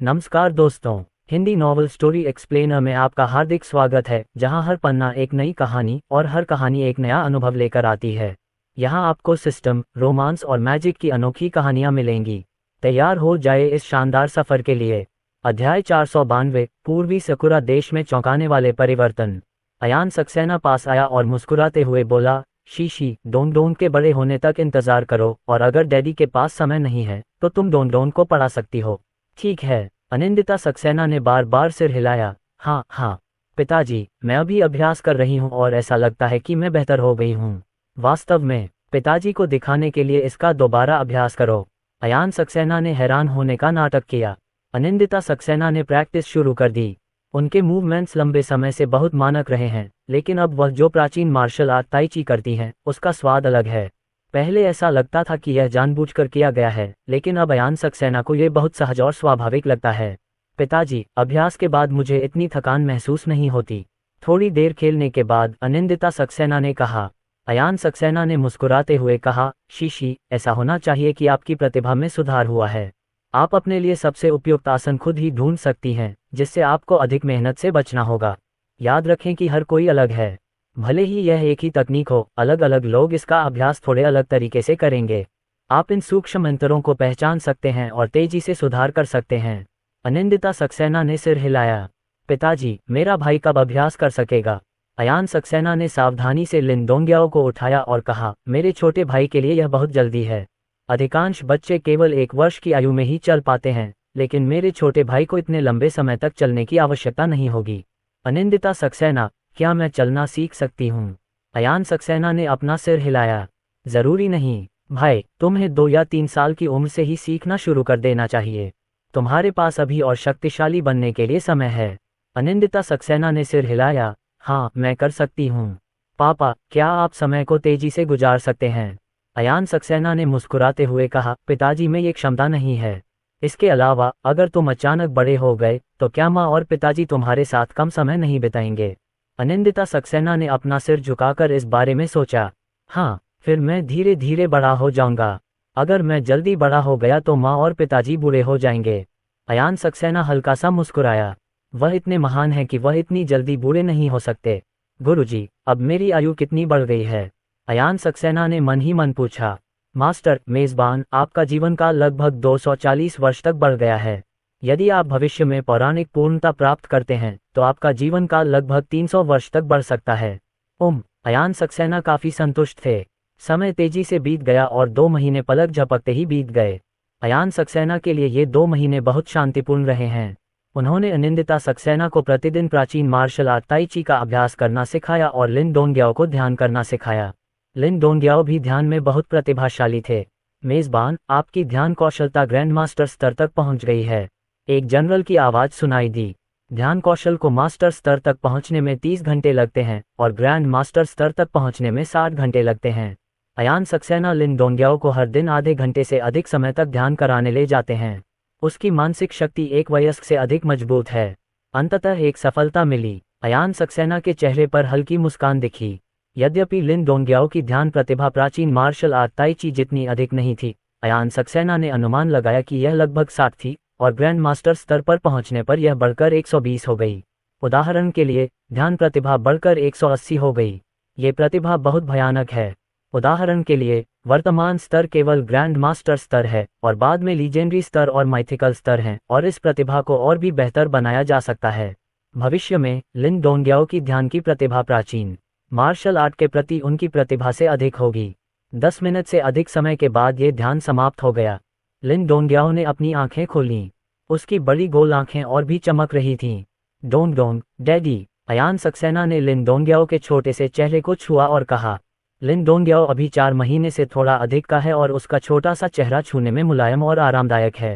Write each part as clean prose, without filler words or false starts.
नमस्कार दोस्तों, Hindi novel story explainer में आपका हार्दिक स्वागत है, जहां हर पन्ना एक नई कहानी और हर कहानी एक नया अनुभव लेकर आती है। यहां आपको सिस्टम, रोमांस और मैजिक की अनोखी कहानियां मिलेंगी। तैयार हो जाए इस शानदार सफर के लिए। अध्याय 492, पूर्वी सकुरा देश में चौंकाने वाले परिवर्तन। अयान सक्सेना पास आया और मुस्कुराते हुए बोला, शीशी, डोन के बड़े होने तक इंतजार करो, और अगर डैडी के पास समय नहीं है तो तुम डोन को पढ़ा सकती हो। ठीक है, अनिंदिता सक्सेना ने बार बार सिर हिलाया। हाँ हाँ पिताजी, मैं अभी अभ्यास कर रही हूँ और ऐसा लगता है कि मैं बेहतर हो गई हूँ। वास्तव में? पिताजी को दिखाने के लिए इसका दोबारा अभ्यास करो। अयान सक्सेना ने हैरान होने का नाटक किया। अनिंदिता सक्सेना ने प्रैक्टिस शुरू कर दी। उनके मूवमेंट्स लंबे समय से बहुत मानक रहे हैं, लेकिन अब वह जो प्राचीन मार्शल आर्ट ताई ची करती हैं, उसका स्वाद अलग है। पहले ऐसा लगता था कि यह जानबूझकर किया गया है, लेकिन अब अयान सक्सेना को यह बहुत सहज और स्वाभाविक लगता है। पिताजी, अभ्यास के बाद मुझे इतनी थकान महसूस नहीं होती। थोड़ी देर खेलने के बाद अनिंदिता सक्सेना ने कहा। अयान सक्सेना ने मुस्कुराते हुए कहा, शीशी, ऐसा होना चाहिए कि आपकी प्रतिभा में सुधार हुआ है। आप अपने लिए सबसे उपयुक्त आसन खुद ही ढूंढ सकती हैं, जिससे आपको अधिक मेहनत से बचना होगा। याद रखें कि हर कोई अलग है। भले ही यह एक ही तकनीक हो, अलग अलग लोग इसका अभ्यास थोड़े अलग तरीके से करेंगे। आप इन सूक्ष्म अंतरों को पहचान सकते हैं और तेजी से सुधार कर सकते हैं। अनिंदिता सक्सेना ने सिर हिलाया। पिताजी, मेरा भाई कब अभ्यास कर सकेगा? अयान सक्सेना ने सावधानी से लिन डोंग्याओ को उठाया और कहा, मेरे छोटे भाई के लिए यह बहुत जल्दी है। अधिकांश बच्चे केवल 1 वर्ष की आयु में ही चल पाते हैं, लेकिन मेरे छोटे भाई को इतने लंबे समय तक चलने की आवश्यकता नहीं होगी। अनिंदिता सक्सेना, क्या मैं चलना सीख सकती हूँ? अयान सक्सेना ने अपना सिर हिलाया। जरूरी नहीं भाई, तुम्हें 2 या 3 साल की उम्र से ही सीखना शुरू कर देना चाहिए। तुम्हारे पास अभी और शक्तिशाली बनने के लिए समय है। अनिंदिता सक्सेना ने सिर हिलाया। हाँ, मैं कर सकती हूँ। पापा, क्या आप समय को तेजी से गुजार सकते हैं? अयान सक्सेना ने मुस्कुराते हुए कहा, पिताजी में ये क्षमता नहीं है। इसके अलावा, अगर तुम अचानक बड़े हो गए तो क्या माँ और पिताजी तुम्हारे साथ कम समय नहीं बिताएंगे? अनिंदिता सक्सेना ने अपना सिर झुकाकर इस बारे में सोचा। हाँ, फिर मैं धीरे धीरे बड़ा हो जाऊंगा। अगर मैं जल्दी बड़ा हो गया तो माँ और पिताजी बुरे हो जाएंगे। अयान सक्सेना हल्का सा मुस्कुराया। वह इतने महान हैं कि वह इतनी जल्दी बुरे नहीं हो सकते। गुरुजी, अब मेरी आयु कितनी बढ़ गई है? अयान सक्सेना ने मन ही मन पूछा। मास्टर मेजबान, आपका जीवन काल लगभग 240 वर्ष तक बढ़ गया है। यदि आप भविष्य में पौराणिक पूर्णता प्राप्त करते हैं तो आपका जीवन काल लगभग 300 वर्ष तक बढ़ सकता है। अयान सक्सेना काफी संतुष्ट थे। समय तेजी से बीत गया और 2 महीने पलक झपकते ही बीत गए। अयान सक्सेना के लिए ये 2 महीने बहुत शांतिपूर्ण रहे हैं। उन्होंने अनिंदिता सक्सेना को प्रतिदिन प्राचीन मार्शल आर्ट ताई ची का अभ्यास करना सिखाया और लिन डोंग्याओ को ध्यान करना सिखाया। लिन डोंग्याओ भी ध्यान में बहुत प्रतिभाशाली थे। मेजबान, आपकी ध्यान कौशलता ग्रैंड मास्टर स्तर तक पहुंच गई है। एक जनरल की आवाज सुनाई दी। ध्यान कौशल को मास्टर स्तर तक पहुंचने में 30 घंटे लगते हैं और ग्रैंड मास्टर स्तर तक पहुंचने में 60 घंटे लगते हैं। अयान सक्सेना लिन डोंग्याओ को हर दिन आधे घंटे से अधिक समय तक ध्यान कराने ले जाते हैं। उसकी मानसिक शक्ति एक वयस्क से अधिक मजबूत है। अंततः एक सफलता मिली। अयान सक्सेना के चेहरे पर हल्की मुस्कान दिखी। यद्यपि लिन डोंग्याओ की ध्यान प्रतिभा प्राचीन मार्शल आर्ट ताई ची जितनी अधिक नहीं थी, अयान सक्सेना ने अनुमान लगाया कि यह लगभग 60 थी और ग्रैंड मास्टर स्तर पर पहुंचने पर यह बढ़कर 120 हो गई। उदाहरण के लिए, ध्यान प्रतिभा बढ़कर 180 हो गई। ये प्रतिभा बहुत भयानक है। उदाहरण के लिए, वर्तमान स्तर केवल ग्रैंड मास्टर स्तर है और बाद में लीजेंडरी स्तर और माइथिकल स्तर हैं, और इस प्रतिभा को और भी बेहतर बनाया जा सकता है। भविष्य में लिन डोंग्याओ की ध्यान की प्रतिभा प्राचीन मार्शल आर्ट के प्रति उनकी प्रतिभा से अधिक होगी। 10 मिनट से अधिक समय के बाद ये ध्यान समाप्त हो गया। लिन डोंग्याओ ने अपनी आंखें खोलीं। उसकी बड़ी गोल आंखें और भी चमक रही थीं। Dong daddy. अयान सक्सेना ने लिन डोंग्याओ के छोटे से चेहरे को छुआ और कहा। लिन डोंग्याओ अभी 4 महीने से थोड़ा अधिक का है और उसका छोटा सा चेहरा छूने में मुलायम और आरामदायक है।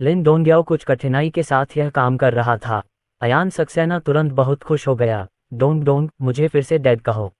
लिन डोंग्याओ कुछ कठिनाई के साथ यह काम कर रहा था। अयान सक्सेना तुरंत बहुत खुश हो गया। डोंग, मुझे फिर से डैड कहो।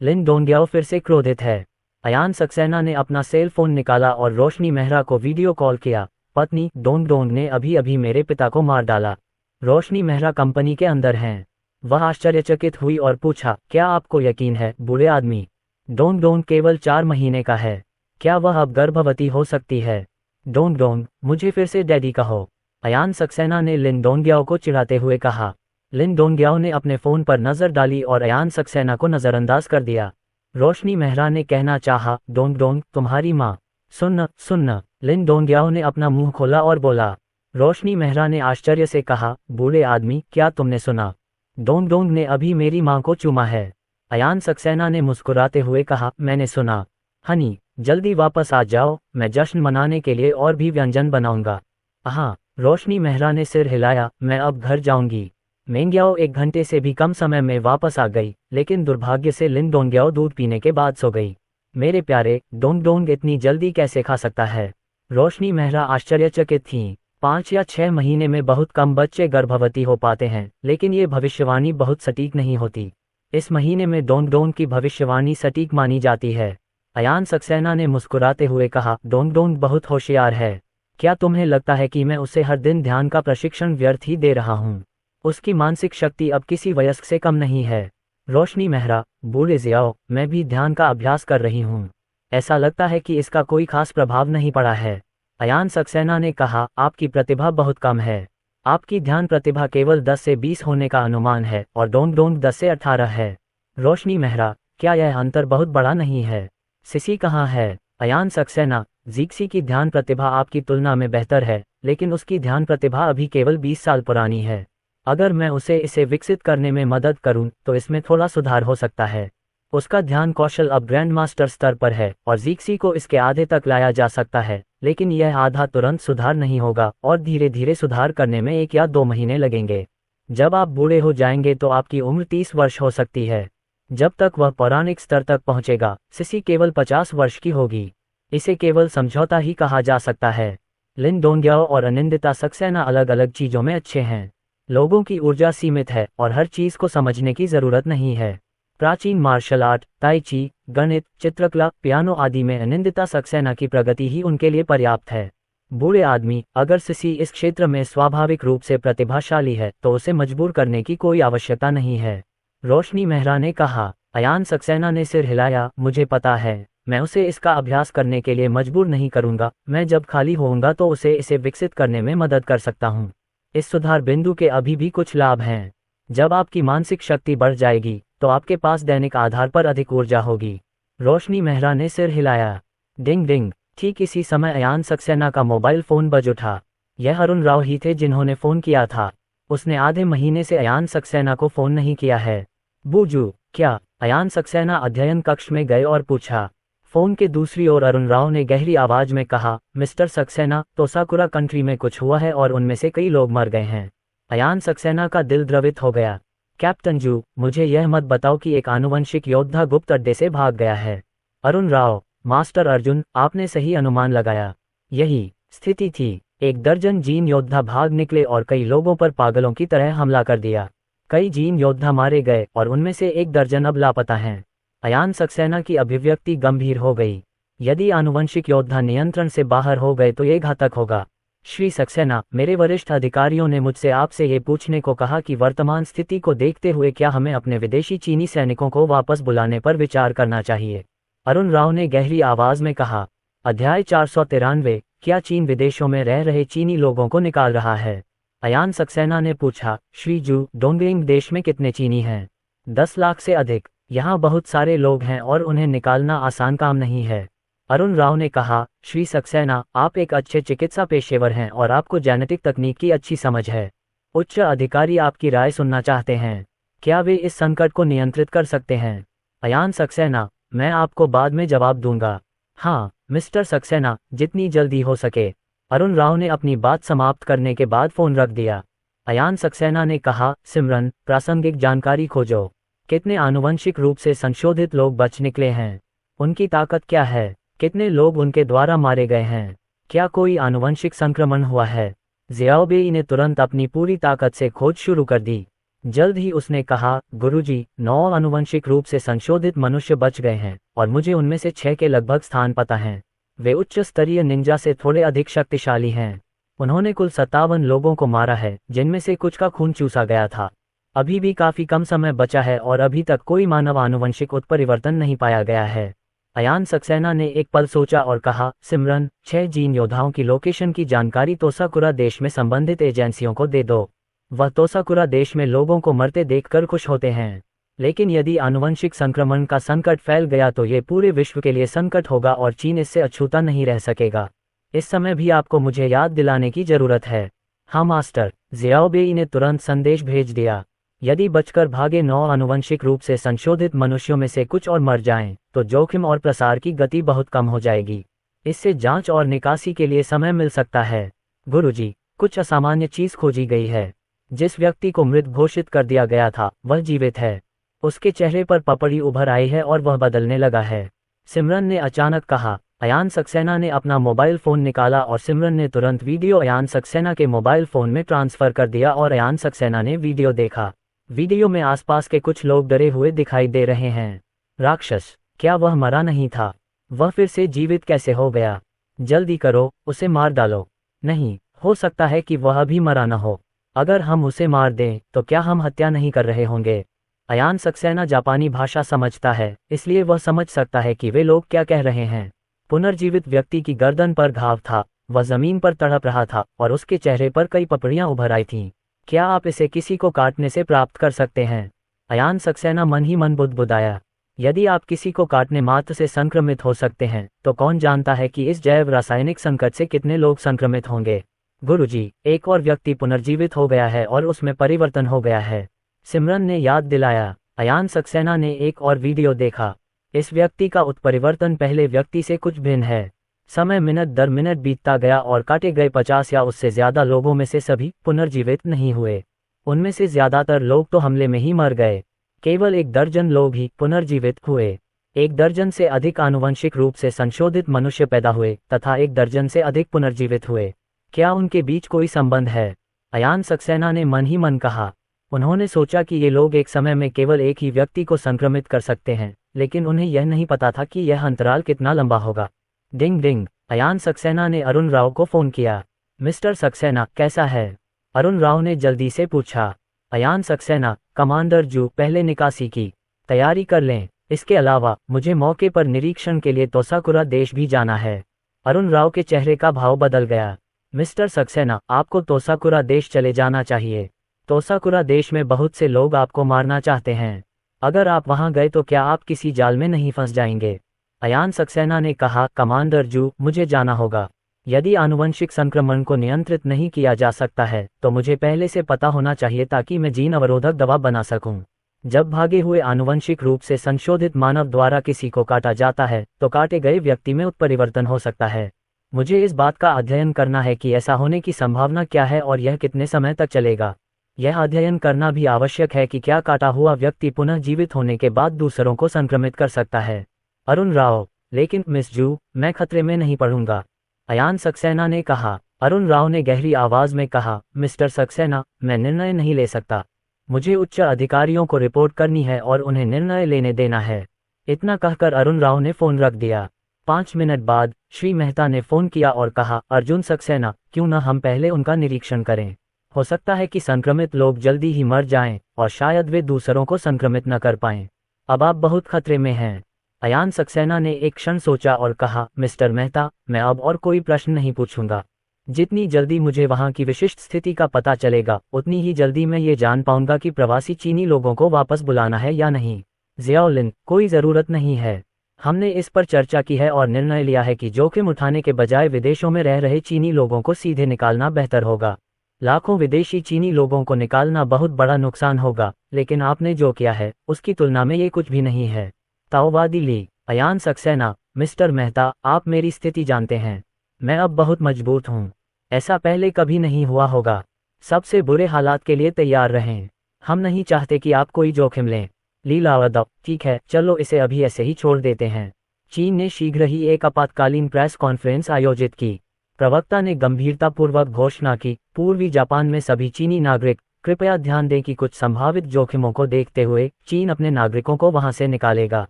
लिन डोंग्याओ फिर से क्रोधित है। अयान सक्सेना ने अपना सेल फोन निकाला और रोशनी मेहरा को वीडियो कॉल किया। पत्नी, डोंग ने अभी मेरे पिता को मार डाला। रोशनी मेहरा कंपनी के अंदर हैं। वह आश्चर्यचकित हुई और पूछा, क्या आपको यकीन है, बूढ़े आदमी? डोंग केवल 4 महीने का है। क्या वह अब गर्भवती हो सकती है? डोंग डोंग, मुझे फिर से डैडी कहो, अयान सक्सेना ने लिन डोंगियाओ को चिढ़ाते हुए कहा। लिन डोंगियाओ ने अपने फ़ोन पर नज़र डाली और अयान सक्सेना को नज़रअंदाज कर दिया। रोशनी मेहरा ने कहना चाहा, डोंग डोंग, तुम्हारी माँ। सुन्न सुन्न, लिन डोंगियाओ ने अपना मुंह खोला और बोला। रोशनी मेहरा ने आश्चर्य से कहा, बूढ़े आदमी, क्या तुमने सुना? डोंग डोंग ने अभी मेरी माँ को चूमा है। अयान सक्सेना ने मुस्कुराते हुए कहा, मैंने सुना। हनी, जल्दी वापस आ जाओ, मैं जश्न मनाने के लिए और भी व्यंजन बनाऊंगा। हाँ, रोशनी मेहरा ने सिर हिलाया, मैं अब घर जाऊंगी। मेंग्याओ 1 घंटे से भी कम समय में वापस आ गई, लेकिन दुर्भाग्य से लिन डोंगियाओ दूध पीने के बाद सो गई। मेरे प्यारे, डोंग डोंग इतनी जल्दी कैसे खा सकता है? रोशनी मेहरा आश्चर्यचकित थीं। 5 या 6 महीने में बहुत कम बच्चे गर्भवती हो पाते हैं, लेकिन ये भविष्यवाणी बहुत सटीक नहीं होती। इस महीने में डोंग डोंग की भविष्यवाणी सटीक मानी जाती है। अयान सक्सेना ने मुस्कुराते हुए कहा, डोंग डोंग बहुत होशियार है। क्या तुम्हें लगता है कि मैं उसे हर दिन ध्यान का प्रशिक्षण व्यर्थ ही दे रहा हूँ? उसकी मानसिक शक्ति अब किसी वयस्क से कम नहीं है। रोशनी मेहरा, बूढ़े जियाओ, मैं भी ध्यान का अभ्यास कर रही हूँ। ऐसा लगता है कि इसका कोई खास प्रभाव नहीं पड़ा है। अयान सक्सेना ने कहा, आपकी प्रतिभा बहुत कम है। आपकी ध्यान प्रतिभा केवल 10 से 20 होने का अनुमान है और डोंग डोंग 10 से 18 है। रोशनी मेहरा, क्या यह अंतर बहुत बड़ा नहीं है? सिसी कहाँ है? अयान सक्सेना, जीक्सी की ध्यान प्रतिभा आपकी तुलना में बेहतर है, लेकिन उसकी ध्यान प्रतिभा अभी केवल 20 साल पुरानी है। अगर मैं इसे विकसित करने में मदद करूं, तो इसमें थोड़ा सुधार हो सकता है। उसका ध्यान कौशल अब ग्रैंड मास्टर स्तर पर है और जीक्सी को इसके आधे तक लाया जा सकता है, लेकिन यह आधा तुरंत सुधार नहीं होगा और धीरे धीरे सुधार करने में 1 या 2 महीने लगेंगे। जब आप बूढ़े हो जाएंगे तो आपकी उम्र 30 वर्ष हो सकती है। जब तक वह पौराणिक स्तर तक पहुंचेगा, सिसी केवल 50 वर्ष की होगी। इसे केवल समझौता ही कहा जा सकता है। लिन डोंगियाओ और अनिंदिता सक्सेना अलग अलग चीजों में अच्छे हैं। लोगों की ऊर्जा सीमित है और हर चीज को समझने की जरूरत नहीं है। प्राचीन मार्शल आर्ट, ताई ची, गणित, चित्रकला, पियानो आदि में अनिंदिता सक्सेना की प्रगति ही उनके लिए पर्याप्त है। बूढ़े आदमी, अगर सिसी इस क्षेत्र में स्वाभाविक रूप से प्रतिभाशाली है तो उसे मजबूर करने की कोई आवश्यकता नहीं है। रोशनी मेहरा ने कहा। अयान सक्सेना ने सिर हिलाया, मुझे पता है, मैं उसे इसका अभ्यास करने के लिए मजबूर नहीं करूंगा। मैं जब खाली होऊंगा तो इसे विकसित करने में मदद कर सकता हूँ। इस सुधार बिंदु के अभी भी कुछ लाभ हैं। जब आपकी मानसिक शक्ति बढ़ जाएगी तो आपके पास दैनिक आधार पर अधिक ऊर्जा होगी। रोशनी मेहरा ने सिर हिलाया। डिंग डिंग, ठीक इसी समय अयान सक्सेना का मोबाइल फोन बज उठा। यह अरुण राव ही थे जिन्होंने फोन किया था। उसने आधे महीने से अयान सक्सेना को फोन नहीं किया है। बूजू, क्या? अयान सक्सेना अध्ययन कक्ष में गए और पूछा। फोन के दूसरी ओर अरुण राव ने गहरी आवाज में कहा, मिस्टर सक्सेना, तोसाकुरा कंट्री में कुछ हुआ है और उनमें से कई लोग मर गए हैं। अयान सक्सेना का दिल द्रवित हो गया। कैप्टन जू, मुझे यह मत बताओ कि एक आनुवंशिक योद्धा गुप्त अड्डे से भाग गया है। अरुण राव, मास्टर अर्जुन, आपने सही अनुमान लगाया। यही स्थिति थी। 1 दर्जन जीन योद्धा भाग निकले और कई लोगों पर पागलों की तरह हमला कर दिया। कई जीन योद्धा मारे गए और उनमें से 1 दर्जन अब लापता हैं। अयान सक्सेना की अभिव्यक्ति गंभीर हो गई। यदि आनुवंशिक योद्धा नियंत्रण से बाहर हो गए तो ये घातक होगा। श्री सक्सेना, मेरे वरिष्ठ अधिकारियों ने मुझसे आपसे ये पूछने को कहा कि वर्तमान स्थिति को देखते हुए क्या हमें अपने विदेशी चीनी सैनिकों को वापस बुलाने पर विचार करना चाहिए। अरुण राव ने गहरी आवाज में कहा। अध्याय 493, क्या चीन विदेशों में रह रहे चीनी लोगों को निकाल रहा है? अयान सक्सेना ने पूछा। श्री जू, डोंगलिंग देश में कितने चीनी हैं? 10 लाख से अधिक। यहाँ बहुत सारे लोग हैं और उन्हें निकालना आसान काम नहीं है। अरुण राव ने कहा। श्री सक्सेना, आप एक अच्छे चिकित्सा पेशेवर हैं और आपको जेनेटिक तकनीक की अच्छी समझ है। उच्च अधिकारी आपकी राय सुनना चाहते हैं। क्या वे इस संकट को नियंत्रित कर सकते हैं? अयान सक्सेना, मैं आपको बाद में जवाब दूंगा। हाँ, मिस्टर सक्सेना, जितनी जल्दी हो सके। अरुण राव ने अपनी बात समाप्त करने के बाद फोन रख दिया। अयान सक्सेना ने कहा। सिमरन, प्रासंगिक जानकारी खोजो। कितने आनुवंशिक रूप से संशोधित लोग बच निकले हैं? उनकी ताकत क्या है? कितने लोग उनके द्वारा मारे गए हैं? क्या कोई आनुवंशिक संक्रमण हुआ है? ज़ियाओबेई ने तुरंत अपनी पूरी ताकत से खोज शुरू कर दी। जल्द ही उसने कहा, गुरुजी, 9 आनुवंशिक रूप से संशोधित मनुष्य बच गए हैं और मुझे उनमें से 6 के लगभग स्थान पता हैं। वे उच्च स्तरीय निंजा से थोड़े अधिक शक्तिशाली हैं। उन्होंने कुल 57 लोगों को मारा है, जिनमें से कुछ का खून चूसा गया था। अभी भी काफी कम समय बचा है और अभी तक कोई मानव आनुवंशिक उत्परिवर्तन नहीं पाया गया है। अयान सक्सेना ने एक पल सोचा और कहा, सिमरन, 6 जीन योद्धाओं की लोकेशन की जानकारी तोसाकुरा देश में संबंधित एजेंसियों को दे दो। वह तोसाकुरा देश में लोगों को मरते देखकर खुश होते हैं, लेकिन यदि आनुवंशिक संक्रमण का संकट फैल गया तो ये पूरे विश्व के लिए संकट होगा और चीन इससे अछूता नहीं रह सकेगा। इस समय भी आपको मुझे याद दिलाने की जरूरत है। हाँ मास्टर, ज़ियाओबेई ने तुरंत संदेश भेज दिया। यदि बचकर भागे 9 आनुवंशिक रूप से संशोधित मनुष्यों में से कुछ और मर जाएं, तो जोखिम और प्रसार की गति बहुत कम हो जाएगी। इससे जांच और निकासी के लिए समय मिल सकता है। गुरुजी, कुछ असामान्य चीज खोजी गई है। जिस व्यक्ति को मृत घोषित कर दिया गया था वह जीवित है। उसके चेहरे पर पपड़ी उभर आई है और वह बदलने लगा है, सिमरन ने अचानक कहा। अयान सक्सेना ने अपना मोबाइल फोन निकाला और सिमरन ने तुरंत वीडियो अयान सक्सेना के मोबाइल फोन में ट्रांसफर कर दिया और अयान सक्सेना ने वीडियो देखा। वीडियो में आसपास के कुछ लोग डरे हुए दिखाई दे रहे हैं। राक्षस, क्या वह मरा नहीं था? वह फिर से जीवित कैसे हो गया? जल्दी करो, उसे मार डालो। नहीं, हो सकता है कि वह अभी मरा न हो। अगर हम उसे मार दें तो क्या हम हत्या नहीं कर रहे होंगे? अयान सक्सेना जापानी भाषा समझता है, इसलिए वह समझ सकता है कि वे लोग क्या कह रहे हैं। पुनर्जीवित व्यक्ति की गर्दन पर घाव था, वह जमीन पर तड़प रहा था और उसके चेहरे पर कई पपड़ियां उभर आई थीं। क्या आप इसे किसी को काटने से प्राप्त कर सकते हैं? अयान सक्सेना मन ही मन बुदबुदाया। यदि आप किसी को काटने मात्र से संक्रमित हो सकते हैं, तो कौन जानता है कि इस जैव रासायनिक संकट से कितने लोग संक्रमित होंगे। गुरुजी, एक और व्यक्ति पुनर्जीवित हो गया है और उसमें परिवर्तन हो गया है, सिमरन ने याद दिलाया। अयान सक्सेना ने एक और वीडियो देखा। इस व्यक्ति का उत्परिवर्तन पहले व्यक्ति से कुछ भिन्न है। समय मिनट दर मिनट बीतता गया और काटे गए 50 या उससे ज्यादा लोगों में से सभी पुनर्जीवित नहीं हुए। उनमें से ज्यादातर लोग तो हमले में ही मर गए। केवल 1 दर्जन लोग ही पुनर्जीवित हुए। 1 दर्जन से अधिक आनुवंशिक रूप से संशोधित मनुष्य पैदा हुए तथा 1 दर्जन से अधिक पुनर्जीवित हुए। क्या उनके बीच कोई संबंध है? अयान सक्सेना ने मन ही मन कहा। उन्होंने सोचा कि ये लोग एक समय में केवल एक ही व्यक्ति को संक्रमित कर सकते हैं, लेकिन उन्हें यह नहीं पता था कि यह अंतराल कितना लंबा होगा। डिंग डिंग, अयान सक्सेना ने अरुण राव को फोन किया। मिस्टर सक्सेना, कैसा है? अरुण राव ने जल्दी से पूछा। अयान सक्सेना, कमांडर जू, पहले निकासी की तैयारी कर लें। इसके अलावा मुझे मौके पर निरीक्षण के लिए तोसाकुरा देश भी जाना है। अरुण राव के चेहरे का भाव बदल गया। मिस्टर सक्सेना, आपको तोसाकुरा देश चले जाना चाहिए। तोसाकुरा देश में बहुत से लोग आपको मारना चाहते हैं। अगर आप वहां गए तो क्या आप किसी जाल में नहीं फंस जाएंगे? अयान सक्सेना ने कहा, कमांडर जू, मुझे जाना होगा। यदि आनुवंशिक संक्रमण को नियंत्रित नहीं किया जा सकता है तो मुझे पहले से पता होना चाहिए ताकि मैं जीन अवरोधक दवा बना सकूं। जब भागे हुए आनुवंशिक रूप से संशोधित मानव द्वारा किसी को काटा जाता है तो काटे गए व्यक्ति में उत्परिवर्तन हो सकता है। मुझे इस बात का अध्ययन करना है कि ऐसा होने की संभावना क्या है और यह कितने समय तक चलेगा। यह अध्ययन करना भी आवश्यक है कि क्या काटा हुआ व्यक्ति पुनः जीवित होने के बाद दूसरों को संक्रमित कर सकता है। अरुण राव, लेकिन मिस जू, मैं खतरे में नहीं पड़ूंगा, अयान सक्सेना ने कहा। अरुण राव ने गहरी आवाज में कहा, मिस्टर सक्सेना, मैं निर्णय नहीं ले सकता। मुझे उच्च अधिकारियों को रिपोर्ट करनी है और उन्हें निर्णय लेने देना है। इतना कहकर अरुण राव ने फोन रख दिया। 5 मिनट बाद श्री मेहता ने फोन किया और कहा, अर्जुन सक्सेना, क्यों न हम पहले उनका निरीक्षण करें। हो सकता है कि संक्रमित लोग जल्दी ही मर जाएं और शायद वे दूसरों को संक्रमित न कर पाएं। अब आप बहुत खतरे में हैं। अयान सक्सेना ने एक क्षण सोचा और कहा, मिस्टर मेहता, मैं अब और कोई प्रश्न नहीं पूछूंगा। जितनी जल्दी मुझे वहां की विशिष्ट स्थिति का पता चलेगा उतनी ही जल्दी मैं ये जान पाऊंगा कि प्रवासी चीनी लोगों को वापस बुलाना है या नहीं। ज़ियाओलिन, कोई ज़रूरत नहीं है। हमने इस पर चर्चा की है और निर्णय लिया है कि जोखिम उठाने के बजाय विदेशों में रह रहे चीनी लोगों को सीधे निकालना बेहतर होगा। लाखों विदेशी चीनी लोगों को निकालना बहुत बड़ा नुकसान होगा, लेकिन आपने जो किया है उसकी तुलना में ये कुछ भी नहीं है। ताओवादी ली। अयान सक्सेना, मिस्टर मेहता, आप मेरी स्थिति जानते हैं। मैं अब बहुत मजबूत हूँ। ऐसा पहले कभी नहीं हुआ होगा। सबसे बुरे हालात के लिए तैयार रहें। हम नहीं चाहते कि आप कोई जोखिम लें। लीलावदप, ठीक है, चलो इसे अभी ऐसे ही छोड़ देते हैं। चीन ने शीघ्र ही एक आपातकालीन प्रेस कॉन्फ्रेंस आयोजित की। प्रवक्ता ने गंभीरतापूर्वक घोषणा की, पूर्वी जापान में सभी चीनी नागरिक, कृपया ध्यान दें कि कुछ संभावित जोखिमों को देखते हुए चीन अपने नागरिकों को वहां से निकालेगा।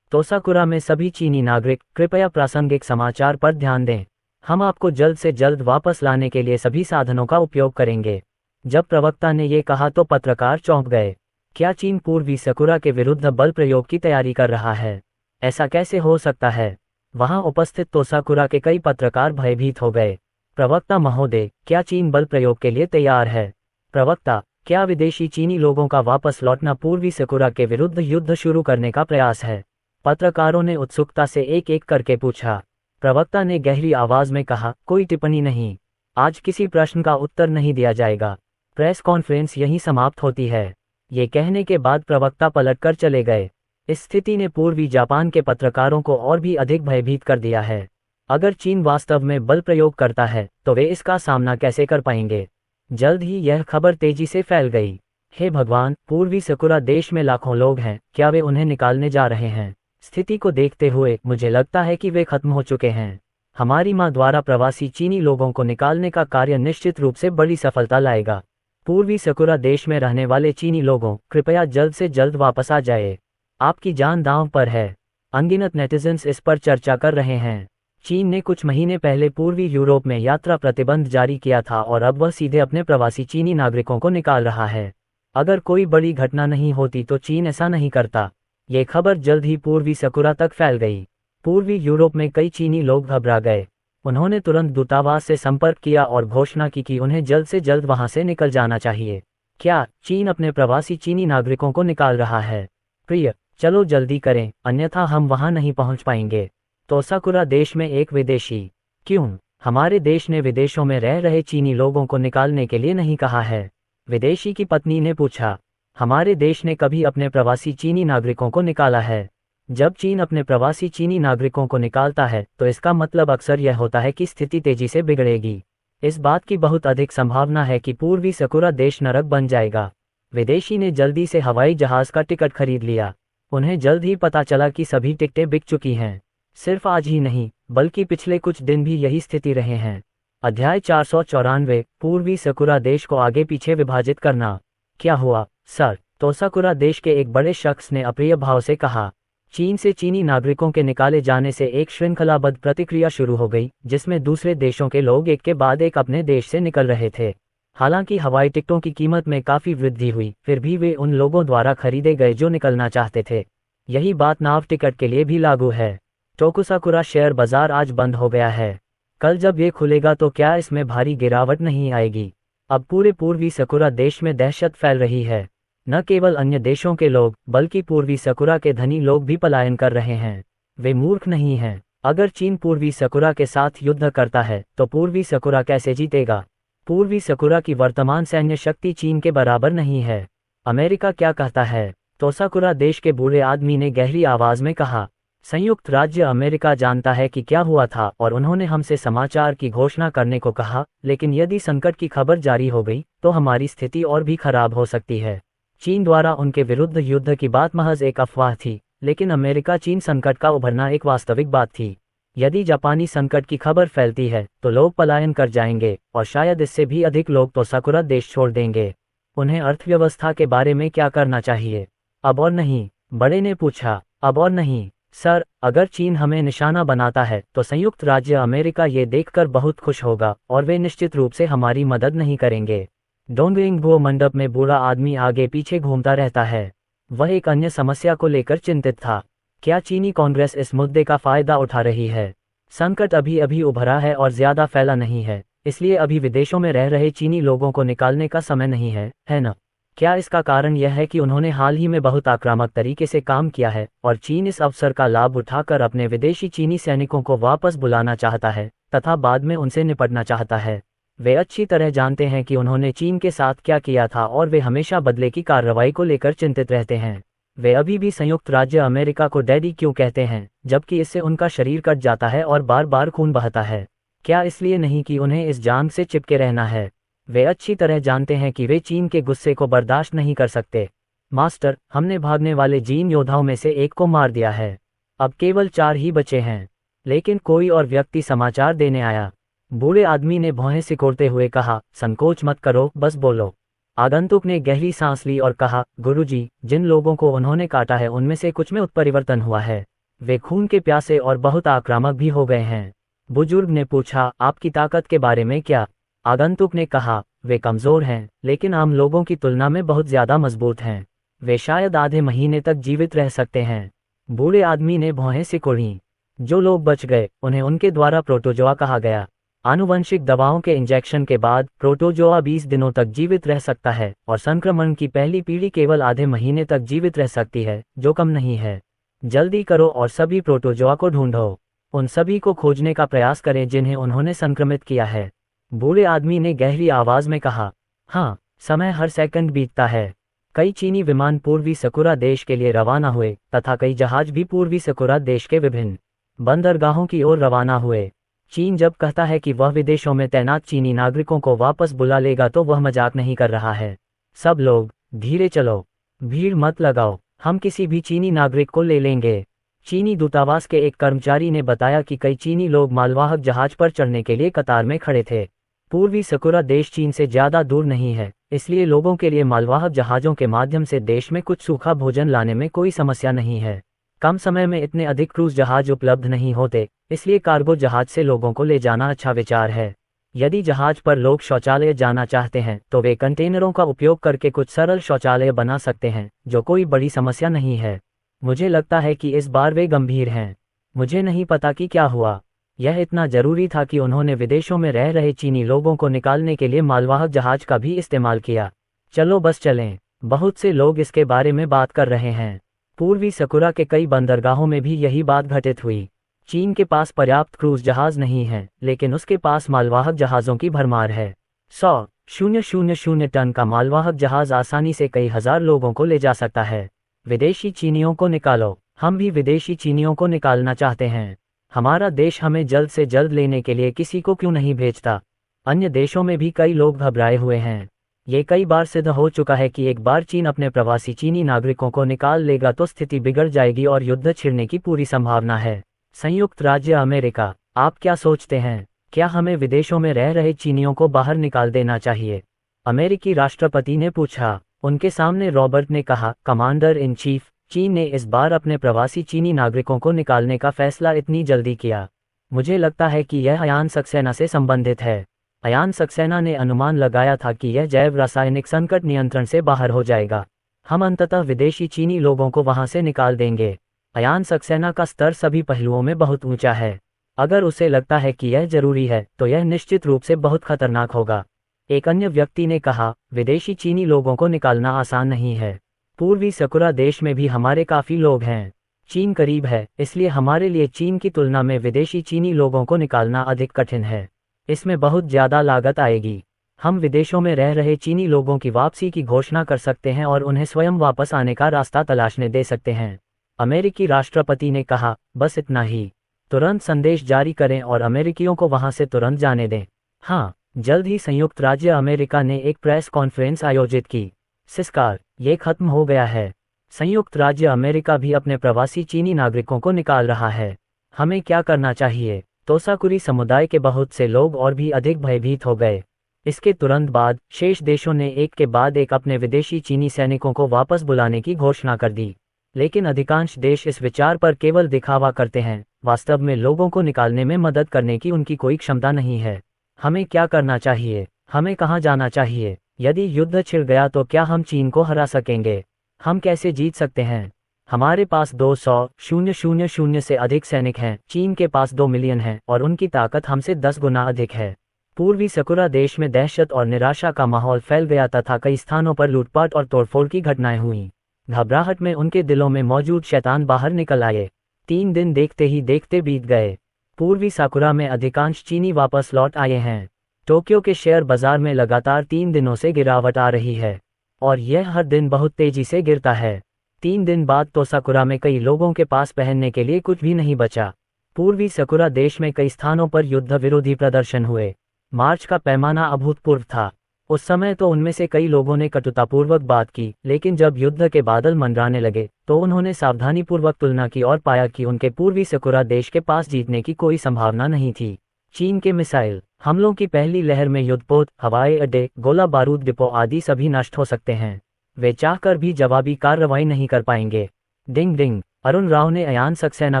तोसाकुरा में सभी चीनी नागरिक, कृपया प्रासंगिक समाचार पर ध्यान दें। हम आपको जल्द से जल्द वापस लाने के लिए सभी साधनों का उपयोग करेंगे। जब प्रवक्ता ने ये कहा तो पत्रकार चौंक गए। क्या चीन पूर्वी सकुरा के विरुद्ध बल प्रयोग की तैयारी कर रहा है? ऐसा कैसे हो सकता है? वहां उपस्थित तोसाकुरा के कई पत्रकार भयभीत हो गए। प्रवक्ता महोदय, क्या चीन बल प्रयोग के लिए तैयार है? प्रवक्ता, क्या विदेशी चीनी लोगों का वापस लौटना पूर्वी सकुरा के विरुद्ध युद्ध शुरू करने का प्रयास है? पत्रकारों ने उत्सुकता से एक एक करके पूछा। प्रवक्ता ने गहरी आवाज में कहा, कोई टिप्पणी नहीं। आज किसी प्रश्न का उत्तर नहीं दिया जाएगा। प्रेस कॉन्फ्रेंस यहीं समाप्त होती है। ये कहने के बाद प्रवक्ता पलटकर चले गए। इस स्थिति ने पूर्वी जापान के पत्रकारों को और भी अधिक भयभीत कर दिया है। अगर चीन वास्तव में बल प्रयोग करता है तो वे इसका सामना कैसे कर पाएंगे? जल्द ही यह खबर तेजी से फैल गई। हे भगवान, पूर्वी सकुरा देश में लाखों लोग हैं, क्या वे उन्हें निकालने जा रहे हैं? स्थिति को देखते हुए मुझे लगता है कि वे खत्म हो चुके हैं। हमारी मां द्वारा प्रवासी चीनी लोगों को निकालने का कार्य निश्चित रूप से बड़ी सफलता लाएगा। पूर्वी सकुरा देश में रहने वाले चीनी लोगों, कृपया जल्द से जल्द वापस आ जाए। आपकी जान दांव पर है। अनगिनत नेटिजन्स इस पर चर्चा कर रहे हैं। चीन ने कुछ महीने पहले पूर्वी यूरोप में यात्रा प्रतिबंध जारी किया था और अब वह सीधे अपने प्रवासी चीनी नागरिकों को निकाल रहा है। अगर कोई बड़ी घटना नहीं होती तो चीन ऐसा नहीं करता। ये खबर जल्द ही पूर्वी सकुरा तक फैल गई। पूर्वी यूरोप में कई चीनी लोग घबरा गए। उन्होंने तुरंत दूतावास से संपर्क किया और घोषणा की कि उन्हें जल्द से जल्द वहां से निकल जाना चाहिए। क्या चीन अपने प्रवासी चीनी नागरिकों को निकाल रहा है? प्रिय, चलो जल्दी करें, अन्यथा हम वहां नहीं पहुंच पाएंगे। तोसाकुरा देश में एक विदेशी। क्यों? हमारे देश ने विदेशों में रह रहे चीनी लोगों को निकालने के लिए नहीं कहा है। विदेशी की पत्नी ने पूछा। हमारे देश ने कभी अपने प्रवासी चीनी नागरिकों को निकाला है? जब चीन अपने प्रवासी चीनी नागरिकों को निकालता है तो इसका मतलब अक्सर यह होता है कि स्थिति तेजी से बिगड़ेगी। इस बात की बहुत अधिक संभावना है कि पूर्वी सकुरा देश नरक बन जाएगा। विदेशी ने जल्दी से हवाई जहाज का टिकट खरीद लिया। उन्हें जल्द ही पता चला कि सभी टिकटें बिक चुकी हैं। सिर्फ आज ही नहीं, बल्कि पिछले कुछ दिन भी यही स्थिति रहे हैं। अध्याय 494, पूर्वी सकुरा देश को आगे पीछे विभाजित करना। क्या हुआ, सर? तोसाकुरा देश के एक बड़े शख्स ने अप्रिय भाव से कहा। चीन से चीनी नागरिकों के निकाले जाने से एक श्रृंखलाबद्ध प्रतिक्रिया शुरू हो गई, जिसमें दूसरे देशों के लोग एक के बाद एक अपने देश से निकल रहे थे। हालांकि हवाई टिकटों की कीमत में काफी वृद्धि हुई, फिर भी वे उन लोगों द्वारा खरीदे गए जो निकलना चाहते थे। यही बात नाव टिकट के लिए भी लागू है। टोकुसाकुरा शेयर बाजार आज बंद हो गया है। कल जब ये खुलेगा तो क्या इसमें भारी गिरावट नहीं आएगी? अब पूरे पूर्वी सकुरा देश में दहशत फैल रही है। न केवल अन्य देशों के लोग, बल्कि पूर्वी सकुरा के धनी लोग भी पलायन कर रहे हैं। वे मूर्ख नहीं हैं। अगर चीन पूर्वी सकुरा के साथ युद्ध करता है तो पूर्वी सकुरा कैसे जीतेगा? पूर्वी सकुरा की वर्तमान सैन्य शक्ति चीन के बराबर नहीं है। अमेरिका क्या कहता है? तोसाकुरा देश के बूढ़े आदमी ने गहरी आवाज में कहा। संयुक्त राज्य अमेरिका जानता है कि क्या हुआ था और उन्होंने हमसे समाचार की घोषणा करने को कहा, लेकिन यदि संकट की खबर जारी हो गई तो हमारी स्थिति और भी खराब हो सकती है। चीन द्वारा उनके विरुद्ध युद्ध की बात महज एक अफवाह थी, लेकिन अमेरिका चीन संकट का उभरना एक वास्तविक बात थी। यदि जापानी संकट की खबर फैलती है तो लोग पलायन कर जाएंगे और शायद इससे भी अधिक लोग तोसाकुरा देश छोड़ देंगे। उन्हें अर्थव्यवस्था के बारे में क्या करना चाहिए? अब और नहीं, बड़े ने पूछा। अब और नहीं, सर। अगर चीन हमें निशाना बनाता है तो संयुक्त राज्य अमेरिका ये देखकर बहुत खुश होगा और वे निश्चित रूप से हमारी मदद नहीं करेंगे। डोंगरिंगबो मंडप में बूढ़ा आदमी आगे पीछे घूमता रहता है। वह एक अन्य समस्या को लेकर चिंतित था। क्या चीनी कांग्रेस इस मुद्दे का फायदा उठा रही है? संकट अभी अभी उभरा है और ज्यादा फैला नहीं है, इसलिए अभी विदेशों में रह रहे चीनी लोगों को निकालने का समय नहीं है ना? क्या इसका कारण यह है कि उन्होंने हाल ही में बहुत आक्रामक तरीके से काम किया है और चीन इस अवसर का लाभ उठाकर अपने विदेशी चीनी सैनिकों को वापस बुलाना चाहता है तथा बाद में उनसे निपटना चाहता है? वे अच्छी तरह जानते हैं कि उन्होंने चीन के साथ क्या किया था और वे हमेशा बदले की कार्रवाई को लेकर चिंतित रहते हैं। वे अभी भी संयुक्त राज्य अमेरिका को डैडी क्यों कहते हैं, जबकि इससे उनका शरीर कट जाता है और बार बार खून बहता है? क्या इसलिए नहीं कि उन्हें इस जांग से चिपके रहना है? वे अच्छी तरह जानते हैं कि वे चीन के गुस्से को बर्दाश्त नहीं कर सकते। मास्टर, हमने भागने वाले जीन योद्धाओं में से एक को मार दिया है। अब केवल 4 ही बचे हैं। लेकिन कोई और व्यक्ति समाचार देने आया। बूढ़े आदमी ने भौहें सिकोड़ते हुए कहा, संकोच मत करो, बस बोलो। आगंतुक ने गहरी सांस ली और कहा, गुरुजी, जिन लोगों को उन्होंने काटा है उनमें से कुछ में उत्परिवर्तन हुआ है। वे खून के प्यासे और बहुत आक्रामक भी हो गए हैं। बुजुर्ग ने पूछा, आपकी ताकत के बारे में क्या? आगंतुक ने कहा, वे कमजोर हैं, लेकिन आम लोगों की तुलना में बहुत ज्यादा मजबूत हैं। वे शायद आधे महीने तक जीवित रह सकते हैं। बूढ़े आदमी ने भौहें सिकोड़ी। जो लोग बच गए उन्हें उनके द्वारा प्रोटोजोआ कहा गया। आनुवंशिक दवाओं के इंजेक्शन के बाद प्रोटोजोआ 20 दिनों तक जीवित रह सकता है और संक्रमण की पहली पीढ़ी केवल आधे महीने तक जीवित रह सकती है, जो कम नहीं है। जल्दी करो और सभी प्रोटोजोआ को ढूंढो। उन सभी को खोजने का प्रयास करें जिन्हें उन्होंने संक्रमित किया है। बूढ़े आदमी ने गहरी आवाज में कहा। हाँ, समय हर सेकंड बीतता है। कई चीनी विमान पूर्वी सकुरा देश के लिए रवाना हुए तथा कई जहाज भी पूर्वी सकुरा देश के विभिन्न बंदरगाहों की ओर रवाना हुए। चीन जब कहता है कि वह विदेशों में तैनात चीनी नागरिकों को वापस बुला लेगा तो वह मजाक नहीं कर रहा है। सब लोग धीरे चलो, भीड़ मत लगाओ, हम किसी भी चीनी नागरिक को ले लेंगे। चीनी दूतावास के एक कर्मचारी ने बताया कि कई चीनी लोग मालवाहक जहाज पर चढ़ने के लिए कतार में खड़े थे। पूर्वी सकुरा देश चीन से ज्यादा दूर नहीं है, इसलिए लोगों के लिए मालवाहक जहाजों के माध्यम से देश में कुछ सूखा भोजन लाने में कोई समस्या नहीं है। कम समय में इतने अधिक क्रूज जहाज उपलब्ध नहीं होते, इसलिए कार्गो जहाज से लोगों को ले जाना अच्छा विचार है। यदि जहाज पर लोग शौचालय जाना चाहते हैं तो वे कंटेनरों का उपयोग करके कुछ सरल शौचालय बना सकते हैं, जो कोई बड़ी समस्या नहीं है। मुझे लगता है कि इस बार वे गंभीर हैं। मुझे नहीं पता कि क्या हुआ। यह इतना जरूरी था कि उन्होंने विदेशों में रह रहे चीनी लोगों को निकालने के लिए मालवाहक जहाज का भी इस्तेमाल किया। चलो बस चलें। बहुत से लोग इसके बारे में बात कर रहे हैं। पूर्वी सकुरा के कई बंदरगाहों में भी यही बात घटित हुई। चीन के पास पर्याप्त क्रूज जहाज नहीं है, लेकिन उसके पास मालवाहक जहाज़ों की भरमार है। 100,000 टन का मालवाहक जहाज आसानी से कई हजार लोगों को ले जा सकता है। विदेशी चीनियों को निकालो। हम भी विदेशी चीनियों को निकालना चाहते हैं। हमारा देश हमें जल्द से जल्द लेने के लिए किसी को क्यों नहीं भेजता? अन्य देशों में भी कई लोग घबराए हुए हैं। ये कई बार सिद्ध हो चुका है कि एक बार चीन अपने प्रवासी चीनी नागरिकों को निकाल लेगा तो स्थिति बिगड़ जाएगी और युद्ध छिड़ने की पूरी संभावना है। संयुक्त राज्य अमेरिका, आप क्या सोचते हैं? क्या हमें विदेशों में रह रहे चीनियों को बाहर निकाल देना चाहिए? अमेरिकी राष्ट्रपति ने पूछा। उनके सामने रॉबर्ट ने कहा, कमांडर इन चीफ, चीन ने इस बार अपने प्रवासी चीनी नागरिकों को निकालने का फैसला इतनी जल्दी किया। मुझे लगता है कि यह अयान सक्सेना से संबंधित है। अयान सक्सेना ने अनुमान लगाया था कि यह जैव रासायनिक संकट नियंत्रण से बाहर हो जाएगा। हम अंततः विदेशी चीनी लोगों को वहां से निकाल देंगे। अयान सक्सेना का स्तर सभी पहलुओं में बहुत ऊंचा है। अगर उसे लगता है कि यह जरूरी है तो यह निश्चित रूप से बहुत खतरनाक होगा। एक अन्य व्यक्ति ने कहा, विदेशी चीनी लोगों को निकालना आसान नहीं है। पूर्वी सकुरा देश में भी हमारे काफी लोग हैं। चीन करीब है, इसलिए हमारे लिए चीन की तुलना में विदेशी चीनी लोगों को निकालना अधिक कठिन है। इसमें बहुत ज्यादा लागत आएगी। हम विदेशों में रह रहे चीनी लोगों की वापसी की घोषणा कर सकते हैं और उन्हें स्वयं वापस आने का रास्ता तलाशने दे सकते हैं। अमेरिकी राष्ट्रपति ने कहा, बस इतना ही। तुरंत संदेश जारी करें और अमेरिकियों को वहां से तुरंत जाने दें। हाँ, जल्द ही संयुक्त राज्य अमेरिका ने एक प्रेस कॉन्फ्रेंस आयोजित की। सिस्कार, ये खत्म हो गया है। संयुक्त राज्य अमेरिका भी अपने प्रवासी चीनी नागरिकों को निकाल रहा है। हमें क्या करना चाहिए? तोसाकुरी समुदाय के बहुत से लोग और भी अधिक भयभीत हो गए। इसके तुरंत बाद शेष देशों ने एक के बाद एक अपने विदेशी चीनी सैनिकों को वापस बुलाने की घोषणा कर दी। लेकिन अधिकांश देश इस विचार पर केवल दिखावा करते हैं। वास्तव में लोगों को निकालने में मदद करने की उनकी कोई क्षमता नहीं है। हमें क्या करना चाहिए? हमें कहाँ जाना चाहिए? यदि युद्ध छिड़ गया तो क्या हम चीन को हरा सकेंगे? हम कैसे जीत सकते हैं? हमारे पास 200,000 से अधिक सैनिक हैं। चीन के पास 2 मिलियन हैं और उनकी ताकत हमसे 10 गुना अधिक है। पूर्वी सकुरा देश में दहशत और निराशा का माहौल फैल गया तथा कई स्थानों पर लूटपाट और तोड़फोड़ की घटनाएं हुईं। घबराहट में उनके दिलों में मौजूद शैतान बाहर निकल आए। 3 दिन देखते ही देखते बीत गए। पूर्वी साकुरा में अधिकांश चीनी वापस लौट आए हैं। टोक्यो के शेयर बाजार में लगातार 3 दिनों से गिरावट आ रही है और यह हर दिन बहुत तेजी से गिरता है। 3 दिन बाद तो साकुरा में कई लोगों के पास पहनने के लिए कुछ भी नहीं बचा। पूर्वी साकुरा देश में कई स्थानों पर युद्ध विरोधी प्रदर्शन हुए। मार्च का पैमाना अभूतपूर्व था। उस समय तो उनमें से कई लोगों ने कटुतापूर्वक बात की, लेकिन जब युद्ध के बादल मंडराने लगे तो उन्होंने सावधानीपूर्वक तुलना की और पाया कि उनके पूर्वी साकुरा देश के पास जीतने की कोई संभावना नहीं थी। चीन के मिसाइल हमलों की पहली लहर में युद्धपोत, हवाई अड्डे, गोला बारूद डिपो आदि सभी नष्ट हो सकते हैं। वे चाहकर भी जवाबी कार्रवाई नहीं कर पाएंगे। डिंग डिंग, अरुण राव ने अयान सक्सेना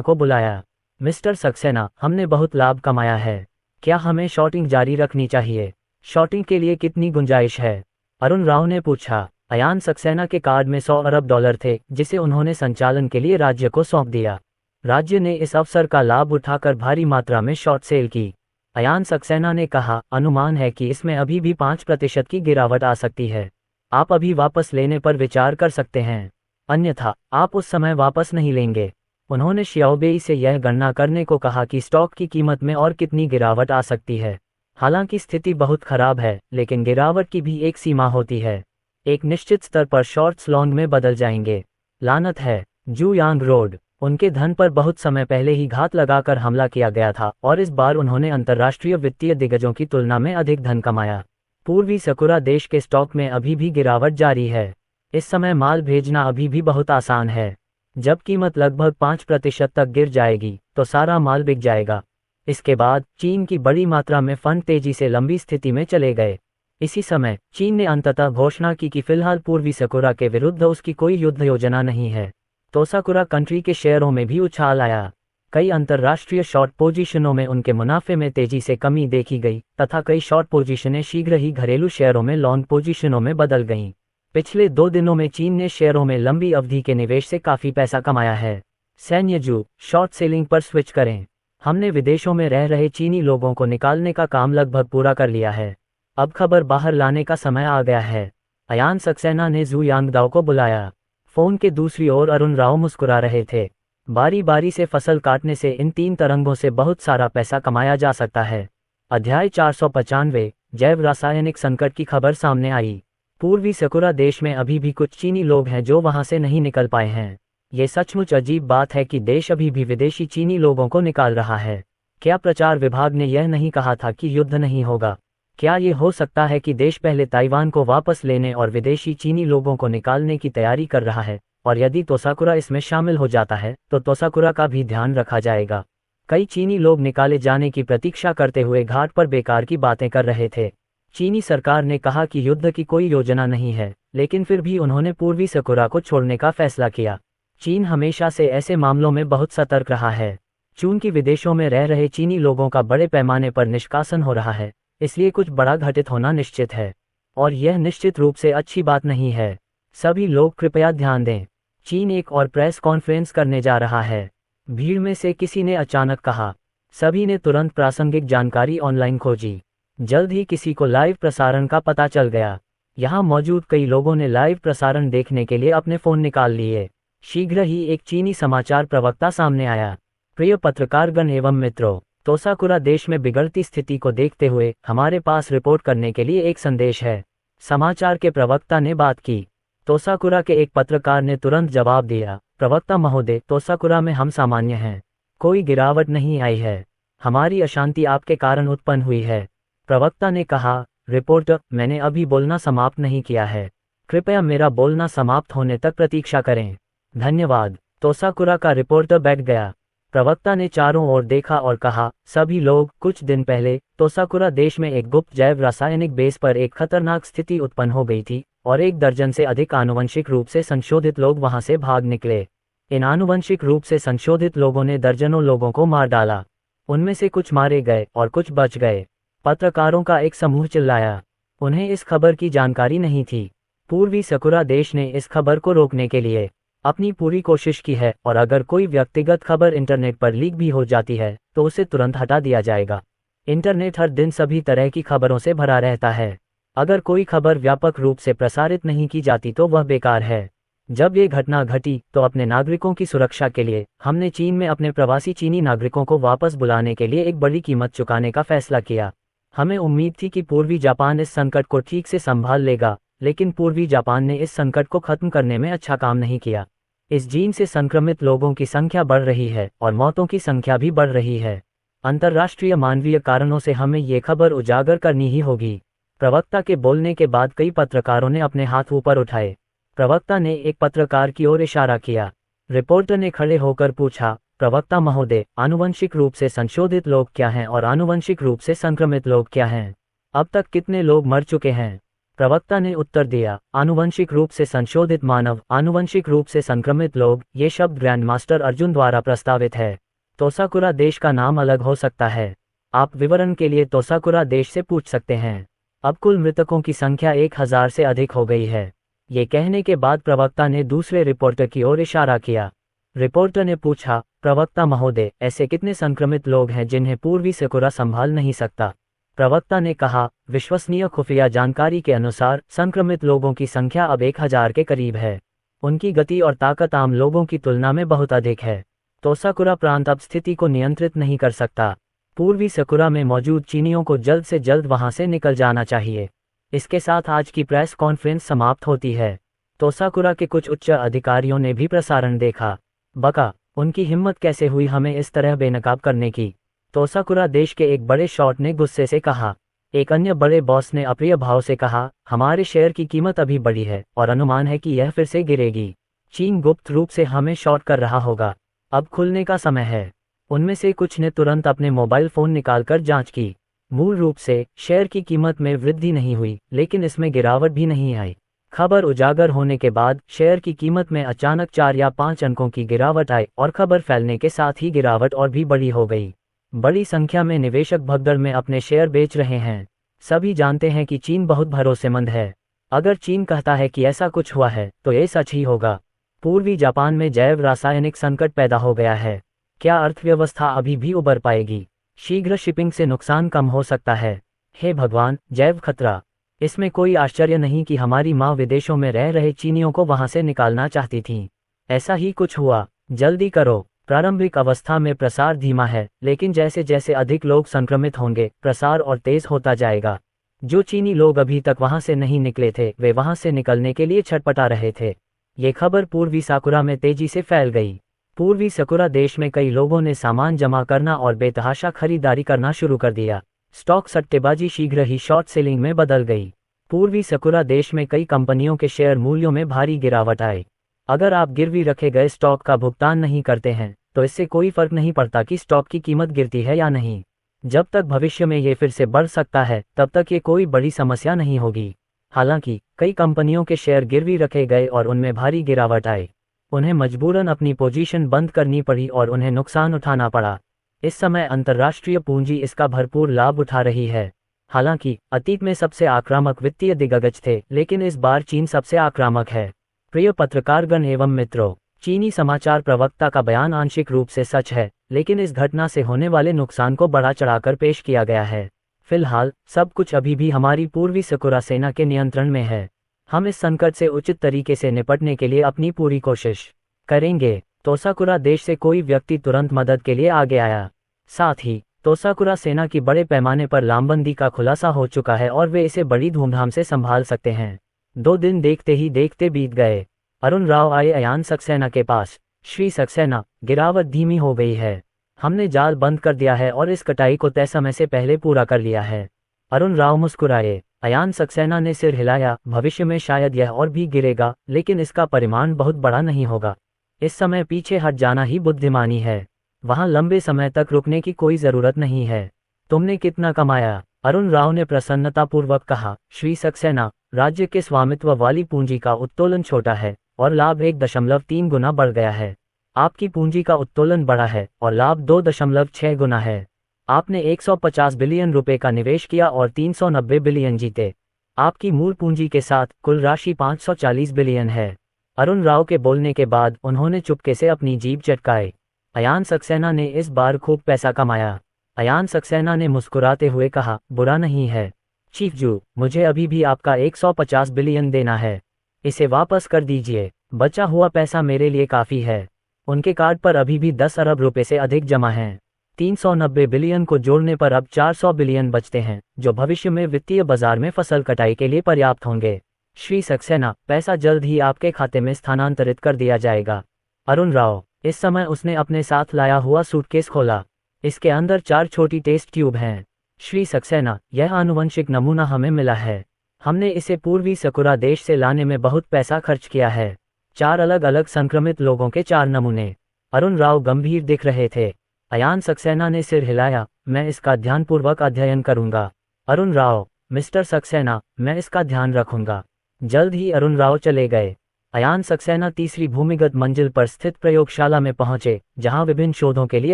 को बुलाया। मिस्टर सक्सेना, हमने बहुत लाभ कमाया है। क्या हमें शॉटिंग जारी रखनी चाहिए? शॉटिंग के लिए कितनी गुंजाइश है? अरुण राव ने पूछा। अयान सक्सेना के कार्ड में $100 अरब थे, जिसे उन्होंने संचालन के लिए राज्य को सौंप दिया। राज्य ने इस अवसर का लाभ उठाकर भारी मात्रा में शॉर्ट सेल की। अयान सक्सेना ने कहा, अनुमान है कि इसमें अभी भी 5% की गिरावट आ सकती है। आप अभी वापस लेने पर विचार कर सकते हैं, अन्यथा आप उस समय वापस नहीं लेंगे। उन्होंने शियाओबेई से यह गणना करने को कहा कि स्टॉक की कीमत में और कितनी गिरावट आ सकती है। हालांकि स्थिति बहुत खराब है, लेकिन गिरावट की भी एक सीमा होती है। एक निश्चित स्तर पर शॉर्ट्स लॉन्ग में बदल जाएंगे। लानत है, जू यांग रोड। उनके धन पर बहुत समय पहले ही घात लगाकर हमला किया गया था और इस बार उन्होंने अंतर्राष्ट्रीय वित्तीय दिग्गजों की तुलना में अधिक धन कमाया। पूर्वी सकुरा देश के स्टॉक में अभी भी गिरावट जारी है। इस समय माल भेजना अभी भी बहुत आसान है। जब कीमत लगभग 5% तक गिर जाएगी तो सारा माल बिक जाएगा। इसके बाद चीन की बड़ी मात्रा में फंड तेजी से लंबी स्थिति में चले गए। इसी समय चीन ने अंततः घोषणा की कि फिलहाल पूर्वी सकुरा के विरुद्ध उसकी कोई युद्ध योजना नहीं है। तोसाकुरा कंट्री के शेयरों में भी उछाल आया। कई अंतर्राष्ट्रीय शॉर्ट पोजीशनों में उनके मुनाफे में तेजी से कमी देखी गई तथा कई शॉर्ट पोजीशनें शीघ्र ही घरेलू शेयरों में लॉन्ग पोजीशनों में बदल गईं। पिछले 2 दिनों में चीन ने शेयरों में लंबी अवधि के निवेश से काफी पैसा कमाया है। सैन्यजू शॉर्ट सेलिंग पर स्विच करें। हमने विदेशों में रह रहे चीनी लोगों को निकालने का काम लगभग पूरा कर लिया है। अब खबर बाहर लाने का समय आ गया है। अयान सक्सेना ने जू यांगदाओ को बुलाया। फोन के दूसरी ओर अरुण राव मुस्कुरा रहे थे। बारी बारी से फसल काटने से इन 3 तरंगों से बहुत सारा पैसा कमाया जा सकता है। अध्याय 495 जैव रासायनिक संकट की खबर सामने आई। पूर्वी सकुरा देश में अभी भी कुछ चीनी लोग हैं जो वहां से नहीं निकल पाए हैं। ये सचमुच अजीब बात है कि देश अभी भी विदेशी चीनी लोगों को निकाल रहा है। क्या प्रचार विभाग ने यह नहीं कहा था कि युद्ध नहीं होगा? क्या ये हो सकता है कि देश पहले ताइवान को वापस लेने और विदेशी चीनी लोगों को निकालने की तैयारी कर रहा है, और यदि तोसाकुरा इसमें शामिल हो जाता है तो तोसाकुरा का भी ध्यान रखा जाएगा। कई चीनी लोग निकाले जाने की प्रतीक्षा करते हुए घाट पर बेकार की बातें कर रहे थे। चीनी सरकार ने कहा कि युद्ध की कोई योजना नहीं है, लेकिन फिर भी उन्होंने पूर्वी सकुरा को छोड़ने का फैसला किया। चीन हमेशा से ऐसे मामलों में बहुत सतर्क रहा है। चूंकि विदेशों में रह रहे चीनी लोगों का बड़े पैमाने पर निष्कासन हो रहा है, इसलिए कुछ बड़ा घटित होना निश्चित है, और यह निश्चित रूप से अच्छी बात नहीं है। सभी लोग कृपया ध्यान दें, चीन एक और प्रेस कॉन्फ्रेंस करने जा रहा है। भीड़ में से किसी ने अचानक कहा। सभी ने तुरंत प्रासंगिक जानकारी ऑनलाइन खोजी। जल्द ही किसी को लाइव प्रसारण का पता चल गया। यहाँ मौजूद कई लोगों ने लाइव प्रसारण देखने के लिए अपने फोन निकाल लिए। शीघ्र ही एक चीनी समाचार प्रवक्ता सामने आया। प्रिय पत्रकारगण एवं मित्रों, तोसाकुरा देश में बिगड़ती स्थिति को देखते हुए हमारे पास रिपोर्ट करने के लिए एक संदेश है। समाचार के प्रवक्ता ने बात की। तोसाकुरा के एक पत्रकार ने तुरंत जवाब दिया, प्रवक्ता महोदय, तोसाकुरा में हम सामान्य हैं। कोई गिरावट नहीं आई है। हमारी अशांति आपके कारण उत्पन्न हुई है। प्रवक्ता ने कहा, रिपोर्टर, मैंने अभी बोलना समाप्त नहीं किया है। कृपया मेरा बोलना समाप्त होने तक प्रतीक्षा करें। धन्यवाद। तोसाकुरा का रिपोर्टर बैठ गया। प्रवक्ता ने चारों ओर देखा और कहा, सभी लोग, कुछ दिन पहले तोसाकुरा देश में एक गुप्त जैव रासायनिक बेस पर एक खतरनाक स्थिति उत्पन्न हो गई थी और 1 दर्जन से अधिक आनुवंशिक रूप से संशोधित लोग वहां से भाग निकले। इन आनुवंशिक रूप से संशोधित लोगों ने दर्जनों लोगों को मार डाला। उनमें से कुछ मारे गए और कुछ बच गए। पत्रकारों का एक समूह चिल्लाया। उन्हें इस खबर की जानकारी नहीं थी। पूर्वी सकुरा देश ने इस खबर को रोकने के लिए अपनी पूरी कोशिश की है, और अगर कोई व्यक्तिगत खबर इंटरनेट पर लीक भी हो जाती है तो उसे तुरंत हटा दिया जाएगा। इंटरनेट हर दिन सभी तरह की खबरों से भरा रहता है। अगर कोई खबर व्यापक रूप से प्रसारित नहीं की जाती तो वह बेकार है। जब ये घटना घटी तो अपने नागरिकों की सुरक्षा के लिए हमने चीन में अपने प्रवासी चीनी नागरिकों को वापस बुलाने के लिए एक बड़ी कीमत चुकाने का फैसला किया। हमें उम्मीद थी कि पूर्वी जापान इस संकट को ठीक से संभाल लेगा, लेकिन पूर्वी जापान ने इस संकट को खत्म करने में अच्छा काम नहीं किया। इस जीन से संक्रमित लोगों की संख्या बढ़ रही है और मौतों की संख्या भी बढ़ रही है। अंतर्राष्ट्रीय मानवीय कारणों से हमें ये खबर उजागर करनी ही होगी। प्रवक्ता के बोलने के बाद कई पत्रकारों ने अपने हाथ ऊपर उठाए। प्रवक्ता ने एक पत्रकार की ओर इशारा किया। रिपोर्टर ने खड़े होकर पूछा, प्रवक्ता महोदय, आनुवंशिक रूप से संशोधित लोग क्या हैं और आनुवंशिक रूप से संक्रमित लोग क्या हैं? अब तक कितने लोग मर चुके हैं? प्रवक्ता ने उत्तर दिया, आनुवंशिक रूप से संशोधित मानव, आनुवंशिक रूप से संक्रमित लोग। ये शब्द ग्रैंड मास्टर अर्जुन द्वारा प्रस्तावित है। तोसाकुरा देश का नाम अलग हो सकता है। आप विवरण के लिए तोसाकुरा देश से पूछ सकते हैं। अब कुल मृतकों की संख्या 1000 से अधिक हो गई है। ये कहने के बाद प्रवक्ता ने दूसरे रिपोर्टर की ओर इशारा किया। रिपोर्टर ने पूछा, प्रवक्ता महोदय, ऐसे कितने संक्रमित लोग हैं जिन्हें पूर्वी सकुरा संभाल नहीं सकता? प्रवक्ता ने कहा, विश्वसनीय खुफिया जानकारी के अनुसार संक्रमित लोगों की संख्या अब 1000 के करीब है। उनकी गति और ताकत आम लोगों की तुलना में बहुत अधिक है। तोसाकुरा प्रांत अब स्थिति को नियंत्रित नहीं कर सकता। पूर्वी सकुरा में मौजूद चीनियों को जल्द से जल्द वहां से निकल जाना चाहिए। इसके साथ आज की प्रेस कॉन्फ्रेंस समाप्त होती है। तोसाकुरा के कुछ उच्च अधिकारियों ने भी प्रसारण देखा। बका, उनकी हिम्मत कैसे हुई हमें इस तरह बेनकाब करने की? तोसाकुरा देश के एक बड़े शॉट ने गुस्से से कहा। एक अन्य बड़े बॉस ने अप्रिय भाव से कहा, हमारे शेयर की कीमत अभी बढ़ी है और अनुमान है कि यह फिर से गिरेगी। चीन गुप्त रूप से हमें शॉर्ट कर रहा होगा। अब खुलने का समय है। उनमें से कुछ ने तुरंत अपने मोबाइल फोन निकालकर जांच की। मूल रूप से शेयर की कीमत में वृद्धि नहीं हुई, लेकिन इसमें गिरावट भी नहीं आई। खबर उजागर होने के बाद शेयर की कीमत में अचानक 4 या 5 अंकों की गिरावट आई और खबर फैलने के साथ ही गिरावट और भी बड़ी हो गई। बड़ी संख्या में निवेशक भगदड़ में अपने शेयर बेच रहे हैं। सभी जानते हैं कि चीन बहुत भरोसेमंद है। अगर चीन कहता है कि ऐसा कुछ हुआ है तो ये सच ही होगा। पूर्वी जापान में जैव रासायनिक संकट पैदा हो गया है। क्या अर्थव्यवस्था अभी भी उबर पाएगी? शीघ्र शिपिंग से नुकसान कम हो सकता है। हे भगवान, जैव खतरा! इसमें कोई आश्चर्य नहीं कि हमारी माँ विदेशों में रह रहे चीनियों को वहां से निकालना चाहती थी। ऐसा ही कुछ हुआ। जल्दी करो। प्रारंभिक अवस्था में प्रसार धीमा है, लेकिन जैसे जैसे अधिक लोग संक्रमित होंगे प्रसार और तेज होता जाएगा। जो चीनी लोग अभी तक वहां से नहीं निकले थे वे वहां से निकलने के लिए छटपटा रहे थे। ये खबर पूर्वी साकुरा में तेजी से फैल गई। पूर्वी सकुरा देश में कई लोगों ने सामान जमा करना और बेतहाशा खरीदारी करना शुरू कर दिया। स्टॉक सट्टेबाजी शीघ्र ही शॉर्ट सेलिंग में बदल गई। पूर्वी सकुरा देश में कई कंपनियों के शेयर मूल्यों में भारी गिरावट आई। अगर आप गिरवी रखे गए स्टॉक का भुगतान नहीं करते हैं तो इससे कोई फर्क नहीं पड़ता कि स्टॉक की कीमत गिरती है या नहीं। जब तक भविष्य में ये फिर से बढ़ सकता है तब तक ये कोई बड़ी समस्या नहीं होगी। हालांकि कई कंपनियों के शेयर गिरवी रखे गए और उनमें भारी गिरावट आई। उन्हें मजबूरन अपनी पोजीशन बंद करनी पड़ी और उन्हें नुकसान उठाना पड़ा। इस समय अंतर्राष्ट्रीय पूंजी इसका भरपूर लाभ उठा रही है। हालांकि अतीत में सबसे आक्रामक वित्तीय दिग्गज थे, लेकिन इस बार चीन सबसे आक्रामक है। प्रिय पत्रकारगण एवं मित्रों, चीनी समाचार प्रवक्ता का बयान आंशिक रूप से सच है, लेकिन इस घटना से होने वाले नुकसान को बढ़ा चढ़ाकर पेश किया गया है। फिलहाल सब कुछ अभी भी हमारी पूर्वी सकुरा सेना के नियंत्रण में है। हम इस संकट से उचित तरीके से निपटने के लिए अपनी पूरी कोशिश करेंगे। तोसाकुरा देश से कोई व्यक्ति तुरंत मदद के लिए आगे आया। साथ ही तोसाकुरा सेना की बड़े पैमाने पर लामबंदी का खुलासा हो चुका है और वे इसे बड़ी धूमधाम से संभाल सकते हैं। 2 दिन देखते ही देखते बीत गए। अरुण राव आए अयान सक्सेना के पास। श्री सक्सेना, गिरावट धीमी हो गई है। हमने जाल बंद कर दिया है और इस कटाई को तय समय से पहले पूरा कर लिया है। अरुण राव मुस्कुराए। अयान सक्सेना ने सिर हिलाया। भविष्य में शायद यह और भी गिरेगा, लेकिन इसका परिमाण बहुत बड़ा नहीं होगा। इस समय पीछे हट जाना ही बुद्धिमानी है। वहां लंबे समय तक रुकने की कोई जरूरत नहीं है। तुमने कितना कमाया? अरुण राव ने प्रसन्नतापूर्वक कहा। श्री सक्सेना, राज्य के स्वामित्व वाली पूंजी का उत्तोलन छोटा है और लाभ 1.3 गुना बढ़ गया है। आपकी पूंजी का उत्तोलन बढ़ा है और लाभ 2.6 गुना है। आपने 150 बिलियन रुपए का निवेश किया और 390 बिलियन जीते। आपकी मूल पूंजी के साथ कुल राशि 540 बिलियन है। अरुण राव के बोलने के बाद उन्होंने चुपके से अपनी जीभ चटकाई। अयान सक्सेना ने इस बार खूब पैसा कमाया। अयान सक्सेना ने मुस्कुराते हुए कहा, बुरा नहीं है चीफ जू, मुझे अभी भी आपका 150 बिलियन देना है। इसे वापस कर दीजिए। बचा हुआ पैसा मेरे लिए काफ़ी है। उनके कार्ड पर अभी भी 10 अरब रुपए से अधिक जमा हैं। 390 बिलियन को जोड़ने पर अब 400 बिलियन बचते हैं, जो भविष्य में वित्तीय बाजार में फसल कटाई के लिए पर्याप्त होंगे। श्री सक्सेना, पैसा जल्द ही आपके खाते में स्थानांतरित कर दिया जाएगा। अरुण राव, इस समय उसने अपने साथ लाया हुआ सूटकेस खोला। इसके अंदर 4 छोटी टेस्ट ट्यूब हैं। श्री सक्सेना, यह आनुवंशिक नमूना हमें मिला है। हमने इसे पूर्वी सकुरा देश से लाने में बहुत पैसा खर्च किया है। 4 अलग अलग संक्रमित लोगों के 4 नमूने। अरुण राव गंभीर दिख रहे थे। अयान सक्सेना ने सिर हिलाया। मैं इसका ध्यानपूर्वक अध्ययन करूंगा। अरुण राव, मिस्टर सक्सेना, मैं इसका ध्यान रखूंगा। जल्द ही अरुण राव चले गए। अयान सक्सेना तीसरी भूमिगत मंजिल पर स्थित प्रयोगशाला में पहुंचे, जहां विभिन्न शोधों के लिए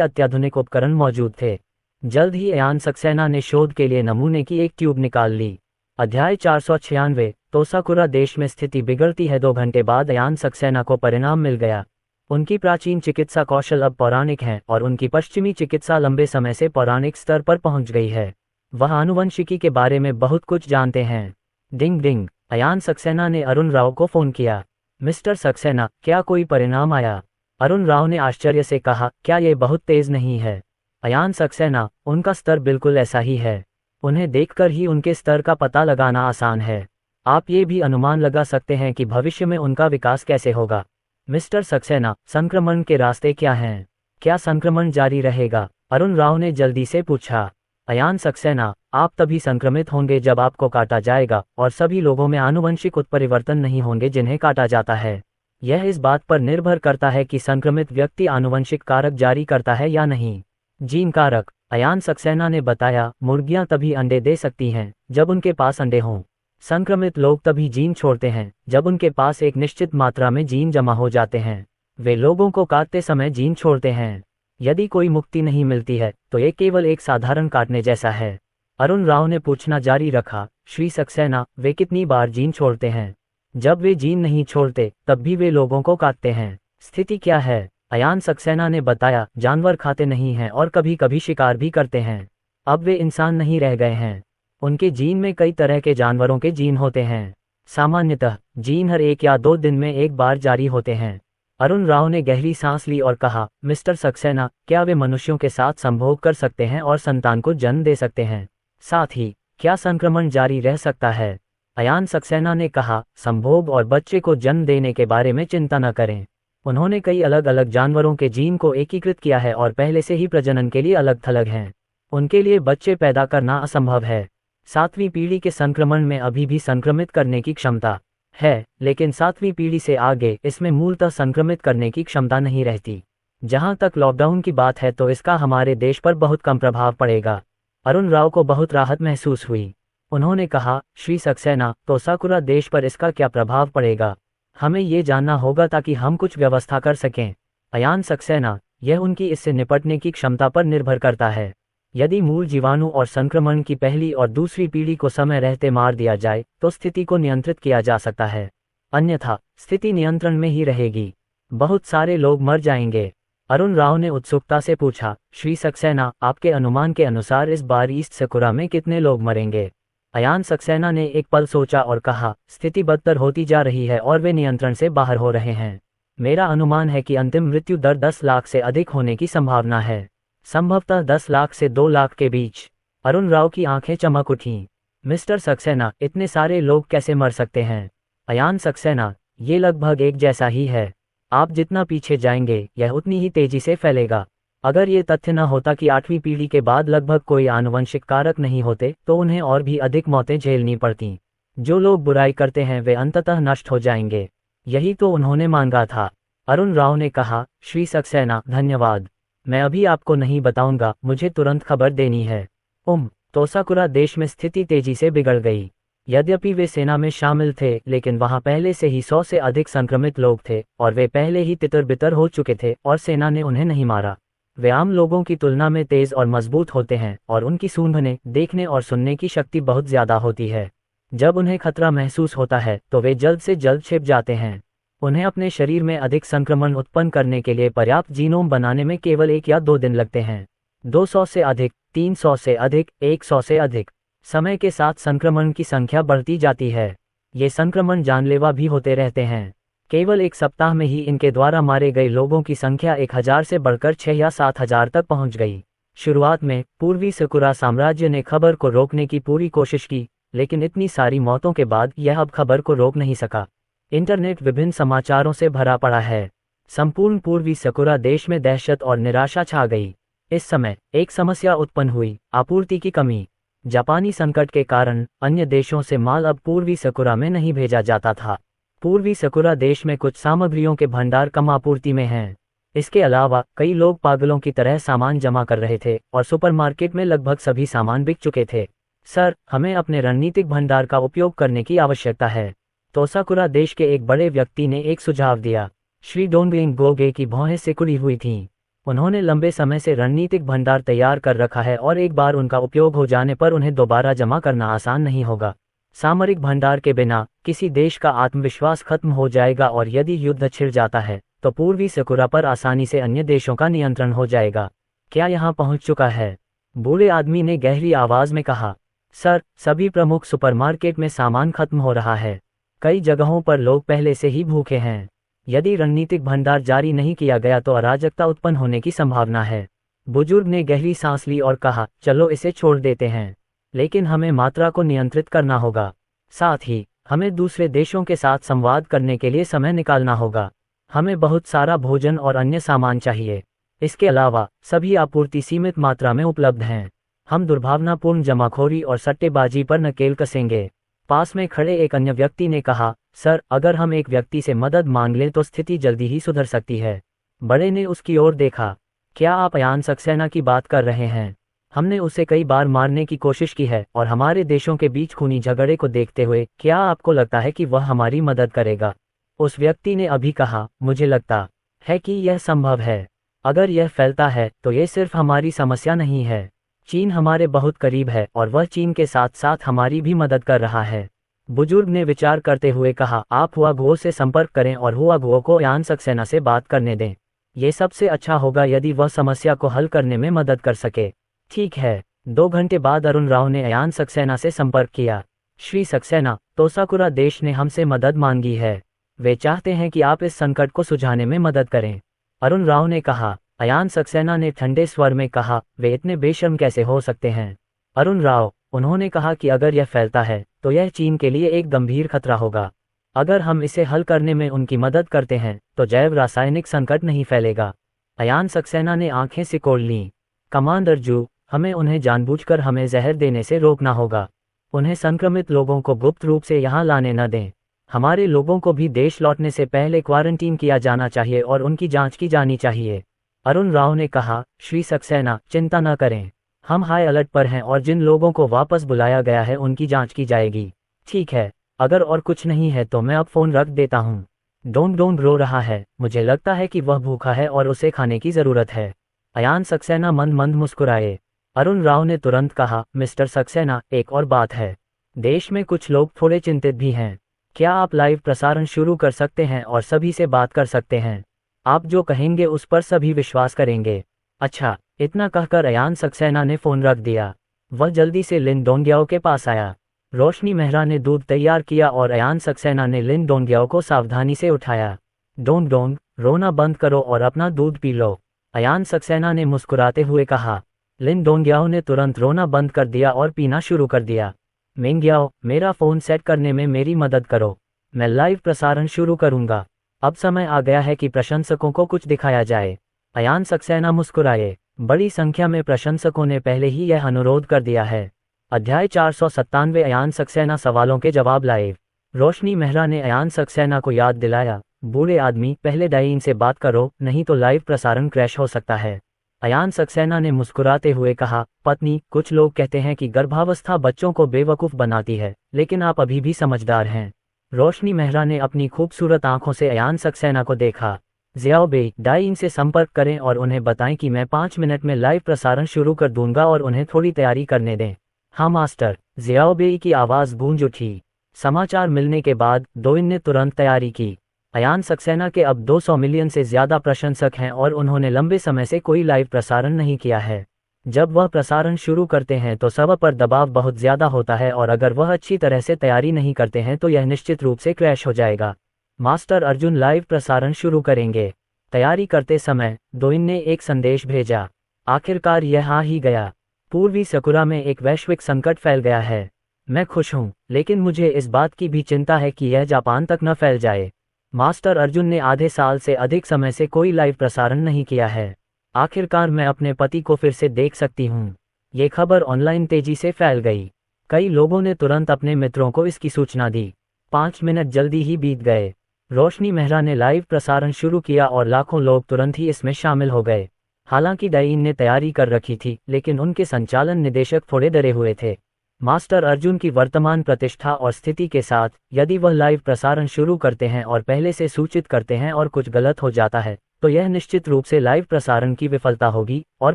अत्याधुनिक उपकरण मौजूद थे। जल्द ही अयान सक्सेना ने शोध के लिए नमूने की एक ट्यूब निकाल ली। अध्याय 496। तोसाकुरा देश में स्थिति बिगड़ती है। 2 घंटे बाद अयान सक्सेना को परिणाम मिल गया। उनकी प्राचीन चिकित्सा कौशल अब पौराणिक हैं और उनकी पश्चिमी चिकित्सा लंबे समय से पौराणिक स्तर पर पहुंच गई है। वह आनुवंशिकी के बारे में बहुत कुछ जानते हैं। डिंग डिंग। अयान सक्सेना ने अरुण राव को फोन किया। मिस्टर सक्सेना, क्या कोई परिणाम आया? अरुण राव ने आश्चर्य से कहा, क्या ये बहुत तेज नहीं है? अयान सक्सेना, उनका स्तर बिल्कुल ऐसा ही है। उन्हें देखकर ही उनके स्तर का पता लगाना आसान है। आप ये भी अनुमान लगा सकते हैं कि भविष्य में उनका विकास कैसे होगा। मिस्टर सक्सेना, संक्रमण के रास्ते क्या हैं? क्या संक्रमण जारी रहेगा? अरुण राव ने जल्दी से पूछा। अयान सक्सेना, आप तभी संक्रमित होंगे जब आपको काटा जाएगा, और सभी लोगों में आनुवंशिक उत्परिवर्तन नहीं होंगे जिन्हें काटा जाता है। यह इस बात पर निर्भर करता है कि संक्रमित व्यक्ति आनुवंशिक कारक जारी करता है या नहीं। जीन कारक। अयान सक्सेना ने बताया, मुर्गियां तभी अंडे दे सकती हैं जब उनके पास अंडे हों। संक्रमित लोग तभी जीन छोड़ते हैं जब उनके पास एक निश्चित मात्रा में जीन जमा हो जाते हैं। वे लोगों को काटते समय जीन छोड़ते हैं। यदि कोई मुक्ति नहीं मिलती है तो ये केवल एक साधारण काटने जैसा है। अरुण राव ने पूछना जारी रखा, श्री सक्सेना, वे कितनी बार जीन छोड़ते हैं? जब वे जीन नहीं छोड़ते तब भी वे लोगों को काटते हैं। स्थिति क्या है? अयान सक्सेना ने बताया, जानवर खाते नहीं हैं और कभी कभी शिकार भी करते हैं। अब वे इंसान नहीं रह गए हैं। उनके जीन में कई तरह के जानवरों के जीन होते हैं। सामान्यतः जीन हर 1 या 2 दिन में एक बार जारी होते हैं। अरुण राव ने गहरी सांस ली और कहा, मिस्टर सक्सेना, क्या वे मनुष्यों के साथ संभोग कर सकते हैं और संतान को जन्म दे सकते हैं? साथ ही क्या संक्रमण जारी रह सकता है? अयान सक्सेना ने कहा, संभोग और बच्चे को जन्म देने के बारे में चिंता न करें। उन्होंने कई अलग अलग जानवरों के जीन को एकीकृत किया है और पहले से ही प्रजनन के लिए अलग थलग हैं। उनके लिए बच्चे पैदा करना असंभव है। 7वीं पीढ़ी के संक्रमण में अभी भी संक्रमित करने की क्षमता है, लेकिन 7वीं पीढ़ी से आगे इसमें मूलतः संक्रमित करने की क्षमता नहीं रहती। जहां तक लॉकडाउन की बात है तो इसका हमारे देश पर बहुत कम प्रभाव पड़ेगा। अरुण राव को बहुत राहत महसूस हुई। उन्होंने कहा, श्री सक्सेना, तोसाकुरा देश पर इसका क्या प्रभाव पड़ेगा? हमें ये जानना होगा ताकि हम कुछ व्यवस्था कर सकें। अयान सक्सेना, यह उनकी इससे निपटने की क्षमता पर निर्भर करता है। यदि मूल जीवाणु और संक्रमण की पहली और दूसरी पीढ़ी को समय रहते मार दिया जाए तो स्थिति को नियंत्रित किया जा सकता है। अन्यथा स्थिति नियंत्रण में ही रहेगी। बहुत सारे लोग मर जाएंगे। अरुण राव ने उत्सुकता से पूछा, श्री सक्सेना, आपके अनुमान के अनुसार इस बार ईस्ट सकुरा में कितने लोग मरेंगे? अयान सक्सेना ने एक पल सोचा और कहा, स्थिति बदतर होती जा रही है और वे नियंत्रण से बाहर हो रहे हैं। मेरा अनुमान है कि अंतिम मृत्यु दर 10 लाख से अधिक होने की संभावना है। संभवतः 10 लाख से 2 लाख के बीच। अरुण राव की आंखें चमक उठीं। मिस्टर सक्सेना, इतने सारे लोग कैसे मर सकते हैं? अयान सक्सेना, ये लगभग एक जैसा ही है। आप जितना पीछे जाएंगे यह उतनी ही तेजी से फैलेगा। अगर ये तथ्य न होता कि 8वीं पीढ़ी के बाद लगभग कोई आनुवंशिक कारक नहीं होते तो उन्हें और भी अधिक मौतें झेलनी पड़ती। जो लोग बुराई करते हैं वे अंततः नष्ट हो जाएंगे। यही तो उन्होंने मांगा था। अरुण राव ने कहा, श्री सक्सेना, धन्यवाद। मैं अभी आपको नहीं बताऊंगा, मुझे तुरंत खबर देनी है। तोसाकुरा देश में स्थिति तेजी से बिगड़ गई। यद्यपि वे सेना में शामिल थे लेकिन वहां पहले से ही 100 से अधिक संक्रमित लोग थे और वे पहले ही तितर बितर हो चुके थे और सेना ने उन्हें नहीं मारा। वे आम लोगों की तुलना में तेज और मजबूत होते हैं और उनकी सूंघने, देखने और सुनने की शक्ति बहुत ज्यादा होती है। जब उन्हें खतरा महसूस होता है तो वे जल्द से जल्द छिप जाते हैं। उन्हें अपने शरीर में अधिक संक्रमण उत्पन्न करने के लिए पर्याप्त जीनोम बनाने में केवल 1 या 2 दिन लगते हैं। 200 से अधिक, 300 से अधिक, 100 से अधिक। समय के साथ संक्रमण की संख्या बढ़ती जाती है। ये संक्रमण जानलेवा भी होते रहते हैं। केवल 1 सप्ताह में ही इनके द्वारा मारे गए लोगों की संख्या 1000 से बढ़कर 6 या 7000 तक पहुंच गई। शुरुआत में पूर्वी सकुरा साम्राज्य ने खबर को रोकने की पूरी कोशिश की, लेकिन इतनी सारी मौतों के बाद यह अब खबर को रोक नहीं सका। इंटरनेट विभिन्न समाचारों से भरा पड़ा है। संपूर्ण पूर्वी सकुरा देश में दहशत और निराशा छा गई। इस समय एक समस्या उत्पन्न हुई, आपूर्ति की कमी। जापानी संकट के कारण अन्य देशों से माल अब पूर्वी सकुरा में नहीं भेजा जाता था। पूर्वी सकुरा देश में कुछ सामग्रियों के भंडार कम आपूर्ति में हैं। इसके अलावा कई लोग पागलों की तरह सामान जमा कर रहे थे और सुपरमार्केट में लगभग सभी सामान बिक चुके थे। सर, हमें अपने रणनीतिक भंडार का उपयोग करने की आवश्यकता है। तोसाकुरा देश के एक बड़े व्यक्ति ने एक सुझाव दिया। श्री डोंगबिंग गोगे की भौहें सिकुड़ी हुई थीं। उन्होंने लंबे समय से रणनीतिक भंडार तैयार कर रखा है और एक बार उनका उपयोग हो जाने पर उन्हें दोबारा जमा करना आसान नहीं होगा। सामरिक भंडार के बिना किसी देश का आत्मविश्वास खत्म हो जाएगा और यदि युद्ध छिड़ जाता है तो पूर्वी सकुरा पर आसानी से अन्य देशों का नियंत्रण हो जाएगा। क्या यहाँ पहुँच चुका है? बूढ़े आदमी ने गहरी आवाज में कहा। सर, सभी प्रमुख सुपरमार्केट में सामान खत्म हो रहा है। कई जगहों पर लोग पहले से ही भूखे हैं। यदि रणनीतिक भंडार जारी नहीं किया गया तो अराजकता उत्पन्न होने की संभावना है। बुजुर्ग ने गहरी सांस ली और कहा, चलो इसे छोड़ देते हैं, लेकिन हमें मात्रा को नियंत्रित करना होगा। साथ ही हमें दूसरे देशों के साथ संवाद करने के लिए समय निकालना होगा। हमें बहुत सारा भोजन और अन्य सामान चाहिए। इसके अलावा सभी आपूर्ति सीमित मात्रा में उपलब्ध हैं। हम दुर्भावनापूर्ण जमाखोरी और सट्टेबाजी पर नकेल कसेंगे। पास में खड़े एक अन्य व्यक्ति ने कहा, सर, अगर हम एक व्यक्ति से मदद मांग लें तो स्थिति जल्दी ही सुधर सकती है। बड़े ने उसकी ओर देखा। क्या आप अयान सक्सेना की बात कर रहे हैं? हमने उसे कई बार मारने की कोशिश की है और हमारे देशों के बीच खूनी झगड़े को देखते हुए क्या आपको लगता है कि वह हमारी मदद करेगा? उस व्यक्ति ने अभी कहा, मुझे लगता है कि यह संभव है। अगर यह फैलता है तो यह सिर्फ हमारी समस्या नहीं है। चीन हमारे बहुत करीब है और वह चीन के साथ साथ हमारी भी मदद कर रहा है। बुजुर्ग ने विचार करते हुए कहा, आप हुआगुओ से संपर्क करें और हुआगुओ को अयान सक्सेना से बात करने दें। ये सबसे अच्छा होगा यदि वह समस्या को हल करने में मदद कर सके। ठीक है। 2 घंटे बाद अरुण राव ने अयान सक्सेना से संपर्क किया। श्री सक्सेना, तोसाकुरा देश ने हमसे मदद मांगी है। वे चाहते हैं कि आप इस संकट को सुलझाने में मदद करें। अरुण राव ने कहा। अयान सक्सेना ने ठंडे स्वर में कहा, वे इतने बेशर्म कैसे हो सकते हैं? अरुण राव, उन्होंने कहा कि अगर यह फैलता है तो यह चीन के लिए एक गंभीर खतरा होगा। अगर हम इसे हल करने में उनकी मदद करते हैं तो जैव रासायनिक संकट नहीं फैलेगा। अयान सक्सेना ने आंखें सिकोड़ लीं। कमांडर जू, हमें उन्हें जानबूझकर हमें जहर देने से रोकना होगा। उन्हें संक्रमित लोगों को गुप्त रूप से यहाँ लाने न दें। हमारे लोगों को भी देश लौटने से पहले क्वारंटीन किया जाना चाहिए और उनकी जांच की जानी चाहिए। अरुण राव ने कहा, श्री सक्सेना, चिंता न करें, हम हाई अलर्ट पर हैं और जिन लोगों को वापस बुलाया गया है उनकी जांच की जाएगी। ठीक है, अगर और कुछ नहीं है तो मैं अब फोन रख देता हूँ। डोंग रो रहा है, मुझे लगता है कि वह भूखा है और उसे खाने की जरूरत है। अयान सक्सेना मंद मंद मुस्कुराए। अरुण राव ने तुरंत कहा, मिस्टर सक्सेना, एक और बात है। देश में कुछ लोग थोड़े चिंतित भी हैं। क्या आप लाइव प्रसारण शुरू कर सकते हैं और सभी से बात कर सकते हैं? आप जो कहेंगे उस पर सभी विश्वास करेंगे। अच्छा। इतना कहकर अयान सक्सेना ने फोन रख दिया। वह जल्दी से लिन डोंगियाओ के पास आया। रोशनी मेहरा ने दूध तैयार किया और अयान सक्सेना ने लिन डोंगियाओ को सावधानी से उठाया। डोंग, रोना बंद करो और अपना दूध पी लो, अयान सक्सेना ने मुस्कुराते हुए कहा। लिन डोंगियाओ ने तुरंत रोना बंद कर दिया और पीना शुरू कर दिया। मेंगियाओ, मेरा फोन सेट करने में मेरी मदद करो, मैं लाइव प्रसारण शुरू करूंगा। अब समय आ गया है कि प्रशंसकों को कुछ दिखाया जाए। अयान सक्सेना मुस्कुराए। बड़ी संख्या में प्रशंसकों ने पहले ही यह अनुरोध कर दिया है। अध्याय 497 अयान सक्सेना सवालों के जवाब लाइव। रोशनी मेहरा ने अयान सक्सेना को याद दिलाया, बूढ़े आदमी, पहले डाइन से बात करो, नहीं तो लाइव प्रसारण क्रैश हो सकता है। अयान सक्सेना ने मुस्कुराते हुए कहा, पत्नी, कुछ लोग कहते हैं कि गर्भावस्था बच्चों को बेवकूफ़ बनाती है, लेकिन आप अभी भी समझदार हैं। रोशनी मेहरा ने अपनी खूबसूरत आंखों से अयान सक्सेना को देखा। ज़ियाओ बेई, डाइन से संपर्क करें और उन्हें बताएं कि मैं 5 मिनट में लाइव प्रसारण शुरू कर दूंगा और उन्हें थोड़ी तैयारी करने दें। हाँ मास्टर, ज़ियाओ बेई की आवाज़ गूंज उठी। समाचार मिलने के बाद डोइन ने तुरंत तैयारी की। अयान सक्सेना के अब 200 मिलियन से ज़्यादा प्रशंसक हैं और उन्होंने लंबे समय से कोई लाइव प्रसारण नहीं किया है। जब वह प्रसारण शुरू करते हैं तो सब पर दबाव बहुत ज़्यादा होता है और अगर वह अच्छी तरह से तैयारी नहीं करते हैं तो यह निश्चित रूप से क्रैश हो जाएगा। मास्टर अर्जुन लाइव प्रसारण शुरू करेंगे। तैयारी करते समय डोइन ने एक संदेश भेजा। आखिरकार यह आ ही गया। पूर्वी सकुरा में एक वैश्विक संकट फैल गया है। मैं खुश हूँ, लेकिन मुझे इस बात की भी चिंता है कि यह जापान तक न फैल जाए। मास्टर अर्जुन ने आधे साल से अधिक समय से कोई लाइव प्रसारण नहीं किया है। आखिरकार मैं अपने पति को फिर से देख सकती हूँ। ये खबर ऑनलाइन तेजी से फैल गई। कई लोगों ने तुरंत अपने मित्रों को इसकी सूचना दी। 5 मिनट जल्दी ही बीत गए। रोशनी मेहरा ने लाइव प्रसारण शुरू किया और लाखों लोग तुरंत ही इसमें शामिल हो गए। हालांकि डाइन ने तैयारी कर रखी थी, लेकिन उनके संचालन निदेशक थोड़े डरे हुए थे। मास्टर अर्जुन की वर्तमान प्रतिष्ठा और स्थिति के साथ, यदि वह लाइव प्रसारण शुरू करते हैं और पहले से सूचित करते हैं और कुछ गलत हो जाता है, तो यह निश्चित रूप से लाइव प्रसारण की विफलता होगी और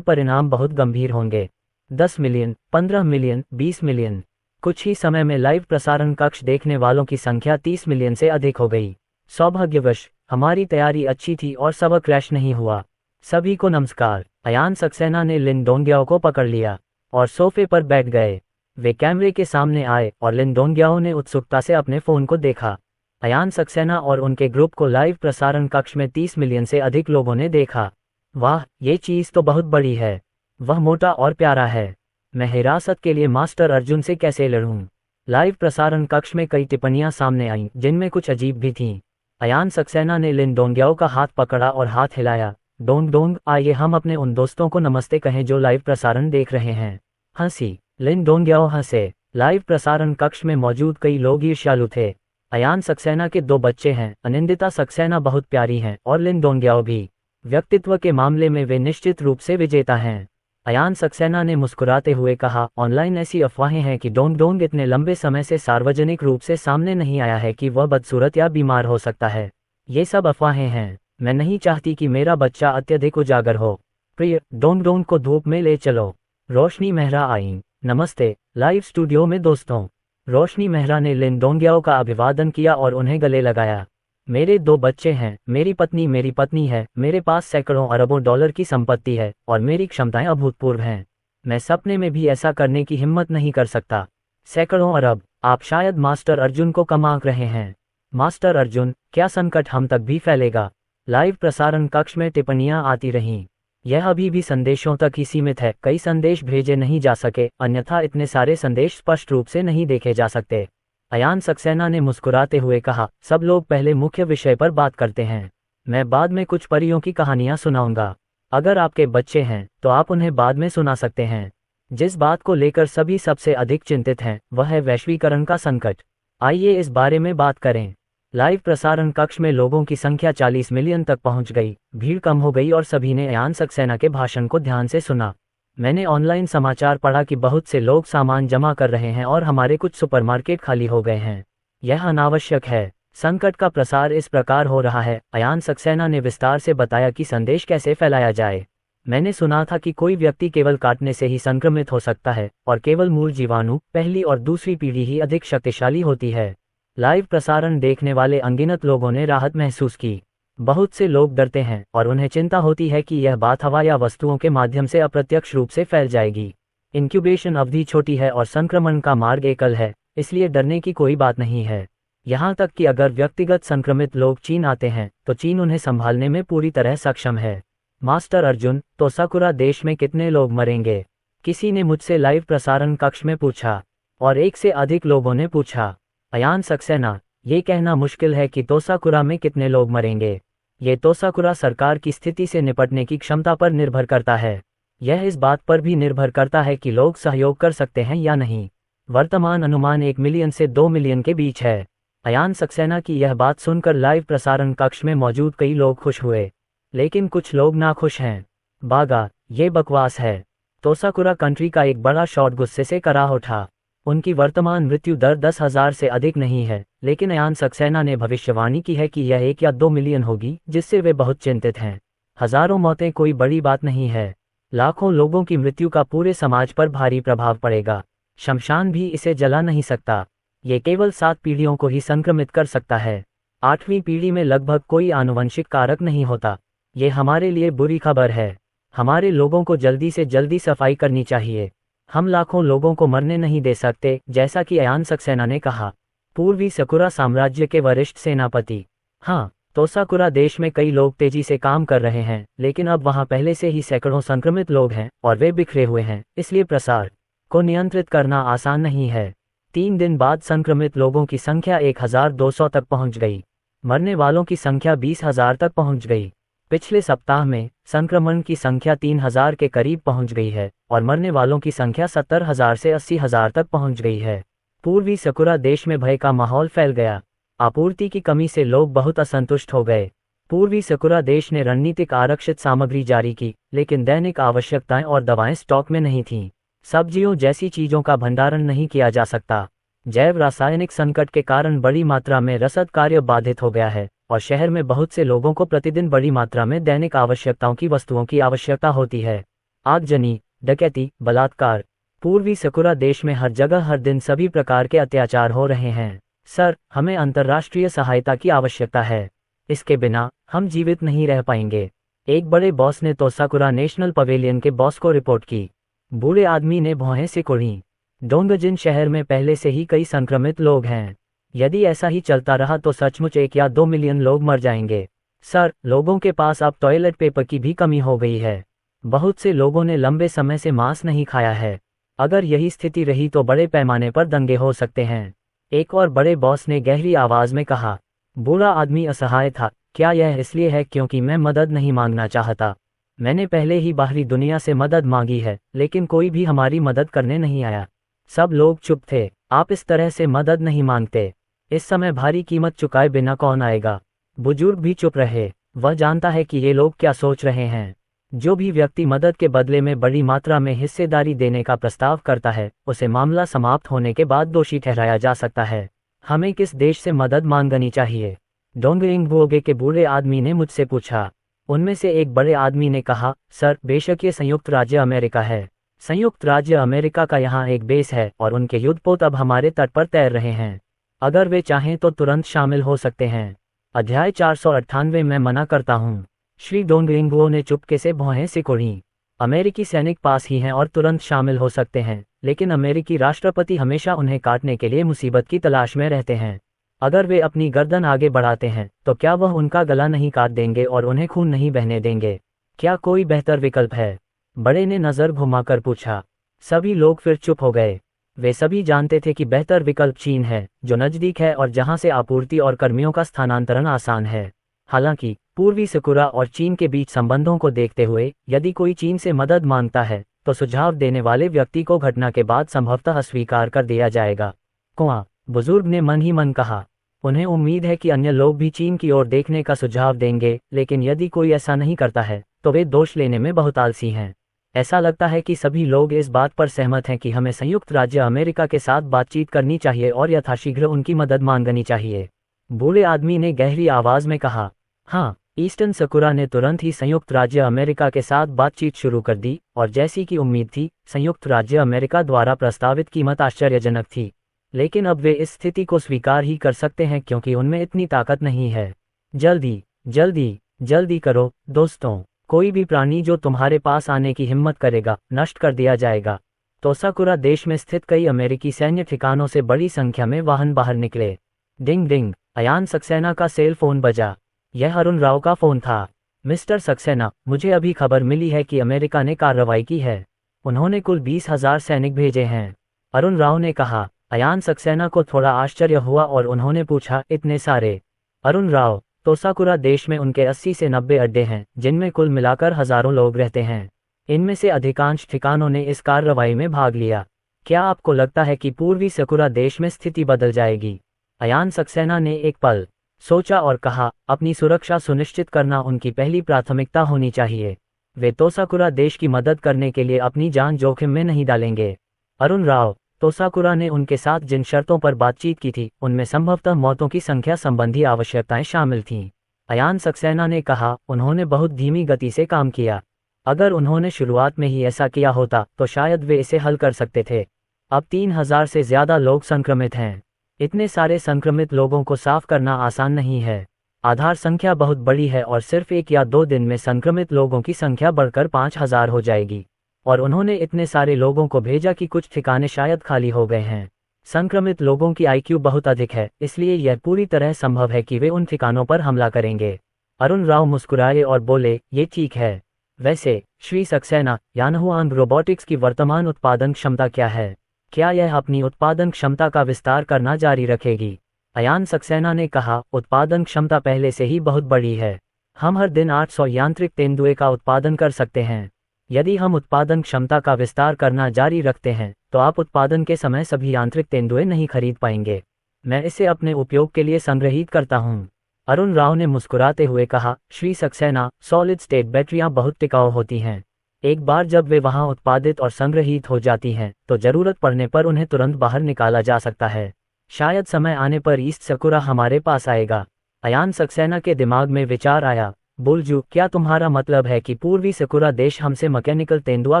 परिणाम बहुत गंभीर होंगे। 10 मिलियन, 15 मिलियन, 20 मिलियन। कुछ ही समय में लाइव प्रसारण कक्ष देखने वालों की संख्या 30 मिलियन से अधिक हो गई। सौभाग्यवश हमारी तैयारी अच्छी थी और सबक क्रैश नहीं हुआ। सभी को नमस्कार। अयान सक्सेना ने लिन डोंगयाओ को पकड़ लिया और सोफे पर बैठ गए। वे कैमरे के सामने आए और लिन डोंगयाओ ने उत्सुकता से अपने फोन को देखा। अयान सक्सेना और उनके ग्रुप को लाइव प्रसारण कक्ष में 30 मिलियन से अधिक लोगों ने देखा। वाह, ये चीज़ तो बहुत बड़ी है। वह मोटा और प्यारा है। मैं हिरासत के लिए मास्टर अर्जुन से कैसे लड़ूं? लाइव प्रसारण कक्ष में कई टिप्पणियां सामने आईं, जिनमें कुछ अजीब भी थीं। अयान सक्सेना ने लिन डोंगयाओ का हाथ पकड़ा और हाथ हिलाया। डोंग डोंग, आइए हम अपने उन दोस्तों को नमस्ते कहें जो लाइव प्रसारण देख रहे हैं। हंसी। लिन डोंगयाओ हंसे। लाइव प्रसारण कक्ष में मौजूद कई लोग ईर्ष्यालु थे। अयान सक्सेना के 2 बच्चे हैं। अनिंदिता सक्सेना बहुत प्यारी हैं और लिन डोंगयाओ भी। व्यक्तित्व के मामले में वे निश्चित रूप से विजेता हैं। अयान सक्सेना ने मुस्कुराते हुए कहा, ऑनलाइन ऐसी अफवाहें हैं कि डोंग डोंग इतने लंबे समय से सार्वजनिक रूप से सामने नहीं आया है कि वह बदसूरत या बीमार हो सकता है। ये सब अफवाहें हैं। मैं नहीं चाहती कि मेरा बच्चा अत्यधिक उजागर हो। प्रिय, डोंग डोंग को धूप में ले चलो। रोशनी मेहरा आईं। नमस्ते लाइव स्टूडियो में दोस्तों। रोशनी मेहरा ने लिन डोंगयाओ का अभिवादन किया और उन्हें गले लगाया। मेरे 2 बच्चे हैं, मेरी पत्नी है, मेरे पास सैकड़ों अरबों डॉलर की संपत्ति है और मेरी क्षमताएं अभूतपूर्व हैं। मैं सपने में भी ऐसा करने की हिम्मत नहीं कर सकता। सैकड़ों अरब, आप शायद मास्टर अर्जुन को कम आंक रहे हैं। मास्टर अर्जुन, क्या संकट हम तक भी फैलेगा? लाइव प्रसारण कक्ष में टिप्पणियां आती रहीं। यह अभी भी संदेशों तक ही सीमित है, कई संदेश भेजे नहीं जा सके, अन्यथा इतने सारे संदेश स्पष्ट रूप से नहीं देखे जा सकते। अयान सक्सेना ने मुस्कुराते हुए कहा, सब लोग पहले मुख्य विषय पर बात करते हैं। मैं बाद में कुछ परियों की कहानियां सुनाऊंगा। अगर आपके बच्चे हैं तो आप उन्हें बाद में सुना सकते हैं। जिस बात को लेकर सभी सबसे अधिक चिंतित हैं वह है वैश्वीकरण का संकट। आइए इस बारे में बात करें। लाइव प्रसारण कक्ष में लोगों की संख्या 40 मिलियन तक पहुंच गई। भीड़ कम हो गई और सभी ने अयान सक्सेना के भाषण को ध्यान से सुना। मैंने ऑनलाइन समाचार पढ़ा कि बहुत से लोग सामान जमा कर रहे हैं और हमारे कुछ सुपरमार्केट खाली हो गए हैं। यह अनावश्यक है। संकट का प्रसार इस प्रकार हो रहा है। अयान सक्सेना ने विस्तार से बताया कि संदेश कैसे फैलाया जाए। मैंने सुना था कि कोई व्यक्ति केवल काटने से ही संक्रमित हो सकता है और केवल मूल जीवाणु पहली और दूसरी पीढ़ी ही अधिक शक्तिशाली होती है। लाइव प्रसारण देखने वाले अनगिनत लोगों ने राहत महसूस की। बहुत से लोग डरते हैं और उन्हें चिंता होती है कि यह बात हवा या वस्तुओं के माध्यम से अप्रत्यक्ष रूप से फैल जाएगी। इंक्यूबेशन अवधि छोटी है और संक्रमण का मार्ग एकल है, इसलिए डरने की कोई बात नहीं है। यहाँ तक कि अगर व्यक्तिगत संक्रमित लोग चीन आते हैं तो चीन उन्हें संभालने में पूरी तरह सक्षम है। मास्टर अर्जुन, तो साकुरा देश में कितने लोग मरेंगे? किसी ने मुझसे लाइव प्रसारण कक्ष में पूछा और 1 से अधिक लोगों ने पूछा। अयान सक्सेना, ये कहना मुश्किल है कि तोसाकुरा में कितने लोग मरेंगे। ये तोसाकुरा सरकार की स्थिति से निपटने की क्षमता पर निर्भर करता है। यह इस बात पर भी निर्भर करता है कि लोग सहयोग कर सकते हैं या नहीं। वर्तमान अनुमान 1 मिलियन से 2 मिलियन के बीच है। अयान सक्सेना की यह बात सुनकर लाइव प्रसारण कक्ष में मौजूद कई लोग खुश हुए, लेकिन कुछ लोग नाखुश हैं। बागा, ये बकवास है। तोसाकुरा कंट्री का एक बड़ा शॉट गुस्से से करा उठा। उनकी वर्तमान मृत्यु दर 10,000 से अधिक नहीं है, लेकिन अयान सक्सेना ने भविष्यवाणी की है कि यह 1 या 2 मिलियन होगी, जिससे वे बहुत चिंतित हैं। हजारों मौतें कोई बड़ी बात नहीं है। लाखों लोगों की मृत्यु का पूरे समाज पर भारी प्रभाव पड़ेगा। शमशान भी इसे जला नहीं सकता। ये केवल 7 पीढ़ियों को ही संक्रमित कर सकता है। 8वीं पीढ़ी में लगभग कोई आनुवंशिक कारक नहीं होता। ये हमारे लिए बुरी खबर है। हमारे लोगों को जल्दी से जल्दी सफाई करनी चाहिए। हम लाखों लोगों को मरने नहीं दे सकते, जैसा कि अयान सक्सेना ने कहा। पूर्वी साकुरा साम्राज्य के वरिष्ठ सेनापति। हाँ, तोसाकुरा देश में कई लोग तेजी से काम कर रहे हैं, लेकिन अब वहाँ पहले से ही सैकड़ों संक्रमित लोग हैं और वे बिखरे हुए हैं, इसलिए प्रसार को नियंत्रित करना आसान नहीं है। 3 दिन बाद संक्रमित लोगों की संख्या 1,200 तक पहुंच गई। मरने वालों की संख्या 20,000 तक पहुंच गई। पिछले सप्ताह में संक्रमण की संख्या 3,000 के करीब पहुंच गई है और मरने वालों की संख्या 70,000 से 80,000 तक पहुंच गई है। पूर्वी साकुरा देश में भय का माहौल फैल गया। आपूर्ति की कमी से लोग बहुत असंतुष्ट हो गए। पूर्वी साकुरा देश ने रणनीतिक आरक्षित सामग्री जारी की, लेकिन दैनिक आवश्यकताएं और दवाएं स्टॉक में नहीं थीं। सब्जियों जैसी चीजों का भंडारण नहीं किया जा सकता। जैव रासायनिक संकट के कारण बड़ी मात्रा में रसद कार्य बाधित हो गया है और शहर में बहुत से लोगों को प्रतिदिन बड़ी मात्रा में दैनिक आवश्यकताओं की वस्तुओं की आवश्यकता होती है। आगजनी, डकैती, बलात्कार। पूर्वी सकुरा देश में हर जगह हर दिन सभी प्रकार के अत्याचार हो रहे हैं। सर, हमें अंतर्राष्ट्रीय सहायता की आवश्यकता है। इसके बिना हम जीवित नहीं रह पाएंगे। एक बड़े बॉस ने तोसाकुरा नेशनल पवेलियन के बॉस को रिपोर्ट की। बूढ़े आदमी ने भौहें सिकोड़ी। डोंगजिन शहर में पहले से ही कई संक्रमित लोग हैं। यदि ऐसा ही चलता रहा तो सचमुच 1 या 2 मिलियन लोग मर जाएंगे। सर, लोगों के पास अब टॉयलेट पेपर की भी कमी हो गई है। बहुत से लोगों ने लंबे समय से मांस नहीं खाया है। अगर यही स्थिति रही तो बड़े पैमाने पर दंगे हो सकते हैं। एक और बड़े बॉस ने गहरी आवाज में कहा। बूढ़ा आदमी असहाय था। क्या यह इसलिए है क्योंकि मैं मदद नहीं मांगना चाहता? मैंने पहले ही बाहरी दुनिया से मदद मांगी है, लेकिन कोई भी हमारी मदद करने नहीं आया। सब लोग चुप थे। आप इस तरह से मदद नहीं मांगते। इस समय भारी कीमत चुकाए बिना कौन आएगा? बुजुर्ग भी चुप रहे। वह जानता है कि ये लोग क्या सोच रहे हैं। जो भी व्यक्ति मदद के बदले में बड़ी मात्रा में हिस्सेदारी देने का प्रस्ताव करता है, उसे मामला समाप्त होने के बाद दोषी ठहराया जा सकता है। हमें किस देश से मदद मांगनी चाहिए? डोंगरिंगबोगे के बूढ़े आदमी ने मुझसे पूछा। उनमें से एक बड़े आदमी ने कहा, सर, बेशक ये संयुक्त राज्य अमेरिका है। संयुक्त राज्य अमेरिका का यहाँ एक बेस है और उनके युद्धपोत अब हमारे तट पर तैर रहे हैं। अगर वे चाहें तो तुरंत शामिल हो सकते हैं। अध्याय 498 में मना करता हूँ। श्री डोंगरिंगबो ने चुपके से भौहें सिकोड़ी। अमेरिकी सैनिक पास ही हैं और तुरंत शामिल हो सकते हैं, लेकिन अमेरिकी राष्ट्रपति हमेशा उन्हें काटने के लिए मुसीबत की तलाश में रहते हैं। अगर वे अपनी गर्दन आगे बढ़ाते हैं तो क्या वह उनका गला नहीं काट देंगे और उन्हें खून नहीं बहने देंगे? क्या कोई बेहतर विकल्प है? बड़े ने नजर घुमाकर पूछा। सभी लोग फिर चुप हो गए। वे सभी जानते थे कि बेहतर विकल्प चीन है, जो नजदीक है और जहां से आपूर्ति और कर्मियों का स्थानांतरण आसान है। हालांकि पूर्वी सकुरा और चीन के बीच संबंधों को देखते हुए, यदि कोई चीन से मदद मांगता है तो सुझाव देने वाले व्यक्ति को घटना के बाद संभवतः अस्वीकार कर दिया जाएगा। कुआं, बुजुर्ग ने मन ही मन कहा। उन्हें उम्मीद है कि अन्य लोग भी चीन की ओर देखने का सुझाव देंगे, लेकिन यदि कोई ऐसा नहीं करता है तो वे दोष लेने में बहुत आलसी हैं। ऐसा लगता है कि सभी लोग इस बात पर सहमत हैं कि हमें संयुक्त राज्य अमेरिका के साथ बातचीत करनी चाहिए और यथाशीघ्र उनकी मदद मांगनी चाहिए। बूढ़े आदमी ने गहरी आवाज में कहा। हाँ, ईस्टर्न सकुरा ने तुरंत ही संयुक्त राज्य अमेरिका के साथ बातचीत शुरू कर दी, और जैसी कि उम्मीद थी, संयुक्त राज्य अमेरिका द्वारा प्रस्तावित कीमत आश्चर्यजनक थी। लेकिन अब वे इस स्थिति को स्वीकार ही कर सकते हैं क्योंकि उनमें इतनी ताकत नहीं है। जल्दी जल्दी जल्दी करो दोस्तों। कोई भी प्राणी जो तुम्हारे पास आने की हिम्मत करेगा, नष्ट कर दिया जाएगा। तोसाकुरा देश में स्थित कई अमेरिकी सैन्य ठिकानों से बड़ी संख्या में वाहन बाहर निकले। डिंग डिंग, अयान सक्सेना का सेल फोन बजा। यह अरुण राव का फोन था। मिस्टर सक्सेना, मुझे अभी खबर मिली है कि अमेरिका ने कार्रवाई की है। उन्होंने कुल 20,000 सैनिक भेजे हैं। अरुण राव ने कहा। अयान सक्सेना को थोड़ा आश्चर्य हुआ और उन्होंने पूछा, इतने सारे? अरुण राव, तोसाकुरा देश में उनके 80 से 90 अड्डे हैं, जिनमें कुल मिलाकर हजारों लोग रहते हैं। इनमें से अधिकांश ठिकानों ने इस कार्रवाई में भाग लिया। क्या आपको लगता है कि पूर्वी सकुरा देश में स्थिति बदल जाएगी? अयान सक्सेना ने एक पल सोचा और कहा, अपनी सुरक्षा सुनिश्चित करना उनकी पहली प्राथमिकता होनी चाहिए। वे तोसाकुरा देश की मदद करने के लिए अपनी जान जोखिम में नहीं डालेंगे। अरुण राव, तोसाकुरा ने उनके साथ जिन शर्तों पर बातचीत की थी, उनमें संभवतः मौतों की संख्या संबंधी आवश्यकताएं शामिल थीं। अयान सक्सेना ने कहा, उन्होंने बहुत धीमी गति से काम किया। अगर उन्होंने शुरुआत में ही ऐसा किया होता तो शायद वे इसे हल कर सकते थे। अब 3,000 से ज्यादा लोग संक्रमित हैं। इतने सारे संक्रमित लोगों को साफ करना आसान नहीं है। आधार संख्या बहुत बड़ी है और सिर्फ 1 या 2 दिन में संक्रमित लोगों की संख्या बढ़कर 5,000 हो जाएगी। और उन्होंने इतने सारे लोगों को भेजा कि कुछ ठिकाने शायद खाली हो गए हैं। संक्रमित लोगों की IQ बहुत अधिक है, इसलिए यह पूरी तरह संभव है कि वे उन ठिकानों पर हमला करेंगे। अरुण राव मुस्कुराए और बोले, ये ठीक है। वैसे श्री सक्सेना, यानहुआंग रोबोटिक्स की वर्तमान उत्पादन क्षमता क्या है? क्या यह अपनी उत्पादन क्षमता का विस्तार करना जारी रखेगी? अयान सक्सेना ने कहा, उत्पादन क्षमता पहले से ही बहुत बड़ी है। हम हर दिन 800 यांत्रिक तेंदुए का उत्पादन कर सकते हैं। यदि हम उत्पादन क्षमता का विस्तार करना जारी रखते हैं तो आप उत्पादन के समय सभी यांत्रिक तेंदुए नहीं खरीद पाएंगे। मैं इसे अपने उपयोग के लिए संग्रहित करता हूँ। अरुण राव ने मुस्कुराते हुए कहा, श्री सक्सेना, सॉलिड स्टेट बैटरियां बहुत टिकाऊ होती हैं। एक बार जब वे वहां उत्पादित और संग्रहित हो जाती हैं तो जरूरत पड़ने पर उन्हें तुरंत बाहर निकाला जा सकता है। शायद समय आने पर ईस्ट सकुरा हमारे पास आएगा। अयान सक्सेना के दिमाग में विचार आया, बुलजू, क्या तुम्हारा मतलब है कि पूर्वी सकुरा देश हमसे मैकेनिकल तेंदुआ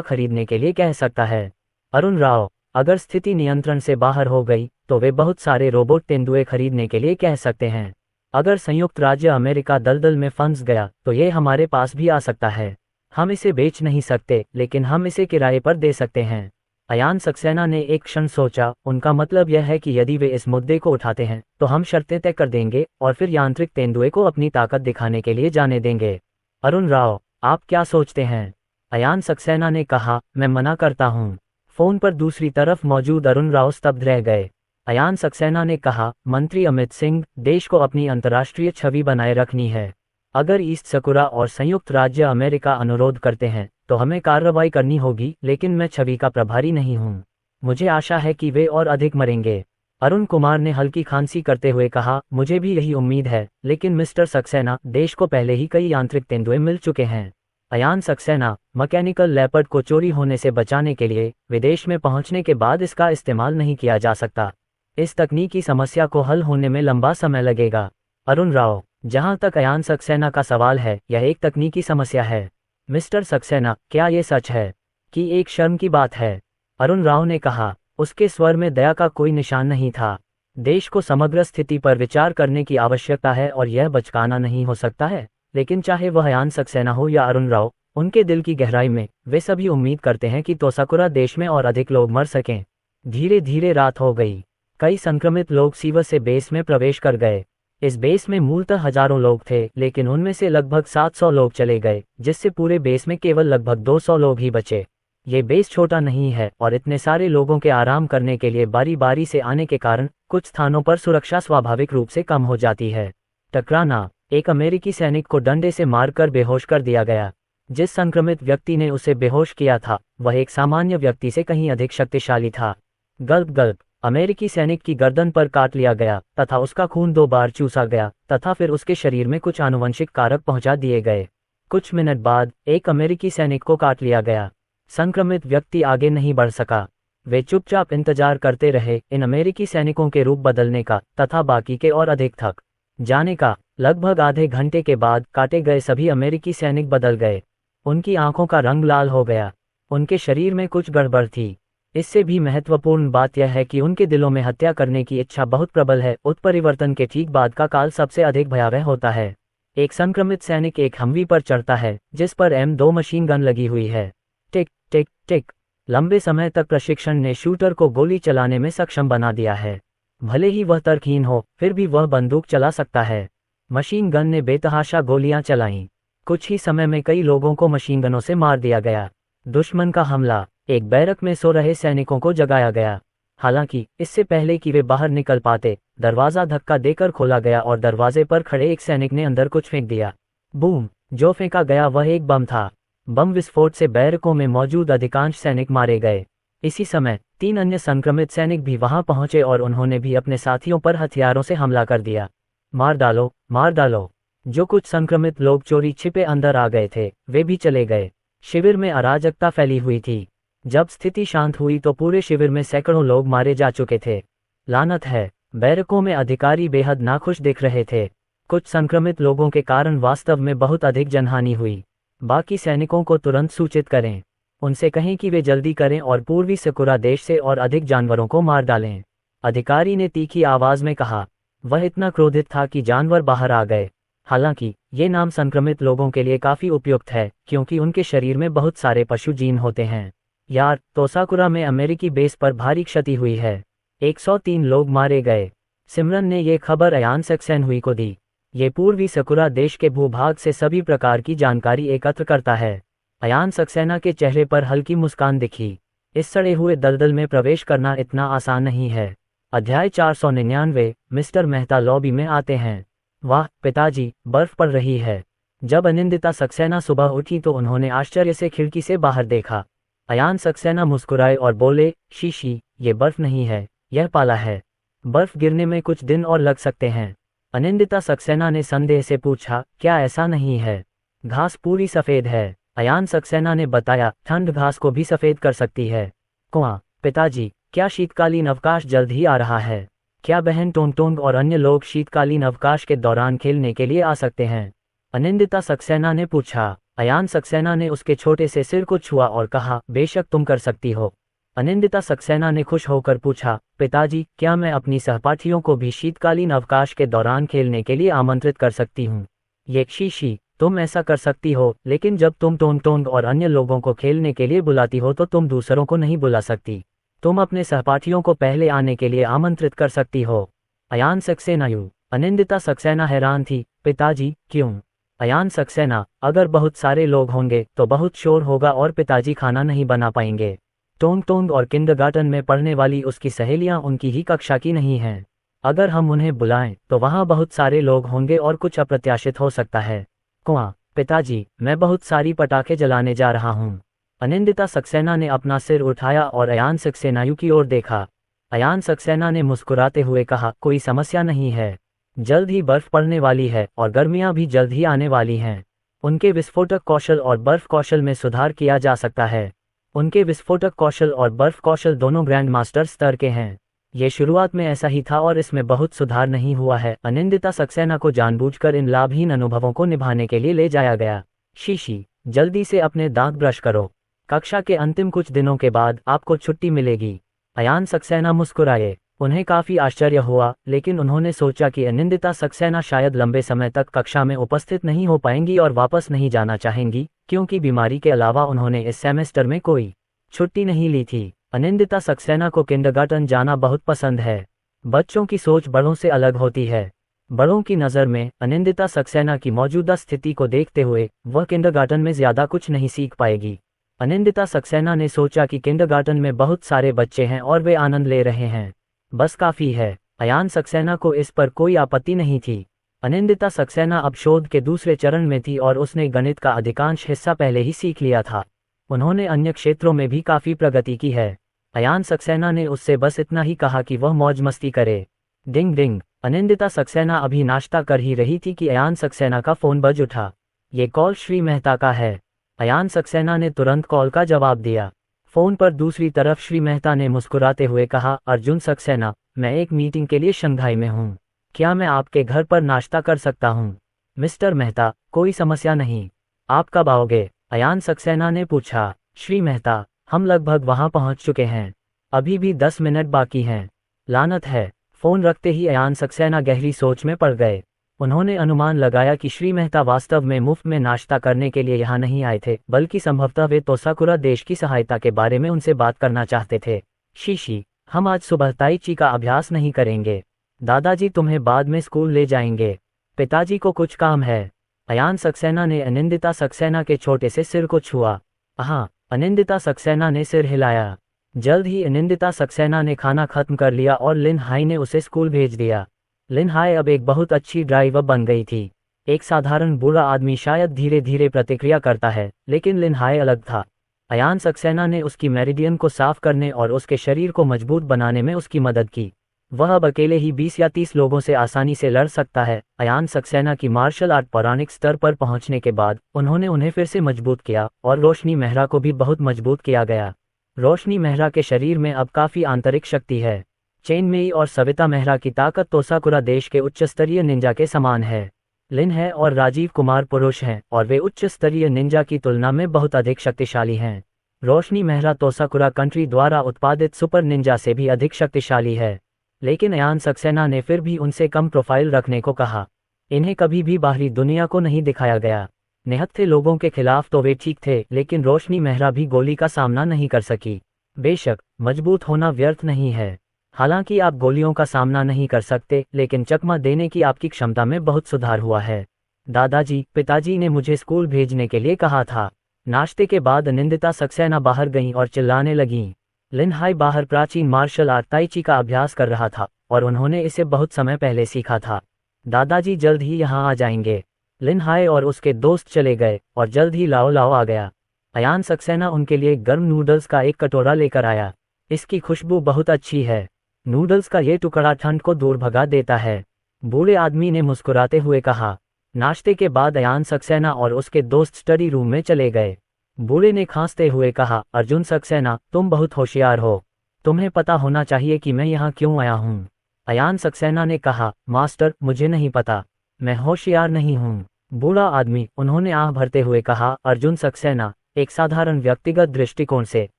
खरीदने के लिए कह सकता है? अरुण राव, अगर स्थिति नियंत्रण से बाहर हो गई तो वे बहुत सारे रोबोट तेंदुए खरीदने के लिए कह सकते हैं। अगर संयुक्त राज्य अमेरिका दलदल में फंस गया तो ये हमारे पास भी आ सकता है। हम इसे बेच नहीं सकते, लेकिन हम इसे किराए पर दे सकते हैं। अयान सक्सेना ने एक क्षण सोचा। उनका मतलब यह है कि यदि वे इस मुद्दे को उठाते हैं तो हम शर्तें तय कर देंगे और फिर यांत्रिक तेंदुए को अपनी ताकत दिखाने के लिए जाने देंगे। अरुण राव, आप क्या सोचते हैं? अयान सक्सेना ने कहा, मैं मना करता हूँ। फोन पर दूसरी तरफ मौजूद अरुण राव स्तब्ध रह गए। अयान सक्सेना ने कहा, मंत्री अमित सिंह, देश को अपनी अंतर्राष्ट्रीय छवि बनाए रखनी है। अगर ईस्ट सकुरा और संयुक्त राज्य अमेरिका अनुरोध करते हैं तो हमें कार्रवाई करनी होगी, लेकिन मैं छवि का प्रभारी नहीं हूँ। मुझे आशा है कि वे और अधिक मरेंगे। अरुण कुमार ने हल्की खांसी करते हुए कहा, मुझे भी यही उम्मीद है, लेकिन मिस्टर सक्सेना, देश को पहले ही कई यांत्रिक तेंदुए मिल चुके हैं। अयान सक्सेना, मैकेनिकल लेपर्ड को चोरी होने से बचाने के लिए विदेश में पहुंचने के बाद इसका इस्तेमाल नहीं किया जा सकता। इस तकनीकी समस्या को हल होने में लंबा समय लगेगा। अरुण राव, जहां तक अयान सक्सेना का सवाल है, यह एक तकनीकी समस्या है। मिस्टर सक्सेना, क्या ये सच है कि एक शर्म की बात है? अरुण राव ने कहा। उसके स्वर में दया का कोई निशान नहीं था। देश को समग्र स्थिति पर विचार करने की आवश्यकता है और यह बचकाना नहीं हो सकता है। लेकिन चाहे वह अयान सक्सेना हो या अरुण राव, उनके दिल की गहराई में वे सभी उम्मीद करते हैं कि तोसाकुरा देश में और अधिक लोग मर सकें। धीरे धीरे रात हो गई। कई संक्रमित लोग सीवर से बेस में प्रवेश कर गए। इस बेस में मूलतः हजारों लोग थे, लेकिन उनमें से लगभग 700 लोग चले गए, जिससे पूरे बेस में केवल लगभग 200 लोग ही बचे। ये बेस छोटा नहीं है और इतने सारे लोगों के आराम करने के लिए बारी बारी से आने के कारण कुछ स्थानों पर सुरक्षा स्वाभाविक रूप से कम हो जाती है। टकराना। एक अमेरिकी सैनिक को डंडे से मारकर बेहोश कर दिया गया। जिस संक्रमित व्यक्ति ने उसे बेहोश किया था वह एक सामान्य व्यक्ति से कहीं अधिक शक्तिशाली था। गल्प गल्प। अमेरिकी सैनिक की गर्दन पर काट लिया गया तथा उसका खून 2 बार चूसा गया तथा फिर उसके शरीर में कुछ आनुवंशिक कारक पहुंचा दिए गए। कुछ मिनट बाद एक अमेरिकी सैनिक को काट लिया गया। संक्रमित व्यक्ति आगे नहीं बढ़ सका। वे चुपचाप इंतजार करते रहे इन अमेरिकी सैनिकों के रूप बदलने का तथा बाकी के और अधिक थक जाने का। लगभग आधे घंटे के बाद काटे गए सभी अमेरिकी सैनिक बदल गए। उनकी आंखों का रंग लाल हो गया। उनके शरीर में कुछ गड़बड़ थी। इससे भी महत्वपूर्ण बात यह है कि उनके दिलों में हत्या करने की इच्छा बहुत प्रबल है। उत्परिवर्तन के ठीक बाद का काल सबसे अधिक भयावह होता है। एक संक्रमित सैनिक एक हमवी पर चढ़ता है जिस पर M2 मशीन गन लगी हुई है। टिक टिक टिक। लंबे समय तक प्रशिक्षण ने शूटर को गोली चलाने में सक्षम बना दिया है। भले ही वह तर्कहीन हो, फिर भी वह बंदूक चला सकता है। मशीन गन ने बेतहाशा गोलियां चलाईं। कुछ ही समय में कई लोगों को मशीन गनों से मार दिया गया। दुश्मन का हमला। एक बैरक में सो रहे सैनिकों को जगाया गया। हालांकि इससे पहले कि वे बाहर निकल पाते, दरवाजा धक्का देकर खोला गया और दरवाजे पर खड़े एक सैनिक ने अंदर कुछ फेंक दिया। बूम। जो फेंका गया वह एक बम था। बम विस्फोट से बैरकों में मौजूद अधिकांश सैनिक मारे गए। इसी समय 3 अन्य संक्रमित सैनिक भी वहां पहुंचे और उन्होंने भी अपने साथियों पर हथियारों से हमला कर दिया। मार डालो, मार डालो। जो कुछ संक्रमित लोग चोरी छिपे अंदर आ गए थे वे भी चले गए। शिविर में अराजकता फैली हुई थी। जब स्थिति शांत हुई तो पूरे शिविर में सैकड़ों लोग मारे जा चुके थे। लानत है। बैरकों में अधिकारी बेहद नाखुश दिख रहे थे। कुछ संक्रमित लोगों के कारण वास्तव में बहुत अधिक जनहानि हुई। बाकी सैनिकों को तुरंत सूचित करें। उनसे कहें कि वे जल्दी करें और पूर्वी सकुरा देश से और अधिक जानवरों को मार डालें। अधिकारी ने तीखी आवाज में कहा। वह इतना क्रोधित था कि जानवर बाहर आ गए। हालांकि ये नाम संक्रमित लोगों के लिए काफी उपयुक्त है क्योंकि उनके शरीर में बहुत सारे पशु जीन होते हैं। यार, तोसाकुरा में अमेरिकी बेस पर भारी क्षति हुई है। 103 लोग मारे गए। सिमरन ने ये खबर अयान सक्सेना को दी। ये पूर्वी सकुरा देश के भूभाग से सभी प्रकार की जानकारी एकत्र करता है। अयान सक्सेना के चेहरे पर हल्की मुस्कान दिखी। इस सड़े हुए दलदल में प्रवेश करना इतना आसान नहीं है। अध्याय 499। मिस्टर मेहता लॉबी में आते हैं। वाह पिताजी, बर्फ पड़ रही है। जब अनिंदिता सक्सेना सुबह उठी तो उन्होंने आश्चर्य से खिड़की से बाहर देखा। अयान सक्सेना मुस्कुराए और बोले, शीशी, ये बर्फ नहीं है, यह पाला है। बर्फ गिरने में कुछ दिन और लग सकते हैं। अनिंदिता सक्सेना ने संदेह से पूछा, क्या ऐसा नहीं है? घास पूरी सफेद है। अयान सक्सेना ने बताया, ठंड घास को भी सफेद कर सकती है। कुआं, पिताजी, क्या शीतकालीन अवकाश जल्द ही आ रहा है? क्या बहन टोंग और अन्य लोग शीतकालीन अवकाश के दौरान खेलने के लिए आ सकते हैं? अनिंदिता सक्सेना ने पूछा। अयान सक्सेना ने उसके छोटे से सिर को छुआ और कहा, बेशक तुम कर सकती हो। अनिंदिता सक्सेना ने खुश होकर पूछा, पिताजी, क्या मैं अपनी सहपाठियों को भी शीतकालीन अवकाश के दौरान खेलने के लिए आमंत्रित कर सकती हूँ? ये शीशी, तुम ऐसा कर सकती हो, लेकिन जब तुम टोंग टोंग और अन्य लोगों को खेलने के लिए बुलाती हो तो तुम दूसरों को नहीं बुला सकती। तुम अपने सहपाठियों को पहले आने के लिए आमंत्रित कर सकती हो। अयान सक्सेना। अनिंदिता सक्सेना हैरान थी, पिताजी, क्यों? अयान सक्सेना, अगर बहुत सारे लोग होंगे तो बहुत शोर होगा और पिताजी खाना नहीं बना पाएंगे। टोंग टोंग और किंडरगार्टन में पढ़ने वाली उसकी सहेलियां उनकी ही कक्षा की नहीं हैं। अगर हम उन्हें बुलाएं तो वहां बहुत सारे लोग होंगे और कुछ अप्रत्याशित हो सकता है। कुआं, पिताजी, मैं बहुत सारी पटाखे जलाने जा रहा हूँ। अनिंदिता सक्सेना ने अपना सिर उठाया और अयान सक्सेना की ओर देखा। अयान सक्सेना ने मुस्कुराते हुए कहा, कोई समस्या नहीं है। जल्द ही बर्फ पड़ने वाली है और गर्मियां भी जल्द ही आने वाली हैं। उनके विस्फोटक कौशल और बर्फ कौशल में सुधार किया जा सकता है। उनके विस्फोटक कौशल और बर्फ कौशल दोनों ग्रैंड मास्टर स्तर के हैं। ये शुरुआत में ऐसा ही था और इसमें बहुत सुधार नहीं हुआ है। अनिंदिता सक्सेना को जानबूझकर इन लाभहीन अनुभवों को निभाने के लिए ले जाया गया। शीशी, जल्दी से अपने दांत ब्रश करो। कक्षा के अंतिम कुछ दिनों के बाद आपको छुट्टी मिलेगी। अयान सक्सेना मुस्कुराए। उन्हें काफी आश्चर्य हुआ, लेकिन उन्होंने सोचा कि अनिंदिता सक्सेना शायद लंबे समय तक कक्षा में उपस्थित नहीं हो पाएंगी और वापस नहीं जाना चाहेंगी, क्योंकि बीमारी के अलावा उन्होंने इस सेमेस्टर में कोई छुट्टी नहीं ली थी। अनिंदिता सक्सेना को किंडरगार्टन जाना बहुत पसंद है। बच्चों की सोच बड़ों से अलग होती है। बड़ों की नज़र में अनिंदिता सक्सेना की मौजूदा स्थिति को देखते हुए वह किंडरगार्टन में ज्यादा कुछ नहीं सीख पाएगी। अनिंदिता सक्सेना ने सोचा कि किंडरगार्टन में बहुत सारे बच्चे हैं और वे आनंद ले रहे हैं, बस काफी है। अयान सक्सेना को इस पर कोई आपत्ति नहीं थी। अनिंदिता सक्सेना अब शोध के दूसरे चरण में थी और उसने गणित का अधिकांश हिस्सा पहले ही सीख लिया था। उन्होंने अन्य क्षेत्रों में भी काफी प्रगति की है। अयान सक्सेना ने उससे बस इतना ही कहा कि वह मौज मस्ती करे। डिंग डिंग। अनिंदिता सक्सेना अभी नाश्ता कर ही रही थी कि अयान सक्सेना का फोन बज उठा। ये कॉल श्री मेहता का है। अयान सक्सेना ने तुरंत कॉल का जवाब दिया। फोन पर दूसरी तरफ श्री मेहता ने मुस्कुराते हुए कहा, अर्जुन सक्सेना, मैं एक मीटिंग के लिए शंघाई में हूँ। क्या मैं आपके घर पर नाश्ता कर सकता हूँ? मिस्टर मेहता, कोई समस्या नहीं। आप कब आओगे? अयान सक्सेना ने पूछा। श्री मेहता, हम लगभग वहां पहुंच चुके हैं। अभी भी 10 मिनट बाकी हैं। लानत है। फोन रखते ही अयान सक्सेना गहरी सोच में पड़ गए। उन्होंने अनुमान लगाया कि श्री मेहता वास्तव में मुफ्त में नाश्ता करने के लिए यहाँ नहीं आए थे, बल्कि संभवतः वे तोसाकुरा देश की सहायता के बारे में उनसे बात करना चाहते थे। शीशी, हम आज सुबह ताई ची का अभ्यास नहीं करेंगे। दादाजी तुम्हें बाद में स्कूल ले जाएंगे। पिताजी को कुछ काम है। अयान सक्सेना ने अनिंदिता सक्सेना के छोटे से सिर को छुआ। हाँ, अनिंदिता सक्सेना ने सिर हिलाया। जल्द ही अनिंदिता सक्सेना ने खाना खत्म कर लिया और लिन हाई ने उसे स्कूल भेज दिया। लिन हाई अब एक बहुत अच्छी ड्राइवर बन गई थी। एक साधारण बूढ़ा आदमी शायद धीरे धीरे प्रतिक्रिया करता है, लेकिन लिन हाई अलग था। अयान सक्सेना ने उसकी मेरिडियन को साफ करने और उसके शरीर को मजबूत बनाने में उसकी मदद की। वह अब अकेले ही 20 या 30 लोगों से आसानी से लड़ सकता है। अयान सक्सेना की मार्शल आर्ट पौराणिक स्तर पर पहुंचने के बाद उन्होंने उन्हें फिर से मजबूत किया और रोशनी मेहरा को भी बहुत मजबूत किया गया। रोशनी मेहरा के शरीर में अब काफी आंतरिक शक्ति है। चेन मेई और सविता मेहरा की ताकत तोसाकुरा देश के उच्च स्तरीय निंजा के समान है। लिन है और राजीव कुमार पुरुष हैं और वे उच्च स्तरीय निंजा की तुलना में बहुत अधिक शक्तिशाली हैं। रोशनी मेहरा तोसाकुरा कंट्री द्वारा उत्पादित सुपर निंजा से भी अधिक शक्तिशाली है, लेकिन अयान सक्सेना ने फिर भी उनसे कम प्रोफाइल रखने को कहा। इन्हें कभी भी बाहरी दुनिया को नहीं दिखाया गया। निहत्थे लोगों के खिलाफ तो वे ठीक थे, लेकिन रोशनी मेहरा भी गोली का सामना नहीं कर सकी। बेशक मजबूत होना व्यर्थ नहीं है। हालांकि आप गोलियों का सामना नहीं कर सकते, लेकिन चकमा देने की आपकी क्षमता में बहुत सुधार हुआ है। दादाजी, पिताजी ने मुझे स्कूल भेजने के लिए कहा था। नाश्ते के बाद अनिंदिता सक्सेना बाहर गईं और चिल्लाने लगीं। लिन हाई बाहर प्राचीन मार्शल आर्ट ताई ची का अभ्यास कर रहा था और उन्होंने इसे बहुत समय पहले सीखा था। दादाजी जल्द ही यहाँ आ जाएंगे। लिन हाई और उसके दोस्त चले गए और जल्द ही लाओ लाओ आ गया। अयान सक्सेना उनके लिए गर्म नूडल्स का एक कटोरा लेकर आया। इसकी खुशबू बहुत अच्छी है। नूडल्स का ये टुकड़ा ठंड को दूर भगा देता है। बूढ़े आदमी ने मुस्कुराते हुए कहा। नाश्ते के बाद अयान सक्सेना और उसके दोस्त स्टडी रूम में चले गए। बूढ़े ने खांसते हुए कहा, अर्जुन सक्सेना, तुम बहुत होशियार हो। तुम्हें पता होना चाहिए कि मैं यहाँ क्यों आया हूँ। अयान सक्सेना ने कहा, मास्टर, मुझे नहीं पता। मैं होशियार नहीं हूँ। बूढ़ा आदमी, उन्होंने आह भरते हुए कहा, अर्जुन सक्सेना, एक साधारण व्यक्तिगत दृष्टिकोण से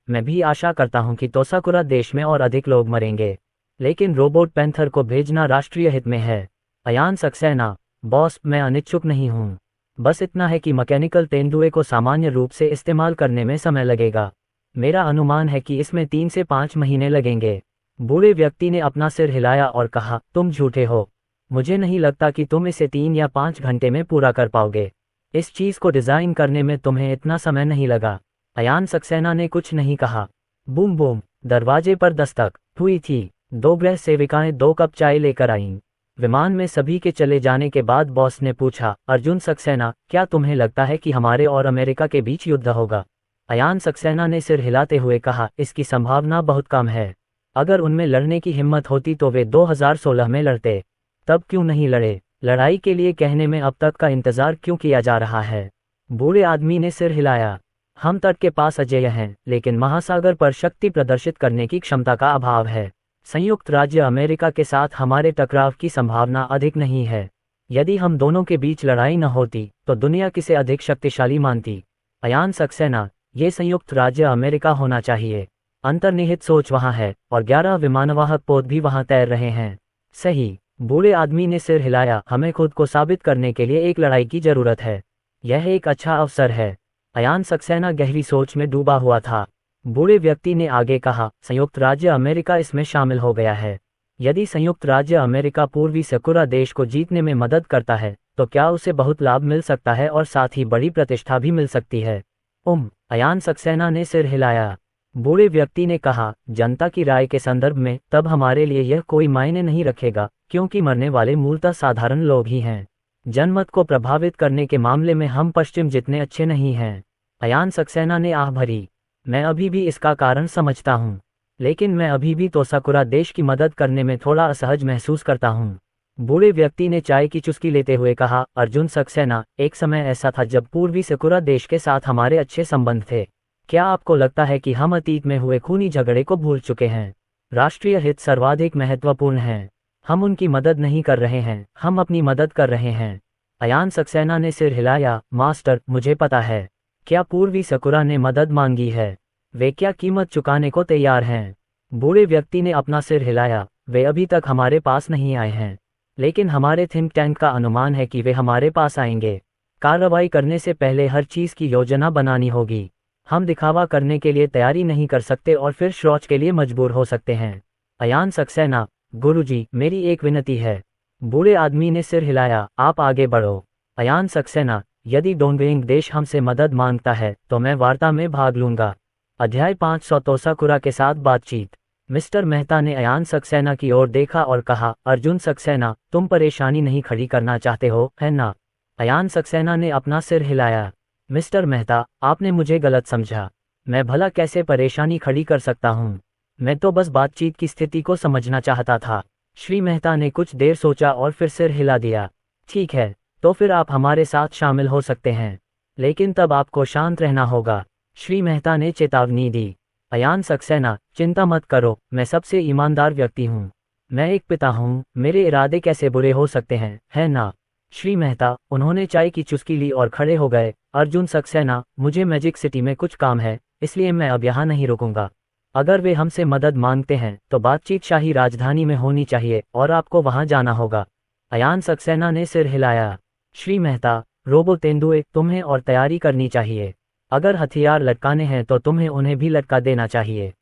मैं भी आशा करता हूं कि तोसाकुरा देश में और अधिक लोग मरेंगे, लेकिन रोबोट पैंथर को भेजना राष्ट्रीय हित में है। अयान सक्सेना, बॉस, मैं अनिच्छुक नहीं हूँ। बस इतना है कि मैकेनिकल तेंदुए को सामान्य रूप से इस्तेमाल करने में समय लगेगा। मेरा अनुमान है कि इसमें 3 से 5 महीने लगेंगे। बूढ़े व्यक्ति ने अपना सिर हिलाया और कहा, तुम झूठे हो। मुझे नहीं लगता कि तुम इसे 3 या 5 घंटे में पूरा कर पाओगे। इस चीज़ को डिज़ाइन करने में तुम्हें इतना समय नहीं लगा। अयान सक्सेना ने कुछ नहीं कहा। बूम बूम, दरवाजे पर दस्तक हुई थी। 2 गृह सेविकाएं 2 कप चाय लेकर आईं। विमान में सभी के चले जाने के बाद बॉस ने पूछा, अर्जुन सक्सेना, क्या तुम्हें लगता है कि हमारे और अमेरिका के बीच युद्ध होगा? अयान सक्सेना ने सिर हिलाते हुए कहा, इसकी संभावना बहुत कम है। अगर उनमें लड़ने की हिम्मत होती तो वे 2016 में लड़ते। तब क्यों नहीं लड़े? लड़ाई के लिए कहने में अब तक का इंतजार क्यों किया जा रहा है? बूढ़े आदमी ने सिर हिलाया। हम तट के पास अजेय हैं, लेकिन महासागर पर शक्ति प्रदर्शित करने की क्षमता का अभाव है। संयुक्त राज्य अमेरिका के साथ हमारे टकराव की संभावना अधिक नहीं है। यदि हम दोनों के बीच लड़ाई न होती तो दुनिया किसे अधिक शक्तिशाली मानती? अयान सक्सेना, ये संयुक्त राज्य अमेरिका होना चाहिए। अंतर्निहित सोच वहाँ है और 11 विमानवाहक पोत भी वहाँ तैर रहे हैं। सही, बूढ़े आदमी ने सिर हिलाया। हमें खुद को साबित करने के लिए एक लड़ाई की जरूरत है। यह एक अच्छा अवसर है। अयान सक्सेना गहरी सोच में डूबा हुआ था। बूढ़े व्यक्ति ने आगे कहा, संयुक्त राज्य अमेरिका इसमें शामिल हो गया है। यदि संयुक्त राज्य अमेरिका पूर्वी सकुरा देश को जीतने में मदद करता है तो क्या उसे बहुत लाभ मिल सकता है और साथ ही बड़ी प्रतिष्ठा भी मिल सकती है? अयान सक्सेना ने सिर हिलाया। बूढ़े व्यक्ति ने कहा, जनता की राय के संदर्भ में तब हमारे लिए यह कोई मायने नहीं रखेगा, क्योंकि मरने वाले मूलतः साधारण लोग ही हैं। जनमत को प्रभावित करने के मामले में हम पश्चिम जितने अच्छे नहीं हैं। अयान सक्सेना ने आह भरी। मैं अभी भी इसका कारण समझता हूँ, लेकिन मैं अभी भी तोसाकुरा देश की मदद करने में थोड़ा असहज महसूस करता हूँ। बूढ़े व्यक्ति ने चाय की चुस्की लेते हुए कहा, अर्जुन सक्सेना, एक समय ऐसा था जब पूर्वी सकुरा देश के साथ हमारे अच्छे संबंध थे। क्या आपको लगता है कि हम अतीत में हुए खूनी झगड़े को भूल चुके हैं? राष्ट्रीय हित सर्वाधिक महत्वपूर्ण है। हम उनकी मदद नहीं कर रहे हैं, हम अपनी मदद कर रहे हैं। अयान सक्सेना ने सिर हिलाया। मास्टर, मुझे पता है। क्या पूर्वी सकुरा ने मदद मांगी है? वे क्या कीमत चुकाने को तैयार हैं? बूढ़े व्यक्ति ने अपना सिर हिलाया। वे अभी तक हमारे पास नहीं आए हैं, लेकिन हमारे थिंक टैंक का अनुमान है कि वे हमारे पास आएंगे। कार्रवाई करने से पहले हर चीज़ की योजना बनानी होगी। हम दिखावा करने के लिए तैयारी नहीं कर सकते और फिर शौच के लिए मजबूर हो सकते हैं। अयान सक्सेना, गुरुजी, मेरी एक विनती है। बूढ़े आदमी ने सिर हिलाया। आप आगे बढ़ो। अयान सक्सेना, यदि डोंगवेंग देश हमसे मदद मांगता है तो मैं वार्ता में भाग लूंगा। अध्याय 500 तोसाकुरा के साथ बातचीत। मिस्टर मेहता ने अयान सक्सेना की ओर देखा और कहा, अर्जुन सक्सेना, तुम परेशानी नहीं खड़ी करना चाहते हो, है ना? अयान सक्सेना ने अपना सिर हिलाया। मिस्टर मेहता, आपने मुझे गलत समझा। मैं भला कैसे परेशानी खड़ी कर सकता हूँ? मैं तो बस बातचीत की स्थिति को समझना चाहता था। श्री मेहता ने कुछ देर सोचा और फिर सिर हिला दिया। ठीक है, तो फिर आप हमारे साथ शामिल हो सकते हैं, लेकिन तब आपको शांत रहना होगा, श्री मेहता ने चेतावनी दी। अयान सक्सेना, चिंता मत करो, मैं सबसे ईमानदार व्यक्ति हूँ। मैं एक पिता हूँ, मेरे इरादे कैसे बुरे हो सकते हैं, है ना? श्री मेहता, उन्होंने चाय की चुस्की ली और खड़े हो गए। अर्जुन सक्सेना, मुझे मैजिक सिटी में कुछ काम है, इसलिए मैं अब यहाँ नहीं रुकूंगा। अगर वे हमसे मदद मांगते हैं तो बातचीत शाही राजधानी में होनी चाहिए और आपको वहाँ जाना होगा। अयान सक्सेना ने सिर हिलाया। श्री मेहता, रोबो तेंदुए, तुम्हें और तैयारी करनी चाहिए। अगर हथियार लटकाने हैं तो तुम्हें उन्हें भी लटका देना चाहिए।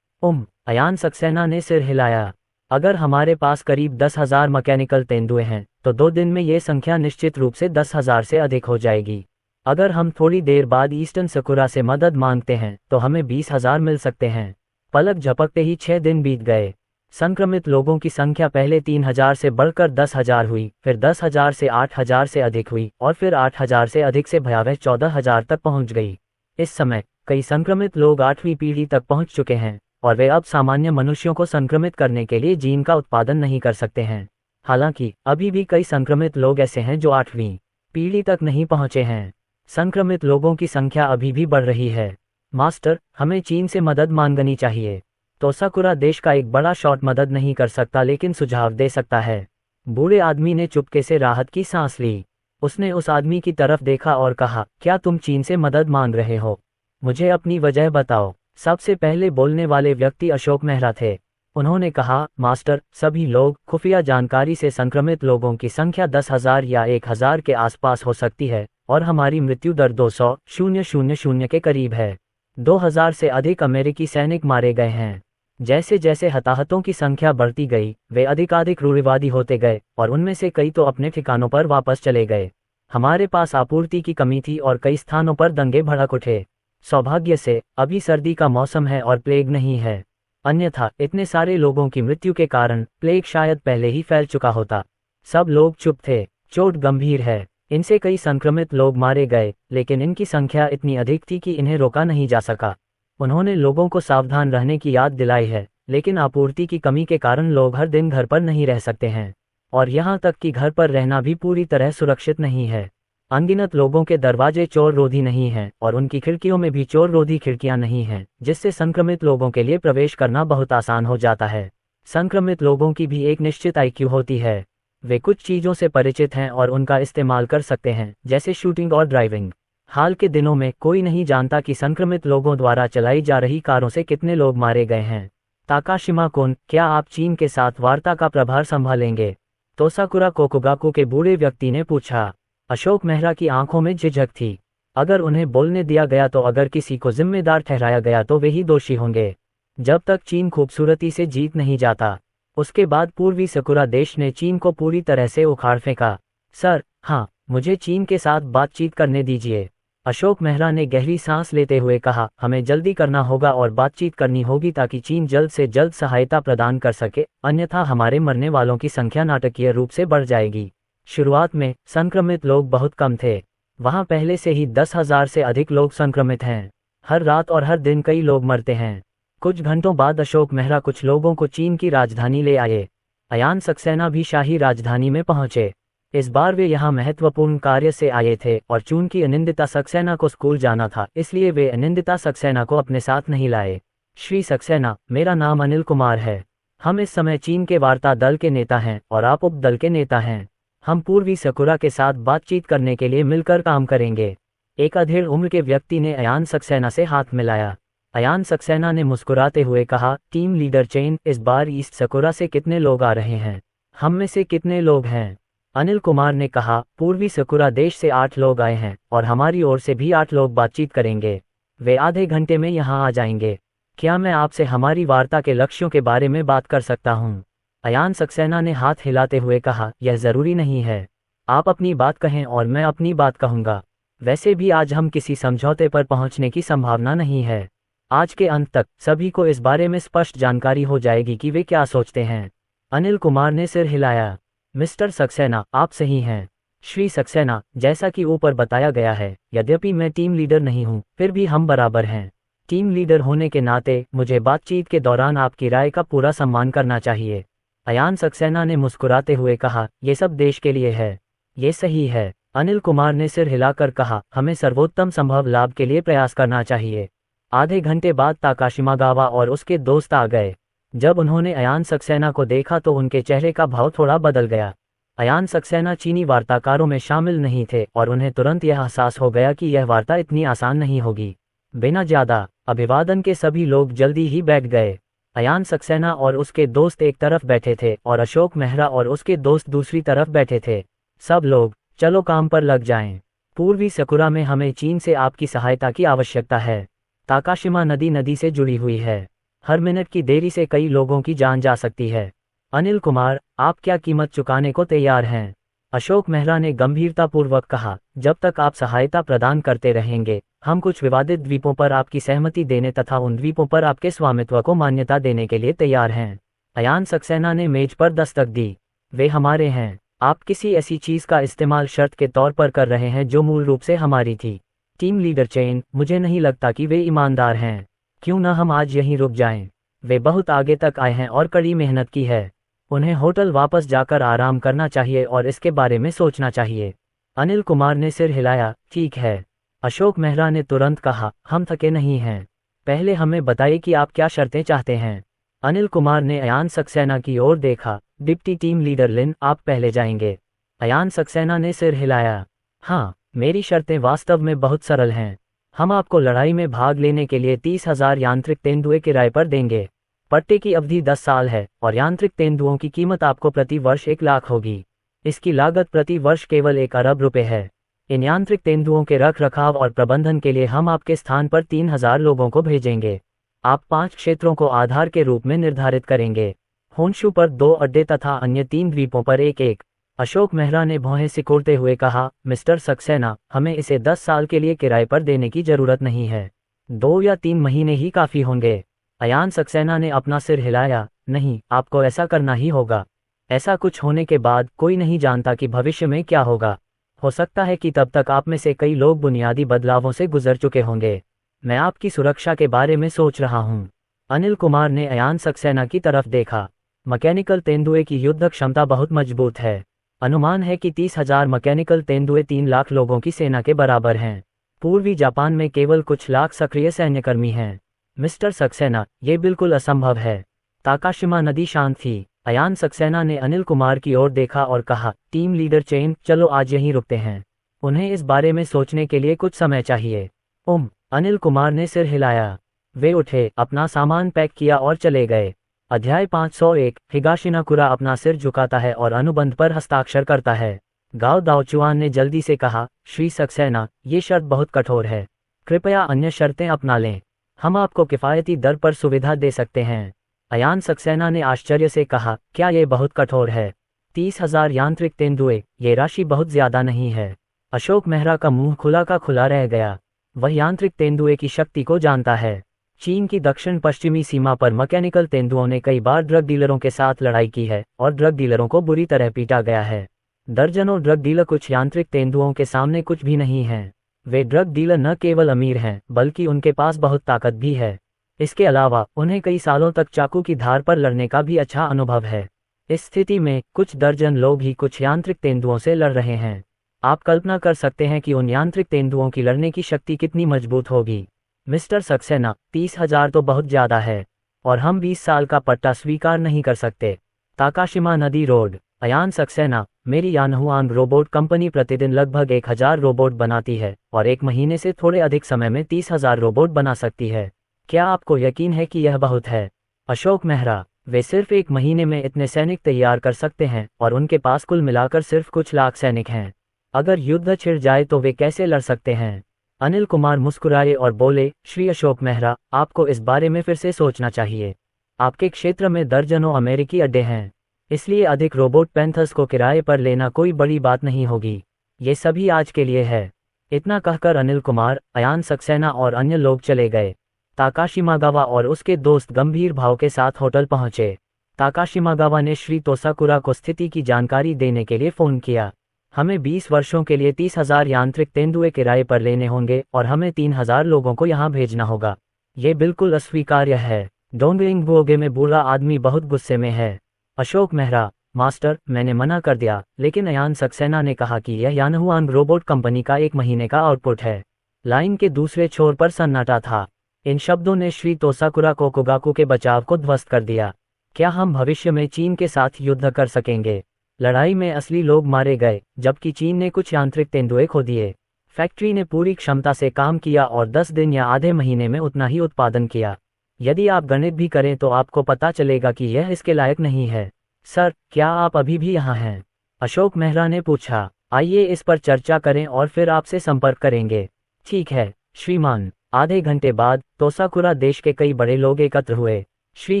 अयान सक्सेना ने सिर हिलाया। अगर हमारे पास करीब 10,000 मैकेनिकल तेंदुए हैं तो 2 दिन में ये संख्या निश्चित रूप से 10,000 से अधिक हो जाएगी। अगर हम थोड़ी देर बाद ईस्टर्न सकुरा से मदद मांगते हैं तो हमें 20,000 मिल सकते हैं। पलक झपकते ही 6 दिन बीत गए। संक्रमित लोगों की संख्या पहले 3,000 से बढ़कर 10,000 हुई, फिर 10,000 से 8,000 से अधिक हुई और फिर 8,000 से अधिक से भयावह 14,000 तक पहुंच गई। इस समय कई संक्रमित लोग 8वीं पीढ़ी तक पहुंच चुके हैं और वे अब सामान्य मनुष्यों को संक्रमित करने के लिए जीन का उत्पादन नहीं कर सकते हैं। हालांकि अभी भी कई संक्रमित लोग ऐसे हैं जो 8वीं पीढ़ी तक नहीं पहुंचे हैं। संक्रमित लोगों की संख्या अभी भी बढ़ रही है। मास्टर, हमें चीन से मदद मांगनी चाहिए। तोसाकुरा देश का एक बड़ा शॉट मदद नहीं कर सकता लेकिन सुझाव दे सकता है। बूढ़े आदमी ने चुपके से राहत की सांस ली। उसने उस आदमी की तरफ देखा और कहा, क्या तुम चीन से मदद मांग रहे हो? मुझे अपनी वजह बताओ। सबसे पहले बोलने वाले व्यक्ति अशोक मेहरा थे। उन्होंने कहा, मास्टर, सभी लोग, खुफिया जानकारी से संक्रमित लोगों की संख्या 10,000 या 1,000 के आसपास हो सकती है, और हमारी मृत्यु दर 200,000 के करीब है। 2,000 से अधिक अमेरिकी सैनिक मारे गए हैं। जैसे जैसे हताहतों की संख्या बढ़ती गई, वे अधिकाधिक रूढ़िवादी होते गए, और उनमें से कई तो अपने ठिकानों पर वापस चले गए। हमारे पास आपूर्ति की कमी थी और कई स्थानों पर दंगे भड़क उठे। सौभाग्य से अभी सर्दी का मौसम है और प्लेग नहीं है, अन्यथा इतने सारे लोगों की मृत्यु के कारण प्लेग शायद पहले ही फैल चुका होता। सब लोग चुप थे। चोट गंभीर है, इनसे कई संक्रमित लोग मारे गए, लेकिन इनकी संख्या इतनी अधिक थी कि इन्हें रोका नहीं जा सका। उन्होंने लोगों को सावधान रहने की याद दिलाई है, लेकिन आपूर्ति की कमी के कारण लोग हर दिन घर पर नहीं रह सकते हैं, और यहाँ तक कि घर पर रहना भी पूरी तरह सुरक्षित नहीं है। अनगिनत लोगों के दरवाजे चोर रोधी नहीं हैं, और उनकी खिड़कियों में भी चोर रोधी खिड़कियां नहीं हैं, जिससे संक्रमित लोगों के लिए प्रवेश करना बहुत आसान हो जाता है। संक्रमित लोगों की भी एक निश्चित आईक्यू होती है। वे कुछ चीज़ों से परिचित हैं और उनका इस्तेमाल कर सकते हैं, जैसे शूटिंग और ड्राइविंग। हाल के दिनों में कोई नहीं जानता कि संक्रमित लोगों द्वारा चलाई जा रही कारों से कितने लोग मारे गए हैं। ताकाशिमा-कुन, क्या आप चीन के साथ वार्ता का प्रभार संभालेंगे? तोसाकुरा कोकुगाकू के बूढ़े व्यक्ति ने पूछा। अशोक मेहरा की आंखों में झिझक थी। अगर उन्हें बोलने दिया गया तो अगर किसी को जिम्मेदार ठहराया गया तो वे ही दोषी होंगे। जब तक चीन खूबसूरती से जीत नहीं जाता, उसके बाद पूर्वी सकुरा देश ने चीन को पूरी तरह से उखाड़ फेंका। सर, हाँ, मुझे चीन के साथ बातचीत करने दीजिए। अशोक मेहरा ने गहरी सांस लेते हुए कहा, हमें जल्दी करना होगा और बातचीत करनी होगी ताकि चीन जल्द से जल्द सहायता प्रदान कर सके, अन्यथा हमारे मरने वालों की संख्या नाटकीय रूप से बढ़ जाएगी। शुरुआत में संक्रमित लोग बहुत कम थे। वहां पहले से ही 10,000 से अधिक लोग संक्रमित हैं। हर रात और हर दिन कई लोग मरते हैं। कुछ घंटों बाद अशोक मेहरा कुछ लोगों को चीन की राजधानी ले आए। अयान सक्सेना भी शाही राजधानी में पहुंचे। इस बार वे यहाँ महत्वपूर्ण कार्य से आए थे, और चूंकि अनिंदिता सक्सेना को स्कूल जाना था, इसलिए वे अनिंदिता सक्सेना को अपने साथ नहीं लाए। श्री सक्सेना, मेरा नाम अनिल कुमार है। हम इस समय चीन के वार्ता दल के नेता हैं और आप उप दल के नेता हैं। हम पूर्वी सकुरा के साथ बातचीत करने के लिए मिलकर काम करेंगे। एक अधेड़ उम्र के व्यक्ति ने अयान सक्सेना से हाथ मिलाया। अयान सक्सेना ने मुस्कुराते हुए कहा, टीम लीडर चेन, इस बार ईस्ट सकुरा से कितने लोग आ रहे हैं? हम में से कितने लोग हैं? अनिल कुमार ने कहा, पूर्वी सकुरा देश से 8 लोग आए हैं, और हमारी ओर से भी 8 लोग बातचीत करेंगे। वे आधे घंटे में यहाँ आ जाएंगे। क्या मैं आपसे हमारी वार्ता के लक्ष्यों के बारे में बात कर सकता हूँ? अयान सक्सेना ने हाथ हिलाते हुए कहा, यह जरूरी नहीं है। आप अपनी बात कहें और मैं अपनी बात कहूँगा। वैसे भी आज हम किसी समझौते पर पहुँचने की संभावना नहीं है। आज के अंत तक सभी को इस बारे में स्पष्ट जानकारी हो जाएगी कि वे क्या सोचते हैं। अनिल कुमार ने सिर हिलाया। मिस्टर सक्सेना, आप सही हैं। श्री सक्सेना, जैसा कि ऊपर बताया गया है, यद्यपि मैं टीम लीडर नहीं हूँ, फिर भी हम बराबर हैं। टीम लीडर होने के नाते मुझे बातचीत के दौरान आपकी राय का पूरा सम्मान करना चाहिए। अयान सक्सेना ने मुस्कुराते हुए कहा, ये सब देश के लिए है। ये सही है। अनिल कुमार ने सिर हिलाकर कहा, हमें सर्वोत्तम संभव लाभ के लिए प्रयास करना चाहिए। आधे घंटे बाद ताकाशिमागावा और उसके दोस्त आ गए। जब उन्होंने अयान सक्सेना को देखा तो उनके चेहरे का भाव थोड़ा बदल गया। अयान सक्सेना चीनी वार्ताकारों में शामिल नहीं थे, और उन्हें तुरंत यह एहसास हो गया कि यह वार्ता इतनी आसान नहीं होगी। बिना ज्यादा अभिवादन के सभी लोग जल्दी ही बैठ गए। अयान सक्सेना और उसके दोस्त एक तरफ बैठे थे और अशोक मेहरा और उसके दोस्त दूसरी तरफ बैठे थे। सब लोग, चलो काम पर लग जाएं। पूर्वी सकुरा में हमें चीन से आपकी सहायता की आवश्यकता है। ताकाशिमा नदी से जुड़ी हुई है। हर मिनट की देरी से कई लोगों की जान जा सकती है। अनिल कुमार, आप क्या कीमत चुकाने को तैयार हैं? अशोक मेहरा ने गंभीरतापूर्वक कहा, जब तक आप सहायता प्रदान करते रहेंगे, हम कुछ विवादित द्वीपों पर आपकी सहमति देने तथा उन द्वीपों पर आपके स्वामित्व को मान्यता देने के लिए तैयार हैं। अयान सक्सेना ने मेज पर दस्तक दी। वे हमारे हैं। आप किसी ऐसी चीज का इस्तेमाल शर्त के तौर पर कर रहे हैं जो मूल रूप से हमारी थी। टीम लीडर चेन, मुझे नहीं लगता कि वे ईमानदार हैं। क्यों न हम आज यहीं रुक जाएं? वे बहुत आगे तक आए हैं और कड़ी मेहनत की है। उन्हें होटल वापस जाकर आराम करना चाहिए और इसके बारे में सोचना चाहिए। अनिल कुमार ने सिर हिलाया, ठीक है। अशोक मेहरा ने तुरंत कहा, हम थके नहीं हैं। पहले हमें बताइए कि आप क्या शर्तें चाहते हैं। अनिल कुमार ने अयान सक्सेना की ओर देखा। डिप्टी टीम लीडर लिन, आप पहले जाएंगे। अयान सक्सेना ने सिर हिलाया। हाँ, मेरी शर्तें वास्तव में बहुत सरल हैं। हम आपको लड़ाई में भाग लेने के लिए 30,000 यांत्रिक तेंदुए किराए पर देंगे। पट्टे की अवधि 10 साल है और यांत्रिक तेंदुओं की कीमत आपको प्रति वर्ष 1 लाख होगी। इसकी लागत प्रति वर्ष केवल 1 अरब रुपए है। इन यांत्रिक तेंदुओं के रख रखाव और प्रबंधन के लिए हम आपके स्थान पर 3,000 लोगों को भेजेंगे। आप 5 क्षेत्रों को आधार के रूप में निर्धारित करेंगे। होन्शु पर 2 अड्डे तथा अन्य 3 द्वीपों पर एक। अशोक मेहरा ने भौहें सिकोड़ते हुए कहा, मिस्टर सक्सेना, हमें इसे 10 साल के लिए किराए पर देने की जरूरत नहीं है। 2 या 3 महीने ही काफी होंगे। अयान सक्सेना ने अपना सिर हिलाया, नहीं, आपको ऐसा करना ही होगा। ऐसा कुछ होने के बाद कोई नहीं जानता कि भविष्य में क्या होगा। हो सकता है कि तब तक आप में से कई लोग बुनियादी बदलावों से गुजर चुके होंगे। मैं आपकी सुरक्षा के बारे में सोच रहा हूँ। अनिल कुमार ने अयान सक्सेना की तरफ देखा। मैकेनिकल तेंदुए की युद्ध क्षमता बहुत मजबूत है। अनुमान है कि 30,000 मैकेनिकल तेंदुए 3 लाख लोगों की सेना के बराबर हैं। पूर्वी जापान में केवल कुछ लाख सक्रिय सैन्यकर्मी हैं। मिस्टर सक्सेना, ये बिल्कुल असंभव है। ताकाशिमा नदी शांत थी। अयान सक्सेना ने अनिल कुमार की ओर देखा और कहा, टीम लीडर चेन, चलो आज यहीं रुकते हैं। उन्हें इस बारे में सोचने के लिए कुछ समय चाहिए। अनिल कुमार ने सिर हिलाया। वे उठे, अपना सामान पैक किया और चले गए। अध्याय 501। हिगाशिनाकुरा अपना सिर झुकाता है और अनुबंध पर हस्ताक्षर करता है। गाओ दाओचुआन ने जल्दी से कहा, श्री सक्सेना, ये शर्त बहुत कठोर है। कृपया अन्य शर्तें अपना लें। हम आपको किफ़ायती दर पर सुविधा दे सकते हैं। अयान सक्सेना ने आश्चर्य से कहा, क्या ये बहुत कठोर है? 30,000 यांत्रिक तेंदुए, ये राशि बहुत ज्यादा नहीं है। अशोक मेहरा का मुंह खुला का खुला रह गया। वह यांत्रिक तेंदुए की शक्ति को जानता है। चीन की दक्षिण पश्चिमी सीमा पर मैकेनिकल तेंदुओं ने कई बार ड्रग डीलरों के साथ लड़ाई की है और ड्रग डीलरों को बुरी तरह पीटा गया है। दर्जनों ड्रग डीलर कुछ यांत्रिक तेंदुओं के सामने कुछ भी नहीं हैं। वे ड्रग डीलर न केवल अमीर हैं, बल्कि उनके पास बहुत ताकत भी है। इसके अलावा उन्हें कई सालों तक चाकू की धार पर लड़ने का भी अच्छा अनुभव है। इस स्थिति में कुछ दर्जन लोग ही कुछ यांत्रिक तेंदुओं से लड़ रहे हैं। आप कल्पना कर सकते हैं कि उन यांत्रिक तेंदुओं की लड़ने की शक्ति कितनी मजबूत होगी। मिस्टर सक्सेना, 30,000 तो बहुत ज्यादा है और हम 20 साल का पट्टा स्वीकार नहीं कर सकते। ताकाशिमा नदी रोड। अयान सक्सेना, मेरी यानहुआंग रोबोट कंपनी प्रतिदिन लगभग 1,000 रोबोट बनाती है और 1 महीने से थोड़े अधिक समय में 30,000 रोबोट बना सकती है। क्या आपको यकीन है कि यह बहुत है? अशोक मेहरा, वे सिर्फ 1 महीने में इतने सैनिक तैयार कर सकते हैं और उनके पास कुल मिलाकर सिर्फ कुछ लाख सैनिक हैं। अगर युद्ध छिड़ जाए तो वे कैसे लड़ सकते हैं? अनिल कुमार मुस्कुराए और बोले, श्री अशोक मेहरा, आपको इस बारे में फिर से सोचना चाहिए। आपके क्षेत्र में दर्जनों अमेरिकी अड्डे हैं, इसलिए अधिक रोबोट पैंथर्स को किराए पर लेना कोई बड़ी बात नहीं होगी। ये सभी आज के लिए है। इतना कहकर अनिल कुमार, अयान सक्सेना और अन्य लोग चले गए। ताकाशिमागावा और उसके दोस्त गंभीर भाव के साथ होटल पहुंचे। ताकाशिमागावा ने श्री तोसाकुरा को स्थिति की जानकारी देने के लिए फोन किया। हमें 20 वर्षों के लिए 30,000 यांत्रिक तेंदुए किराए पर लेने होंगे और हमें 3,000 लोगों को यहाँ भेजना होगा। ये बिल्कुल अस्वीकार्य है। डोंगलिंगबुओगे में बूढ़ा आदमी बहुत गुस्से में है। अशोक मेहरा, मास्टर, मैंने मना कर दिया, लेकिन अयान सक्सेना ने कहा कि यह यानहुआंग रोबोट कंपनी का 1 महीने का आउटपुट है। लाइन के दूसरे छोर पर सन्नाटा था। इन शब्दों ने श्री तोसाकुरा को कोगाकू के बचाव को ध्वस्त कर दिया। क्या हम भविष्य में चीन के साथ युद्ध कर सकेंगे? लड़ाई में असली लोग मारे गए, जबकि चीन ने कुछ यांत्रिक तेंदुए खो दिए। फैक्ट्री ने पूरी क्षमता से काम किया और 10 दिन या आधे महीने में उतना ही उत्पादन किया। यदि आप गणित भी करें तो आपको पता चलेगा कि यह इसके लायक नहीं है। सर, क्या आप अभी भी यहाँ हैं? अशोक मेहरा ने पूछा। आइए इस पर चर्चा करें और फिर आपसे संपर्क करेंगे। ठीक है, श्रीमान। आधे घंटे बाद तोसाकुरा देश के कई बड़े लोग एकत्र हुए। श्री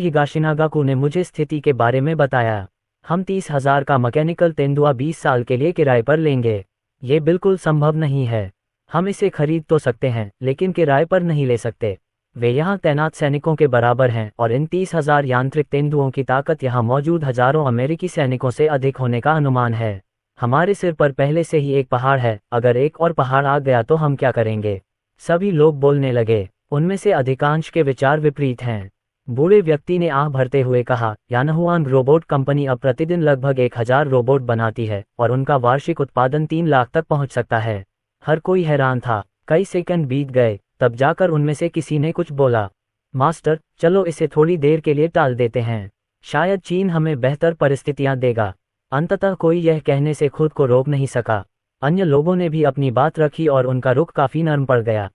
हिगाशिनागाकू ने मुझे स्थिति के बारे में बताया। हम 30,000 का मैकेनिकल तेंदुआ 20 साल के लिए किराए पर लेंगे। ये बिल्कुल संभव नहीं है। हम इसे खरीद तो सकते हैं, लेकिन किराए पर नहीं ले सकते। वे यहाँ तैनात सैनिकों के बराबर हैं और इन 30,000 यांत्रिक तेंदुओं की ताकत यहाँ मौजूद हजारों अमेरिकी सैनिकों से अधिक होने का अनुमान है। हमारे सिर पर पहले से ही एक पहाड़ है, अगर एक और पहाड़ आ गया तो हम क्या करेंगे? सभी लोग बोलने लगे। उनमें से अधिकांश के विचार विपरीत हैं। बूढ़े व्यक्ति ने आह भरते हुए कहा, यानहुआंग रोबोट कंपनी अब प्रतिदिन लगभग 1,000 रोबोट बनाती है और उनका वार्षिक उत्पादन 3 लाख तक पहुंच सकता है। हर कोई हैरान था। कई सेकंड बीत गए, तब जाकर उनमें से किसी ने कुछ बोला। मास्टर, चलो इसे थोड़ी देर के लिए टाल देते हैं। शायद चीन हमें बेहतर परिस्थितियां देगा। अंततः कोई यह कहने से खुद को रोक नहीं सका। अन्य लोगों ने भी अपनी बात रखी और उनका रुख काफी नरम पड़ गया।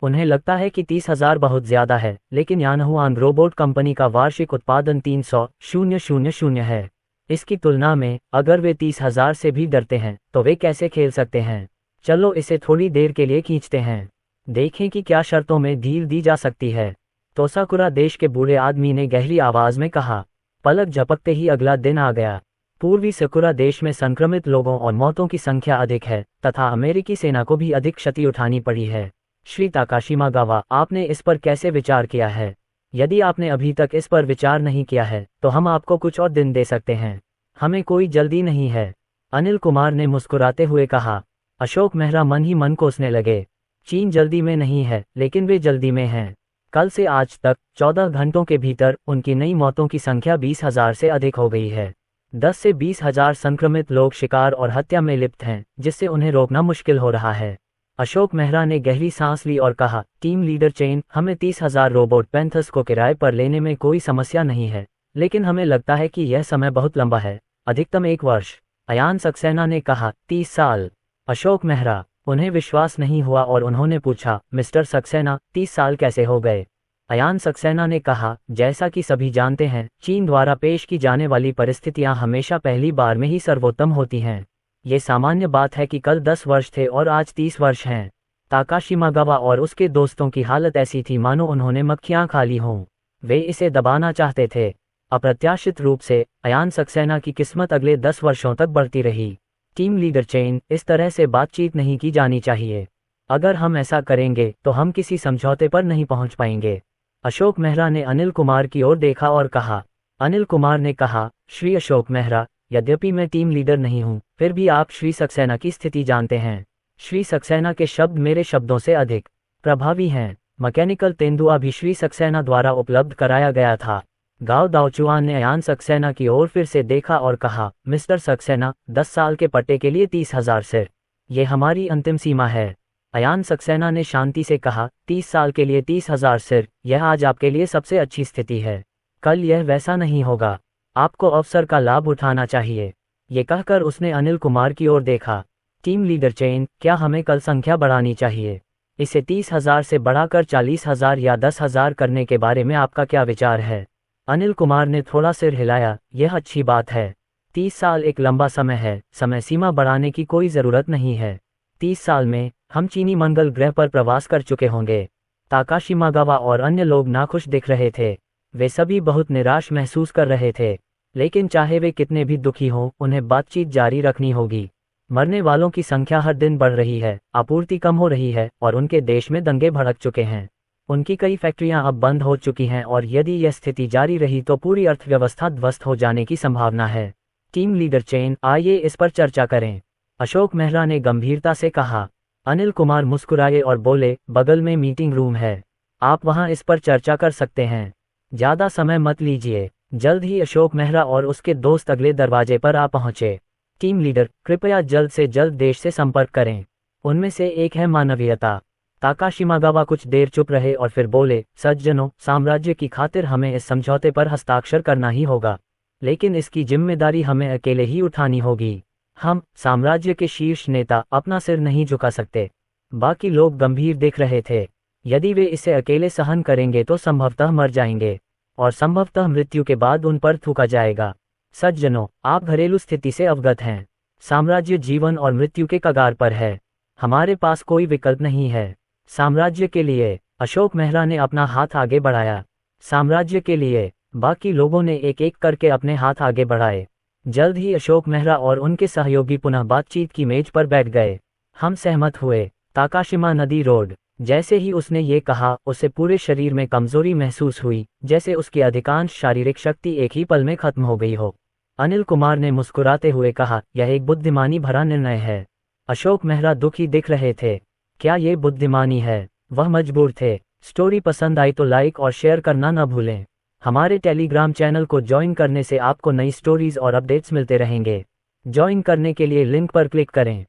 उन्हें लगता है कि 30,000 बहुत ज्यादा है, लेकिन यानहुआंग रोबोट कंपनी का वार्षिक उत्पादन 300,000 है। इसकी तुलना में अगर वे 30,000 से भी डरते हैं तो वे कैसे खेल सकते हैं। चलो इसे थोड़ी देर के लिए खींचते हैं, देखें कि क्या शर्तों में ढील दी जा सकती है। तोसाकुरा देश के बूढ़े आदमी ने गहरी आवाज में कहा। पलक झपकते ही अगला दिन आ गया। पूर्वी सकुरा देश में संक्रमित लोगों और मौतों की संख्या अधिक है तथा अमेरिकी सेना को भी अधिक क्षति उठानी पड़ी है। श्री ताकाशिमागावा, आपने इस पर कैसे विचार किया है? यदि आपने अभी तक इस पर विचार नहीं किया है तो हम आपको कुछ और दिन दे सकते हैं, हमें कोई जल्दी नहीं है। अनिल कुमार ने मुस्कुराते हुए कहा। अशोक मेहरा मन ही मन कोसने लगे। चीन जल्दी में नहीं है, लेकिन वे जल्दी में हैं। कल से आज तक 14 घंटों के भीतर उनकी नई मौतों की संख्या 20,000 से अधिक हो गई है। 10 से 20,000 संक्रमित लोग शिकार और हत्या में लिप्त हैं, जिससे उन्हें रोकना मुश्किल हो रहा है। अशोक मेहरा ने गहरी सांस ली और कहा, टीम लीडर चेन, हमें 30,000 रोबोट पैंथर्स को किराए पर लेने में कोई समस्या नहीं है, लेकिन हमें लगता है कि यह समय बहुत लंबा है, अधिकतम 1 वर्ष। अयान सक्सेना ने कहा, 30 साल। अशोक मेहरा, उन्हें विश्वास नहीं हुआ और उन्होंने पूछा, मिस्टर सक्सेना, 30 साल कैसे हो गए? अयान सक्सेना ने कहा, जैसा कि सभी जानते हैं, चीन द्वारा पेश की जाने वाली परिस्थितियां हमेशा पहली बार में ही सर्वोत्तम होती हैं। ये सामान्य बात है कि कल 10 वर्ष थे और आज 30 वर्ष हैं। ताकाशिमागावा और उसके दोस्तों की हालत ऐसी थी मानो उन्होंने मक्खियां खा ली हों। वे इसे दबाना चाहते थे। अप्रत्याशित रूप से अयान सक्सेना की किस्मत अगले 10 वर्षों तक बढ़ती रही। टीम लीडर चेन, इस तरह से बातचीत नहीं की जानी चाहिए। अगर हम ऐसा करेंगे तो हम किसी समझौते पर नहीं पहुंच पाएंगे। अशोक मेहरा ने अनिल कुमार की ओर देखा और कहा। अनिल कुमार ने कहा, श्री अशोक मेहरा, यद्यपि मैं टीम लीडर नहीं हूं, फिर भी आप श्री सक्सेना की स्थिति जानते हैं। श्री सक्सेना के शब्द मेरे शब्दों से अधिक प्रभावी हैं। मैकेनिकल तेंदुआ भी श्री सक्सेना द्वारा उपलब्ध कराया गया था। गाओ दाओचुआन ने अयान सक्सेना की ओर फिर से देखा और कहा, मिस्टर सक्सेना, 10 साल के पट्टे के लिए 30,000 सिर, ये हमारी अंतिम सीमा है। अयान सक्सेना ने शांति से कहा, 30 साल के लिए 30,000 सिर, यह आज आपके लिए सबसे अच्छी स्थिति है। कल यह वैसा नहीं होगा। आपको अवसर का लाभ उठाना चाहिए। ये कहकर उसने अनिल कुमार की ओर देखा। टीम लीडर चेन, क्या हमें कल संख्या बढ़ानी चाहिए? इसे 30,000 से बढ़ाकर 40,000 या 10,000 करने के बारे में आपका क्या विचार है? अनिल कुमार ने थोड़ा सिर हिलाया। यह अच्छी बात है। 30 साल एक लंबा समय है, समय सीमा बढ़ाने की कोई ज़रूरत नहीं है। 30 साल में हम चीनी मंगल ग्रह पर प्रवास कर चुके होंगे। ताकाशिमागावा और अन्य लोग नाखुश दिख रहे थे। वे सभी बहुत निराश महसूस कर रहे थे, लेकिन चाहे वे कितने भी दुखी हों, उन्हें बातचीत जारी रखनी होगी। मरने वालों की संख्या हर दिन बढ़ रही है, आपूर्ति कम हो रही है और उनके देश में दंगे भड़क चुके हैं। उनकी कई फैक्ट्रियां अब बंद हो चुकी हैं और यदि यह स्थिति जारी रही तो पूरी अर्थव्यवस्था ध्वस्त हो जाने की संभावना है। टीम लीडर चेन, आइए इस पर चर्चा करें। अशोक मेहरा ने गंभीरता से कहा। अनिल कुमार मुस्कुराए और बोले, बगल में मीटिंग रूम है, आप वहां इस पर चर्चा कर सकते हैं। ज्यादा समय मत लीजिए। जल्द ही अशोक मेहरा और उसके दोस्त अगले दरवाजे पर आ पहुंचे। टीम लीडर, कृपया जल्द से जल्द देश से संपर्क करें। उनमें से एक है मानवीयता। ताकाशिमागावा कुछ देर चुप रहे और फिर बोले, सज्जनों, साम्राज्य की खातिर हमें इस समझौते पर हस्ताक्षर करना ही होगा, लेकिन इसकी जिम्मेदारी हमें अकेले ही उठानी होगी। हम, साम्राज्य के शीर्ष नेता, अपना सिर नहीं झुका सकते। बाकी लोग गंभीर दिख रहे थे। यदि वे इसे अकेले सहन करेंगे तो संभवतः मर जाएंगे और संभवतः मृत्यु के बाद उन पर थूका जाएगा। सज्जनों, आप घरेलू स्थिति से अवगत हैं। साम्राज्य जीवन और मृत्यु के कगार पर है। हमारे पास कोई विकल्प नहीं है। साम्राज्य के लिए। अशोक मेहरा ने अपना हाथ आगे बढ़ाया। साम्राज्य के लिए। बाकी लोगों ने एक एक करके अपने हाथ आगे बढ़ाए। जल्द ही अशोक मेहरा और उनके सहयोगी पुनः बातचीत की मेज पर बैठ गए। हम सहमत हुए। ताकाशिमा नदी रोड। जैसे ही उसने ये कहा, उसे पूरे शरीर में कमजोरी महसूस हुई, जैसे उसकी अधिकांश शारीरिक शक्ति एक ही पल में खत्म हो गई हो। अनिल कुमार ने मुस्कुराते हुए कहा, यह एक बुद्धिमानी भरा निर्णय है। अशोक मेहरा दुखी दिख रहे थे। क्या ये बुद्धिमानी है? वह मजबूर थे। स्टोरी पसंद आई तो लाइक और शेयर करना न भूलें। हमारे टेलीग्राम चैनल को ज्वाइन करने से आपको नई स्टोरीज और अपडेट्स मिलते रहेंगे। ज्वाइन करने के लिए लिंक पर क्लिक करें।